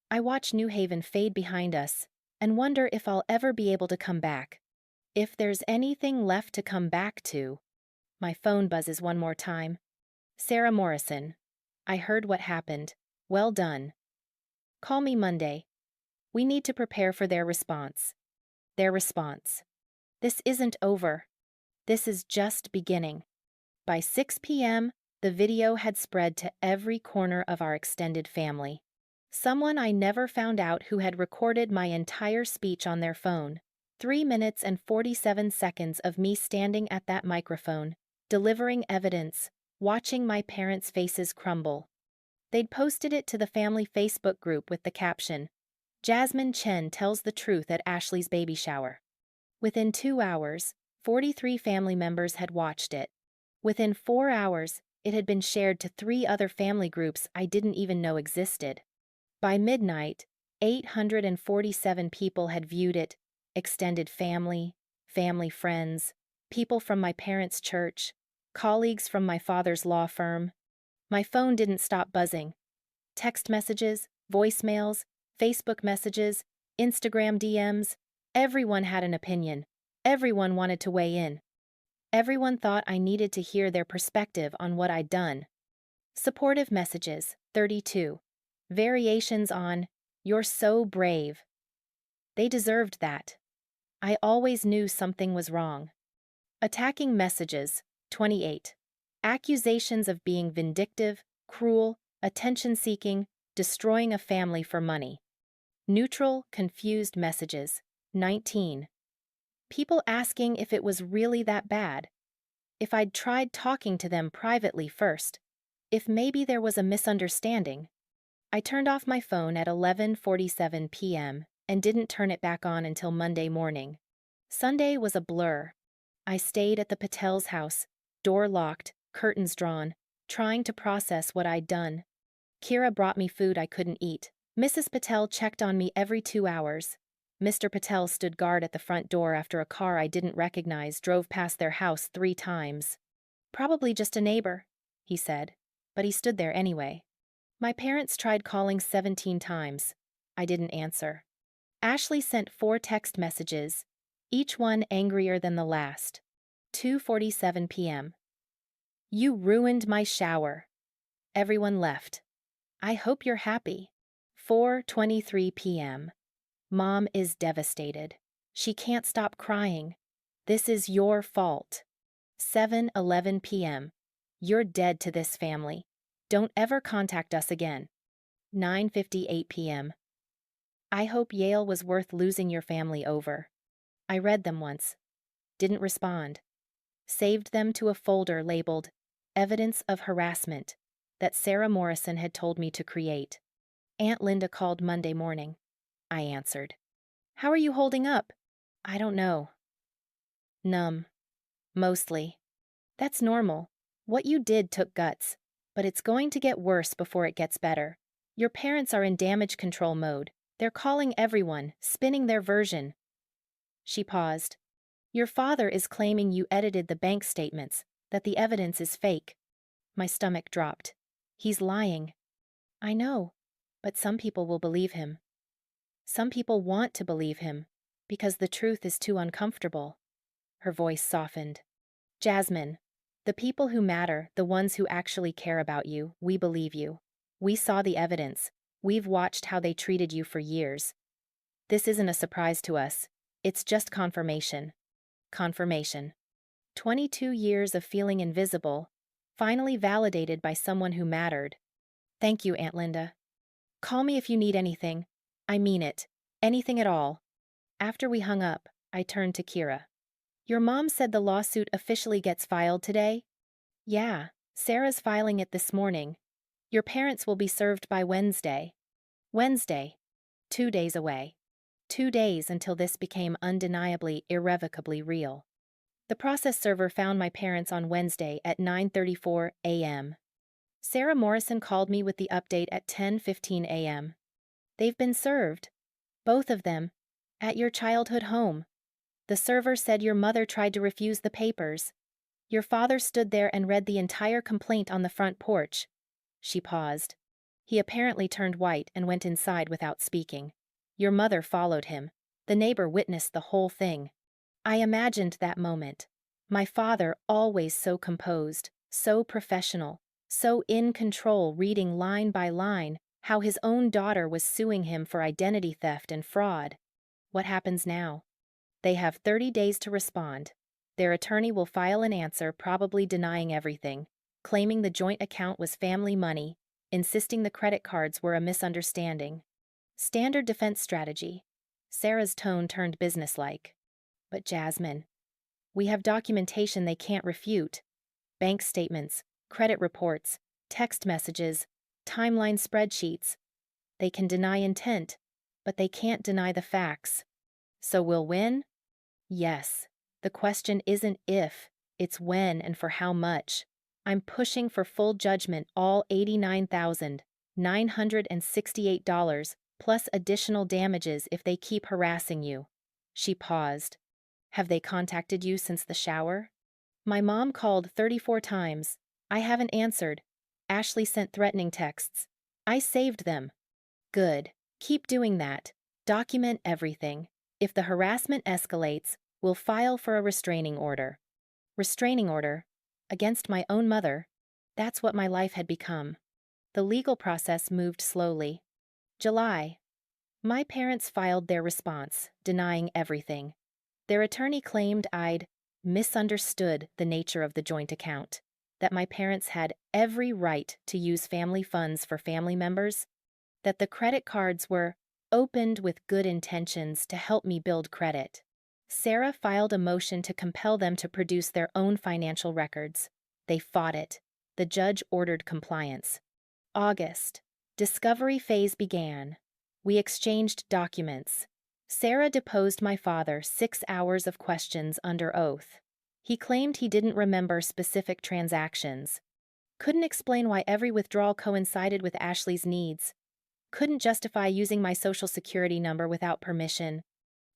I watch New Haven fade behind us and wonder if I'll ever be able to come back. If there's anything left to come back to. My phone buzzes one more time. Sarah Morrison. I heard what happened. Well done. Call me Monday. We need to prepare for their response. Their response. This isn't over. This is just beginning. By 6 p.m., the video had spread to every corner of our extended family. Someone I never found out who had recorded my entire speech on their phone. 3 minutes and 47 seconds of me standing at that microphone, delivering evidence, watching my parents' faces crumble. They'd posted it to the family Facebook group with the caption, Jasmine Chen tells the truth at Ashley's baby shower. Within 2 hours, 43 family members had watched it. Within 4 hours, it had been shared to 3 other family groups I didn't even know existed. By midnight, 847 people had viewed it, extended family, family friends, people from my parents' church, colleagues from my father's law firm. My phone didn't stop buzzing. Text messages, voicemails, Facebook messages, Instagram DMs, everyone had an opinion. Everyone wanted to weigh in. Everyone thought I needed to hear their perspective on what I'd done. Supportive messages, 32. Variations on, you're so brave. They deserved that. I always knew something was wrong. Attacking messages, 28. Accusations of being vindictive, cruel, attention-seeking, destroying a family for money. Neutral, confused messages, 19. People asking if it was really that bad. If I'd tried talking to them privately first. If maybe there was a misunderstanding. I turned off my phone at 11:47 p.m. and didn't turn it back on until Monday morning. Sunday was a blur. I stayed at the Patel's house, door locked, curtains drawn, trying to process what I'd done. Kira brought me food I couldn't eat. Mrs. Patel checked on me every 2 hours. Mr. Patel stood guard at the front door after a car I didn't recognize drove past their house 3 times. Probably just a neighbor, he said, but he stood there anyway. My parents tried calling 17 times. I didn't answer. Ashley sent 4 text messages, each one angrier than the last. 2:47 p.m. You ruined my shower. Everyone left. I hope you're happy. 4:23 p.m. Mom is devastated. She can't stop crying. This is your fault. 7:11 p.m. You're dead to this family. Don't ever contact us again. 9:58 p.m. I hope Yale was worth losing your family over. I read them once. Didn't respond. Saved them to a folder labeled Evidence of Harassment that Sarah Morrison had told me to create. Aunt Linda called Monday morning. I answered. How are you holding up? I don't know. Numb. Mostly. That's normal. What you did took guts. But it's going to get worse before it gets better. Your parents are in damage control mode. They're calling everyone, spinning their version. She paused. Your father is claiming you edited the bank statements, that the evidence is fake. My stomach dropped. He's lying. I know, but some people will believe him. Some people want to believe him, because the truth is too uncomfortable. Her voice softened. Jasmine, the people who matter, the ones who actually care about you, we believe you. We saw the evidence. We've watched how they treated you for years. This isn't a surprise to us. It's just confirmation. Confirmation. 22 years of feeling invisible, finally validated by someone who mattered. Thank you, Aunt Linda. Call me if you need anything. I mean it. Anything at all. After we hung up, I turned to Kira. Your mom said the lawsuit officially gets filed today? Yeah, Sarah's filing it this morning. Your parents will be served by Wednesday. Wednesday. 2 days away. 2 days until this became undeniably, irrevocably real. The process server found my parents on Wednesday at 9:34 a.m. Sarah Morrison called me with the update at 10:15 a.m. They've been served. Both of them. At your childhood home. The server said your mother tried to refuse the papers. Your father stood there and read the entire complaint on the front porch. She paused. He apparently turned white and went inside without speaking. Your mother followed him. The neighbor witnessed the whole thing. I imagined that moment. My father, always so composed, so professional, so in control, reading line by line how his own daughter was suing him for identity theft and fraud. What happens now? They have 30 days to respond. Their attorney will file an answer, probably denying everything, claiming the joint account was family money, insisting the credit cards were a misunderstanding. Standard defense strategy. Sarah's tone turned businesslike. But Jasmine, we have documentation they can't refute. Bank statements, credit reports, text messages, timeline spreadsheets. They can deny intent, but they can't deny the facts. So we'll win? Yes. The question isn't if, it's when and for how much. I'm pushing for full judgment, all $89,968, plus additional damages if they keep harassing you. She paused. Have they contacted you since the shower? My mom called 34 times. I haven't answered. Ashley sent threatening texts. I saved them. Good. Keep doing that. Document everything. If the harassment escalates, we'll file for a restraining order. Restraining order? Against my own mother? That's what my life had become. The legal process moved slowly. July. My parents filed their response, denying everything. Their attorney claimed I'd misunderstood the nature of the joint account, that my parents had every right to use family funds for family members, that the credit cards were opened with good intentions to help me build credit. Sarah filed a motion to compel them to produce their own financial records. They fought it. The judge ordered compliance. August. Discovery phase began. We exchanged documents. Sarah deposed my father, 6 hours of questions under oath. He claimed he didn't remember specific transactions. Couldn't explain why every withdrawal coincided with Ashley's needs. Couldn't justify using my social security number without permission.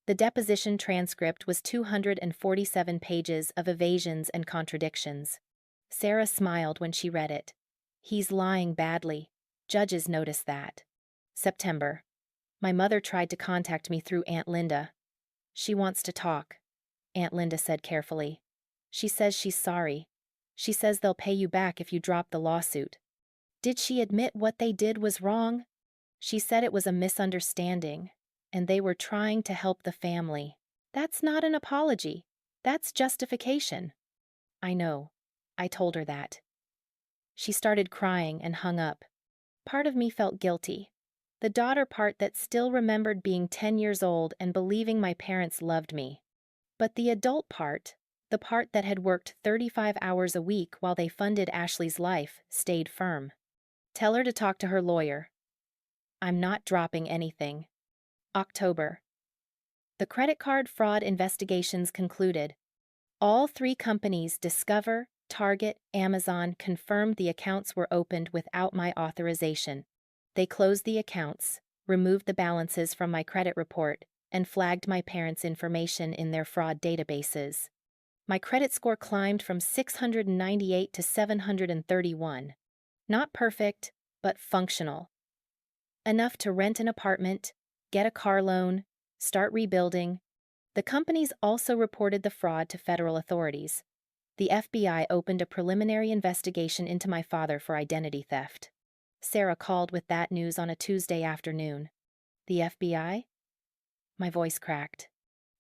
The deposition transcript was 247 pages of evasions and contradictions. Sarah smiled when she read it. He's lying badly. Judges noticed that. September. My mother tried to contact me through Aunt Linda. She wants to talk, Aunt Linda said carefully. She says she's sorry. She says they'll pay you back if you drop the lawsuit. Did she admit what they did was wrong? She said it was a misunderstanding, and they were trying to help the family. That's not an apology. That's justification. I know. I told her that. She started crying and hung up. Part of me felt guilty. The daughter part that still remembered being 10 years old and believing my parents loved me. But the adult part, the part that had worked 35 hours a week while they funded Ashley's life, stayed firm. Tell her to talk to her lawyer. I'm not dropping anything. October. The credit card fraud investigations concluded. All 3 companies, Discover, Target, Amazon, confirmed the accounts were opened without my authorization. They closed the accounts, removed the balances from my credit report, and flagged my parents' information in their fraud databases. My credit score climbed from 698 to 731. Not perfect, but functional. Enough to rent an apartment, get a car loan, start rebuilding. The companies also reported the fraud to federal authorities. The FBI opened a preliminary investigation into my father for identity theft. Sarah called with that news on a Tuesday afternoon. The FBI? My voice cracked.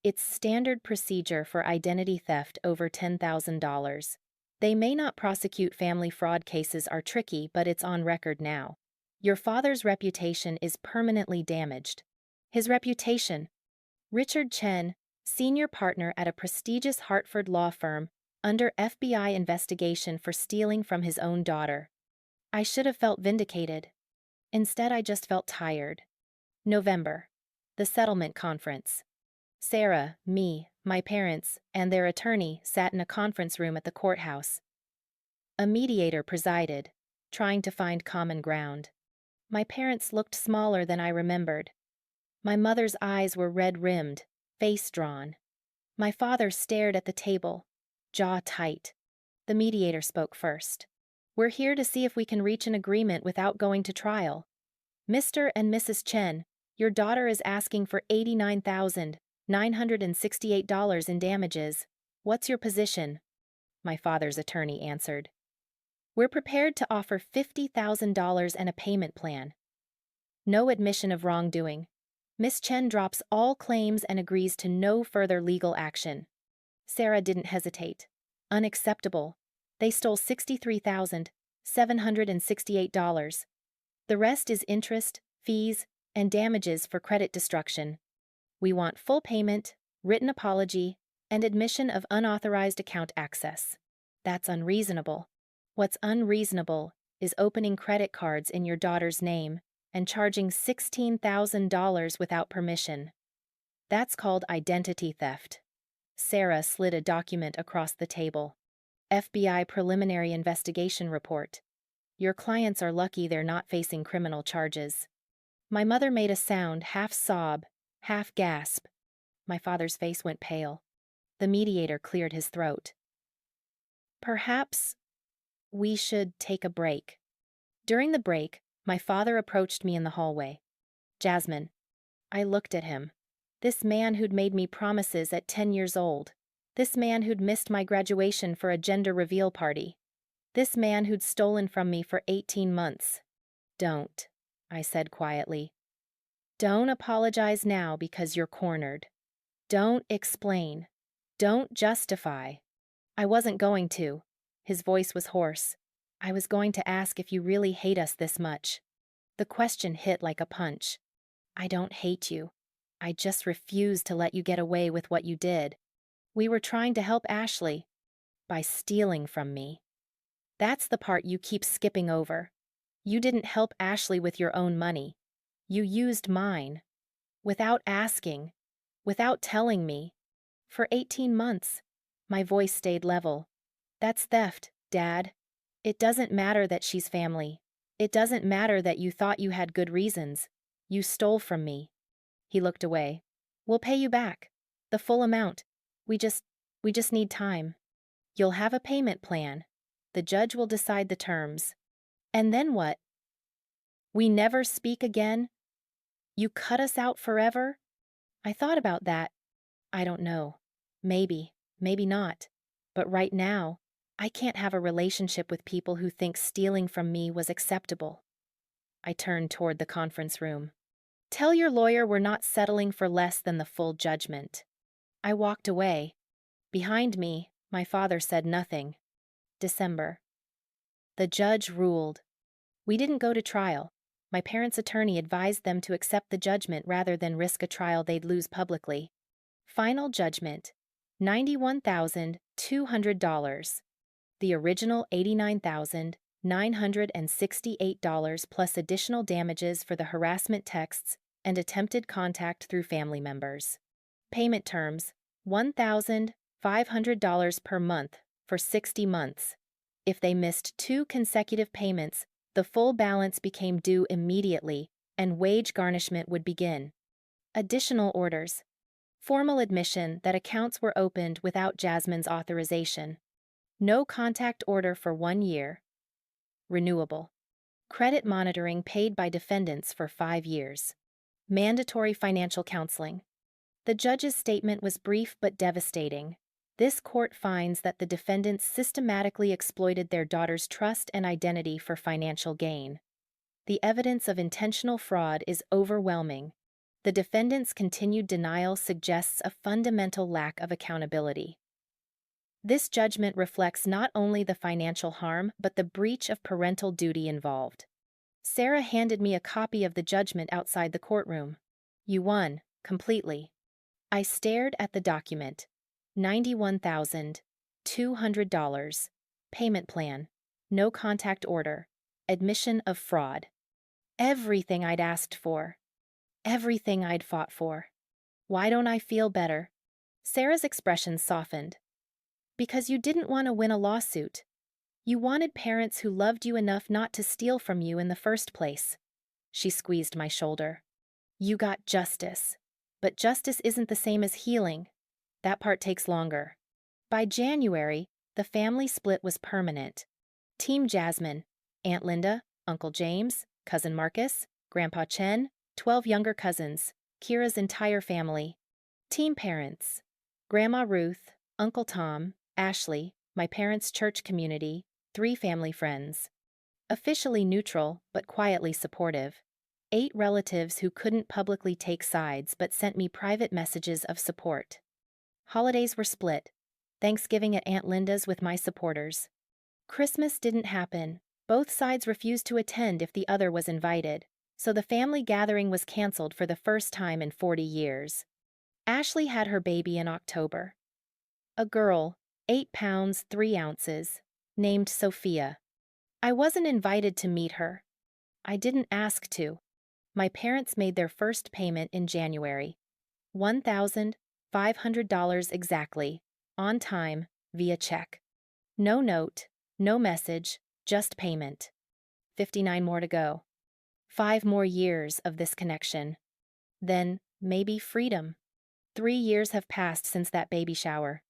It's standard procedure for identity theft over $10,000. They may not prosecute family fraud cases are tricky, but it's on record now. Your father's reputation is permanently damaged. His reputation? Richard Chen, senior partner at a prestigious Hartford law firm, under FBI investigation for stealing from his own daughter. I should have felt vindicated. Instead, I just felt tired. November. The settlement conference. Sarah, me, my parents, and their attorney sat in a conference room at the courthouse. A mediator presided, trying to find common ground. My parents looked smaller than I remembered. My mother's eyes were red-rimmed, face drawn. My father stared at the table, jaw tight. The mediator spoke first. "We're here to see if we can reach an agreement without going to trial. Mr. and Mrs. Chen, your daughter is asking for $89,968 in damages. What's your position?" My father's attorney answered. "We're prepared to offer $50,000 and a payment plan." No admission of wrongdoing. Miss Chen drops all claims and agrees to no further legal action. Sarah didn't hesitate. Unacceptable. They stole $63,768. The rest is interest, fees, and damages for credit destruction. We want full payment, written apology, and admission of unauthorized account access. That's unreasonable. What's unreasonable is opening credit cards in your daughter's name and charging $16,000 without permission. That's called identity theft. Sarah slid a document across the table. FBI Preliminary Investigation Report. Your clients are lucky they're not facing criminal charges. My mother made a sound, half sob, half gasp. My father's face went pale. The mediator cleared his throat. "Perhaps we should take a break." During the break, my father approached me in the hallway. "Jasmine." I looked at him. This man who'd made me promises at 10 years old. This man who'd missed my graduation for a gender reveal party. This man who'd stolen from me for 18 months. "Don't," I said quietly. "Don't apologize now because you're cornered. Don't explain. Don't justify." I wasn't going to. His voice was hoarse. "I was going to ask if you really hate us this much." The question hit like a punch. "I don't hate you. I just refuse to let you get away with what you did. We were trying to help Ashley by stealing from me." That's the part you keep skipping over. You didn't help Ashley with your own money. You used mine. Without asking. Without telling me. For 18 months. My voice stayed level. "That's theft, Dad. It doesn't matter that she's family. It doesn't matter that you thought you had good reasons. You stole from me." He looked away. "We'll pay you back. The full amount. We just need time. You'll have a payment plan. The judge will decide the terms. And then what? We never speak again? You cut us out forever?" I thought about that. I don't know. Maybe not. But right now, I can't have a relationship with people who think stealing from me was acceptable. I turned toward the conference room. "Tell your lawyer we're not settling for less than the full judgment." I walked away. Behind me, my father said nothing. December. The judge ruled. We didn't go to trial. My parents' attorney advised them to accept the judgment rather than risk a trial they'd lose publicly. Final judgment: $91,200. The original $89,968 plus additional damages for the harassment texts and attempted contact through family members. Payment terms: $1,500 per month for 60 months. If they missed 2 consecutive payments, the full balance became due immediately, and wage garnishment would begin. Additional orders: formal admission that accounts were opened without Jasmine's authorization. No contact order for 1 year. Renewable. Credit monitoring paid by defendants for 5 years. Mandatory financial counseling. The judge's statement was brief but devastating. This court finds that the defendants systematically exploited their daughter's trust and identity for financial gain. The evidence of intentional fraud is overwhelming. The defendants' continued denial suggests a fundamental lack of accountability. This judgment reflects not only the financial harm but the breach of parental duty involved. Sarah handed me a copy of the judgment outside the courtroom. "You won, completely." I stared at the document. $91,200. Payment plan. No contact order. Admission of fraud. Everything I'd asked for. Everything I'd fought for. Why don't I feel better? Sarah's expression softened. Because you didn't want to win a lawsuit. You wanted parents who loved you enough not to steal from you in the first place. She squeezed my shoulder. You got justice. But justice isn't the same as healing. That part takes longer. By January, the family split was permanent. Team Jasmine, Aunt Linda, Uncle James, Cousin Marcus, Grandpa Chen, 12 younger cousins, Kira's entire family. Team parents, Grandma Ruth, Uncle Tom, Ashley, my parents' church community, 3 family friends. Officially neutral, but quietly supportive. 8 relatives who couldn't publicly take sides but sent me private messages of support. Holidays were split. Thanksgiving at Aunt Linda's with my supporters. Christmas didn't happen. Both sides refused to attend if the other was invited, so the family gathering was canceled for the first time in 40 years. Ashley had her baby in October. A girl, 8 pounds 3 ounces, named Sophia. I wasn't invited to meet her. I didn't ask to. My parents made their first payment in January. $1,500 exactly, on time, via check. No note, no message, just payment. 59 more to go. 5 more years of this connection. Then, maybe freedom. 3 years have passed since that baby shower.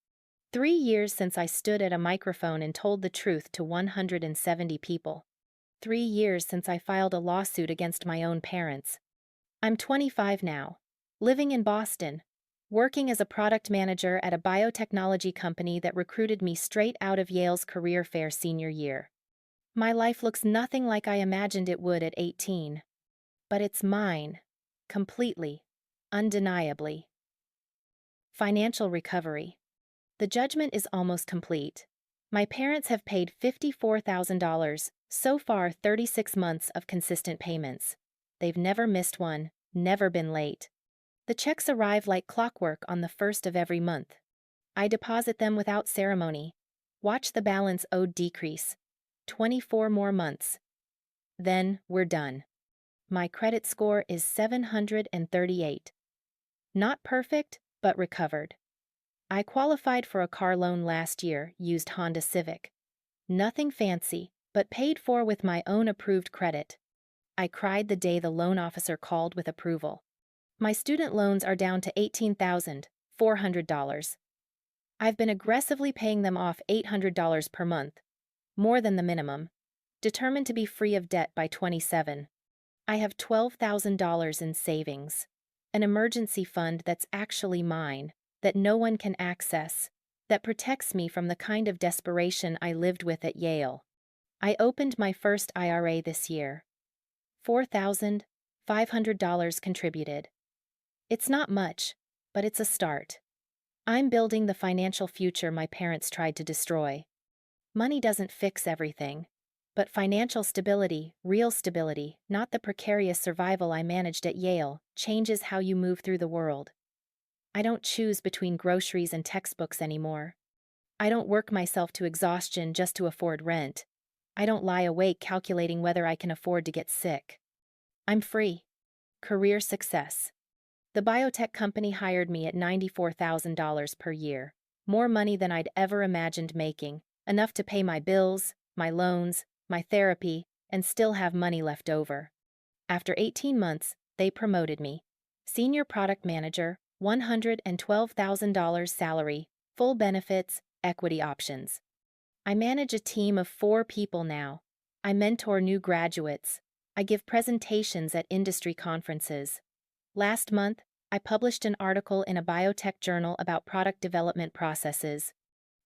3 years since I stood at a microphone and told the truth to 170 people. 3 years since I filed a lawsuit against my own parents. I'm 25 now, living in Boston, working as a product manager at a biotechnology company that recruited me straight out of Yale's career fair senior year. My life looks nothing like I imagined it would at 18. But it's mine. Completely. Undeniably. Financial recovery. The judgment is almost complete. My parents have paid $54,000, so far 36 months of consistent payments. They've never missed one, never been late. The checks arrive like clockwork on the first of every month. I deposit them without ceremony. Watch the balance owed decrease. 24 more months. Then we're done. My credit score is 738. Not perfect, but recovered. I qualified for a car loan last year, used Honda Civic. Nothing fancy, but paid for with my own approved credit. I cried the day the loan officer called with approval. My student loans are down to $18,400. I've been aggressively paying them off $800 per month, more than the minimum, determined to be free of debt by 27. I have $12,000 in savings, an emergency fund that's actually mine, that no one can access, that protects me from the kind of desperation I lived with at Yale. I opened my first IRA this year. $4,500 contributed. It's not much, but it's a start. I'm building the financial future my parents tried to destroy. Money doesn't fix everything, but financial stability, real stability, not the precarious survival I managed at Yale, changes how you move through the world. I don't choose between groceries and textbooks anymore. I don't work myself to exhaustion just to afford rent. I don't lie awake calculating whether I can afford to get sick. I'm free. Career success. The biotech company hired me at $94,000 per year, more money than I'd ever imagined making, enough to pay my bills, my loans, my therapy, and still have money left over. After 18 months, they promoted me. Senior product manager, $112,000 salary, full benefits, equity options. I manage a team of 4 people now. I mentor new graduates. I give presentations at industry conferences. Last month, I published an article in a biotech journal about product development processes.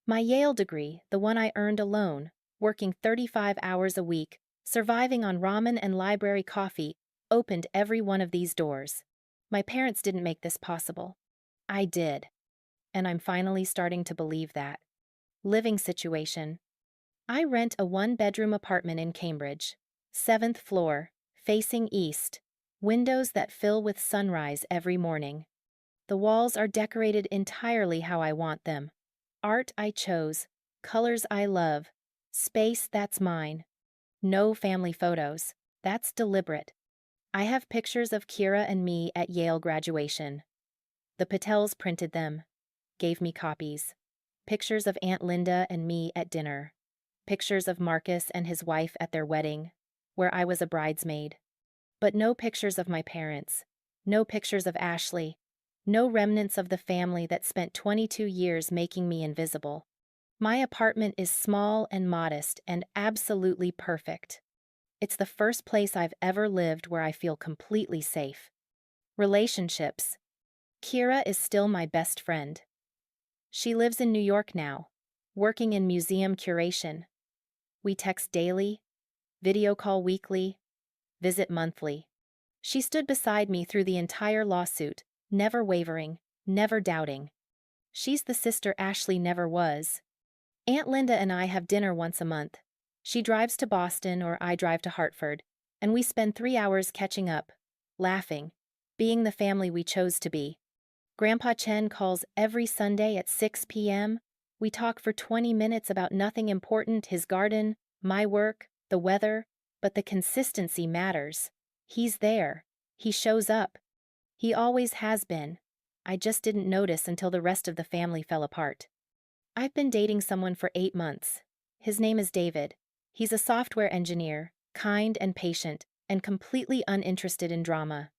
My Yale degree, the one I earned alone, working 35 hours a week, surviving on ramen and library coffee, opened every one of these doors. My parents didn't make this possible. I did. And I'm finally starting to believe that. Living situation. I rent a 1-bedroom apartment in Cambridge. 7th floor, facing east. Windows that fill with sunrise every morning. The walls are decorated entirely how I want them. Art I chose, colors I love, space that's mine. No family photos, that's deliberate. I have pictures of Kira and me at Yale graduation. The Patels printed them, gave me copies. Pictures of Aunt Linda and me at dinner. Pictures of Marcus and his wife at their wedding, where I was a bridesmaid. But no pictures of my parents. No pictures of Ashley. No remnants of the family that spent 22 years making me invisible. My apartment is small and modest and absolutely perfect. It's the first place I've ever lived where I feel completely safe. Relationships. Kira is still my best friend. She lives in New York now, working in museum curation. We text daily, video call weekly, visit monthly. She stood beside me through the entire lawsuit, never wavering, never doubting. She's the sister Ashley never was. Aunt Linda and I have dinner once a month. She drives to Boston or I drive to Hartford, and we spend 3 hours catching up, laughing, being the family we chose to be. Grandpa Chen calls every Sunday at 6 p.m. We talk for 20 minutes about nothing important, his garden, my work, the weather, but the consistency matters. He's there. He shows up. He always has been. I just didn't notice until the rest of the family fell apart. I've been dating someone for 8 months. His name is David. He's a software engineer, kind and patient, and completely uninterested in drama.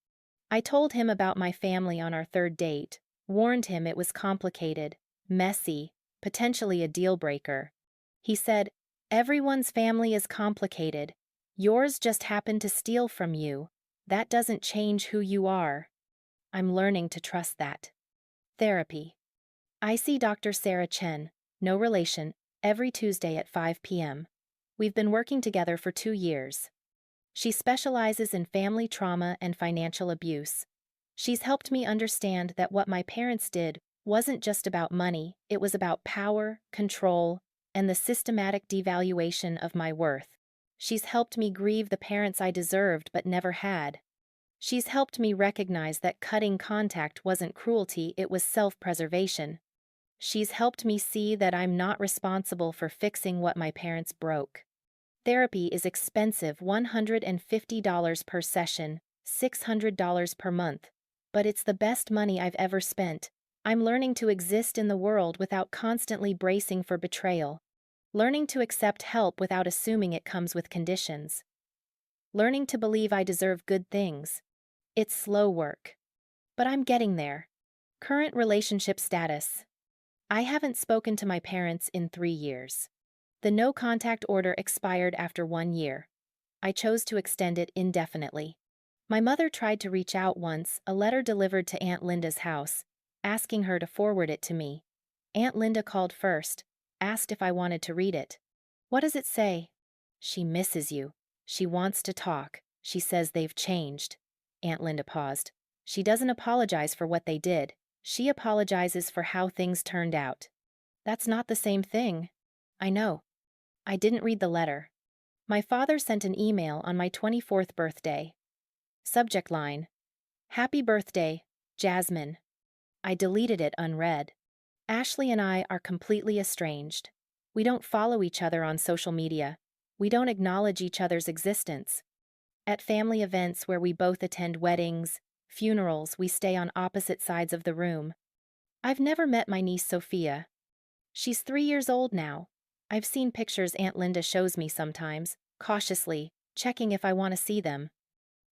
I told him about my family on our third date, warned him it was complicated, messy, potentially a deal breaker. He said, "Everyone's family is complicated. Yours just happened to steal from you. That doesn't change who you are." I'm learning to trust that. Therapy. I see Dr. Sarah Chen, no relation, every Tuesday at 5 p.m. We've been working together for 2 years. She specializes in family trauma and financial abuse. She's helped me understand that what my parents did wasn't just about money, it was about power, control, and the systematic devaluation of my worth. She's helped me grieve the parents I deserved but never had. She's helped me recognize that cutting contact wasn't cruelty, it was self-preservation. She's helped me see that I'm not responsible for fixing what my parents broke. Therapy is expensive, $150 per session, $600 per month. But it's the best money I've ever spent. I'm learning to exist in the world without constantly bracing for betrayal. Learning to accept help without assuming it comes with conditions. Learning to believe I deserve good things. It's slow work. But I'm getting there. Current relationship status. I haven't spoken to my parents in 3 years. The no-contact order expired after 1 year. I chose to extend it indefinitely. My mother tried to reach out once, a letter delivered to Aunt Linda's house, asking her to forward it to me. Aunt Linda called first, asked if I wanted to read it. "What does it say?" "She misses you. She wants to talk. She says they've changed." Aunt Linda paused. "She doesn't apologize for what they did. She apologizes for how things turned out." "That's not the same thing." "I know." I didn't read the letter. My father sent an email on my 24th birthday. Subject line: "Happy birthday, Jasmine." I deleted it unread. Ashley and I are completely estranged. We don't follow each other on social media. We don't acknowledge each other's existence. At family events where we both attend weddings, funerals, we stay on opposite sides of the room. I've never met my niece Sophia. She's 3 years old now. I've seen pictures Aunt Linda shows me sometimes, cautiously, checking if I want to see them.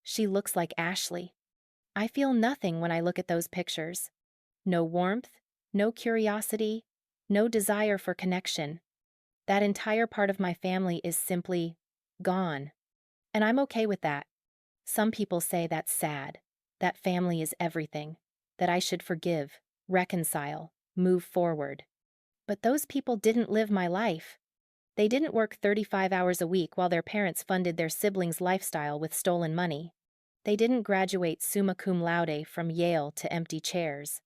She looks like Ashley. I feel nothing when I look at those pictures. No warmth, no curiosity, no desire for connection. That entire part of my family is simply gone. And I'm okay with that. Some people say that's sad, that family is everything, that I should forgive, reconcile, move forward. But those people didn't live my life. They didn't work 35 hours a week while their parents funded their siblings' lifestyle with stolen money. They didn't graduate summa cum laude from Yale to empty chairs.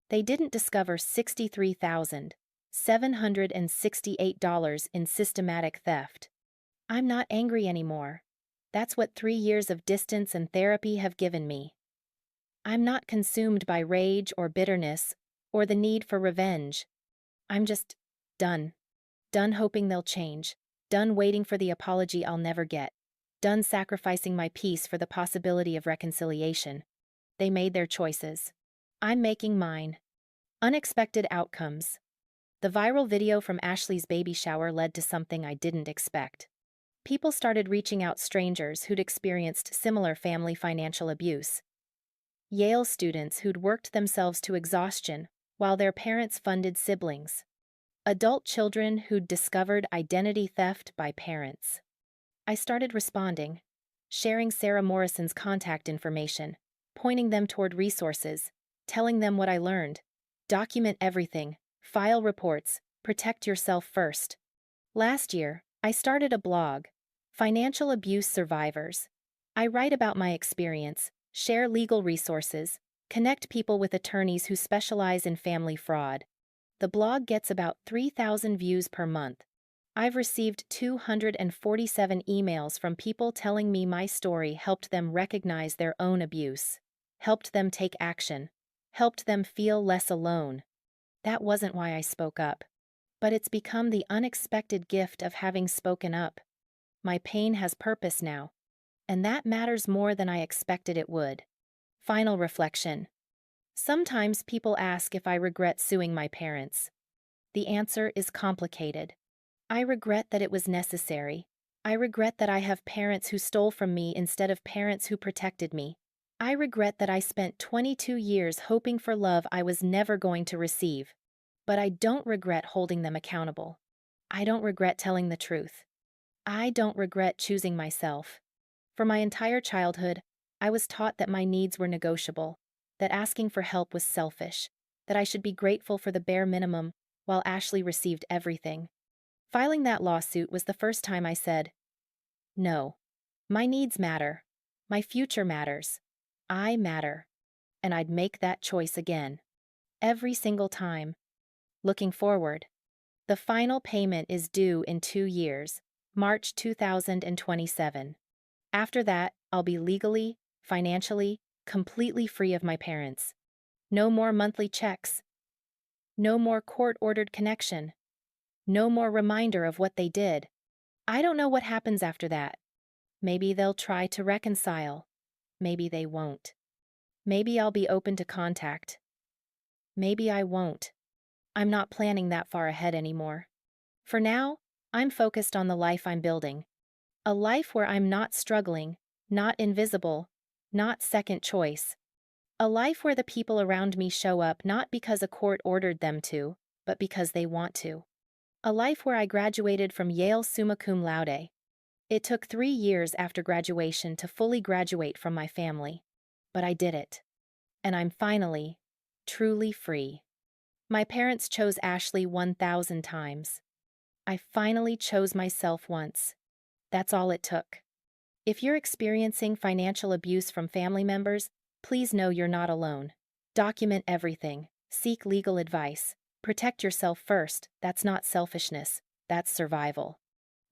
They didn't discover $63,768 in systematic theft. I'm not angry anymore. That's what 3 years of distance and therapy have given me. I'm not consumed by rage or bitterness or the need for revenge. I'm just done. Done hoping they'll change. Done waiting for the apology I'll never get. done sacrificing my peace for the possibility of reconciliation. They made their choices. I'm making mine. Unexpected outcomes. The viral video from Ashley's baby shower led to something I didn't expect. People started reaching out strangers who'd experienced similar family financial abuse. Yale students who'd worked themselves to exhaustion while their parents funded siblings. Adult children who'd discovered identity theft by parents. I started responding, sharing Sarah Morrison's contact information, pointing them toward resources, telling them what I learned. Document everything, file reports, protect yourself first. Last year, I started a blog, Financial Abuse Survivors. I write about my experience, share legal resources, connect people with attorneys who specialize in family fraud. The blog gets about 3,000 views per month. I've received 247 emails from people telling me my story helped them recognize their own abuse, helped them take action, helped them feel less alone. That wasn't why I spoke up. But it's become the unexpected gift of having spoken up. My pain has purpose now, and that matters more than I expected it would. Final reflection. Sometimes people ask if I regret suing my parents. The answer is complicated. I regret that it was necessary. I regret that I have parents who stole from me instead of parents who protected me. I regret that I spent 22 years hoping for love I was never going to receive. But I don't regret holding them accountable. I don't regret telling the truth. I don't regret choosing myself. For my entire childhood, I was taught that my needs were negotiable, that asking for help was selfish, that I should be grateful for the bare minimum while Ashley received everything. Filing that lawsuit was the first time I said, no, my needs matter. My future matters. I matter. And I'd make that choice again. Every single time. Looking forward. The final payment is due in 2 years, March 2027. After that, I'll be legally, financially, completely free of my parents. No more monthly checks. No more court-ordered connection. No more reminder of what they did. I don't know what happens after that. Maybe they'll try to reconcile. Maybe they won't. Maybe I'll be open to contact. Maybe I won't. I'm not planning that far ahead anymore. For now, I'm focused on the life I'm building. A life where I'm not struggling, not invisible, not second choice. A life where the people around me show up not because a court ordered them to, but because they want to. A life where I graduated from Yale summa cum laude. It took 3 years after graduation to fully graduate from my family. But I did it. And I'm finally, truly free. My parents chose Ashley 1,000 times. I finally chose myself once. That's all it took. If you're experiencing financial abuse from family members, please know you're not alone. Document everything. Seek legal advice. Protect yourself first. That's not selfishness. That's survival.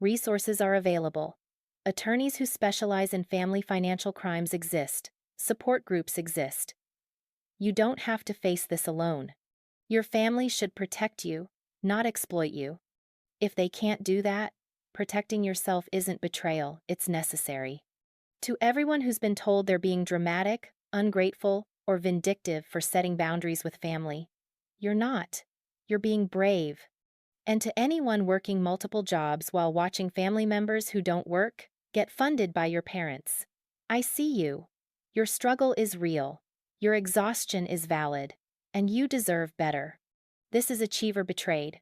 Resources are available. Attorneys who specialize in family financial crimes exist. Support groups exist. You don't have to face this alone. Your family should protect you, not exploit you. If they can't do that, protecting yourself isn't betrayal, it's necessary. To everyone who's been told they're being dramatic, ungrateful, or vindictive for setting boundaries with family, you're not. You're being brave. And to anyone working multiple jobs while watching family members who don't work get funded by your parents, I see you. Your struggle is real. Your exhaustion is valid. And you deserve better. This is Achiever Betrayed,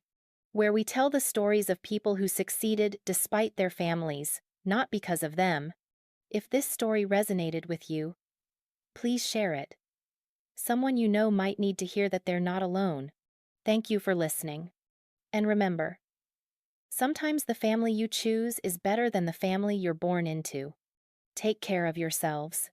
where we tell the stories of people who succeeded despite their families, not because of them. If this story resonated with you, please share it. Someone you know might need to hear that they're not alone. Thank you for listening. And remember, sometimes the family you choose is better than the family you're born into. Take care of yourselves.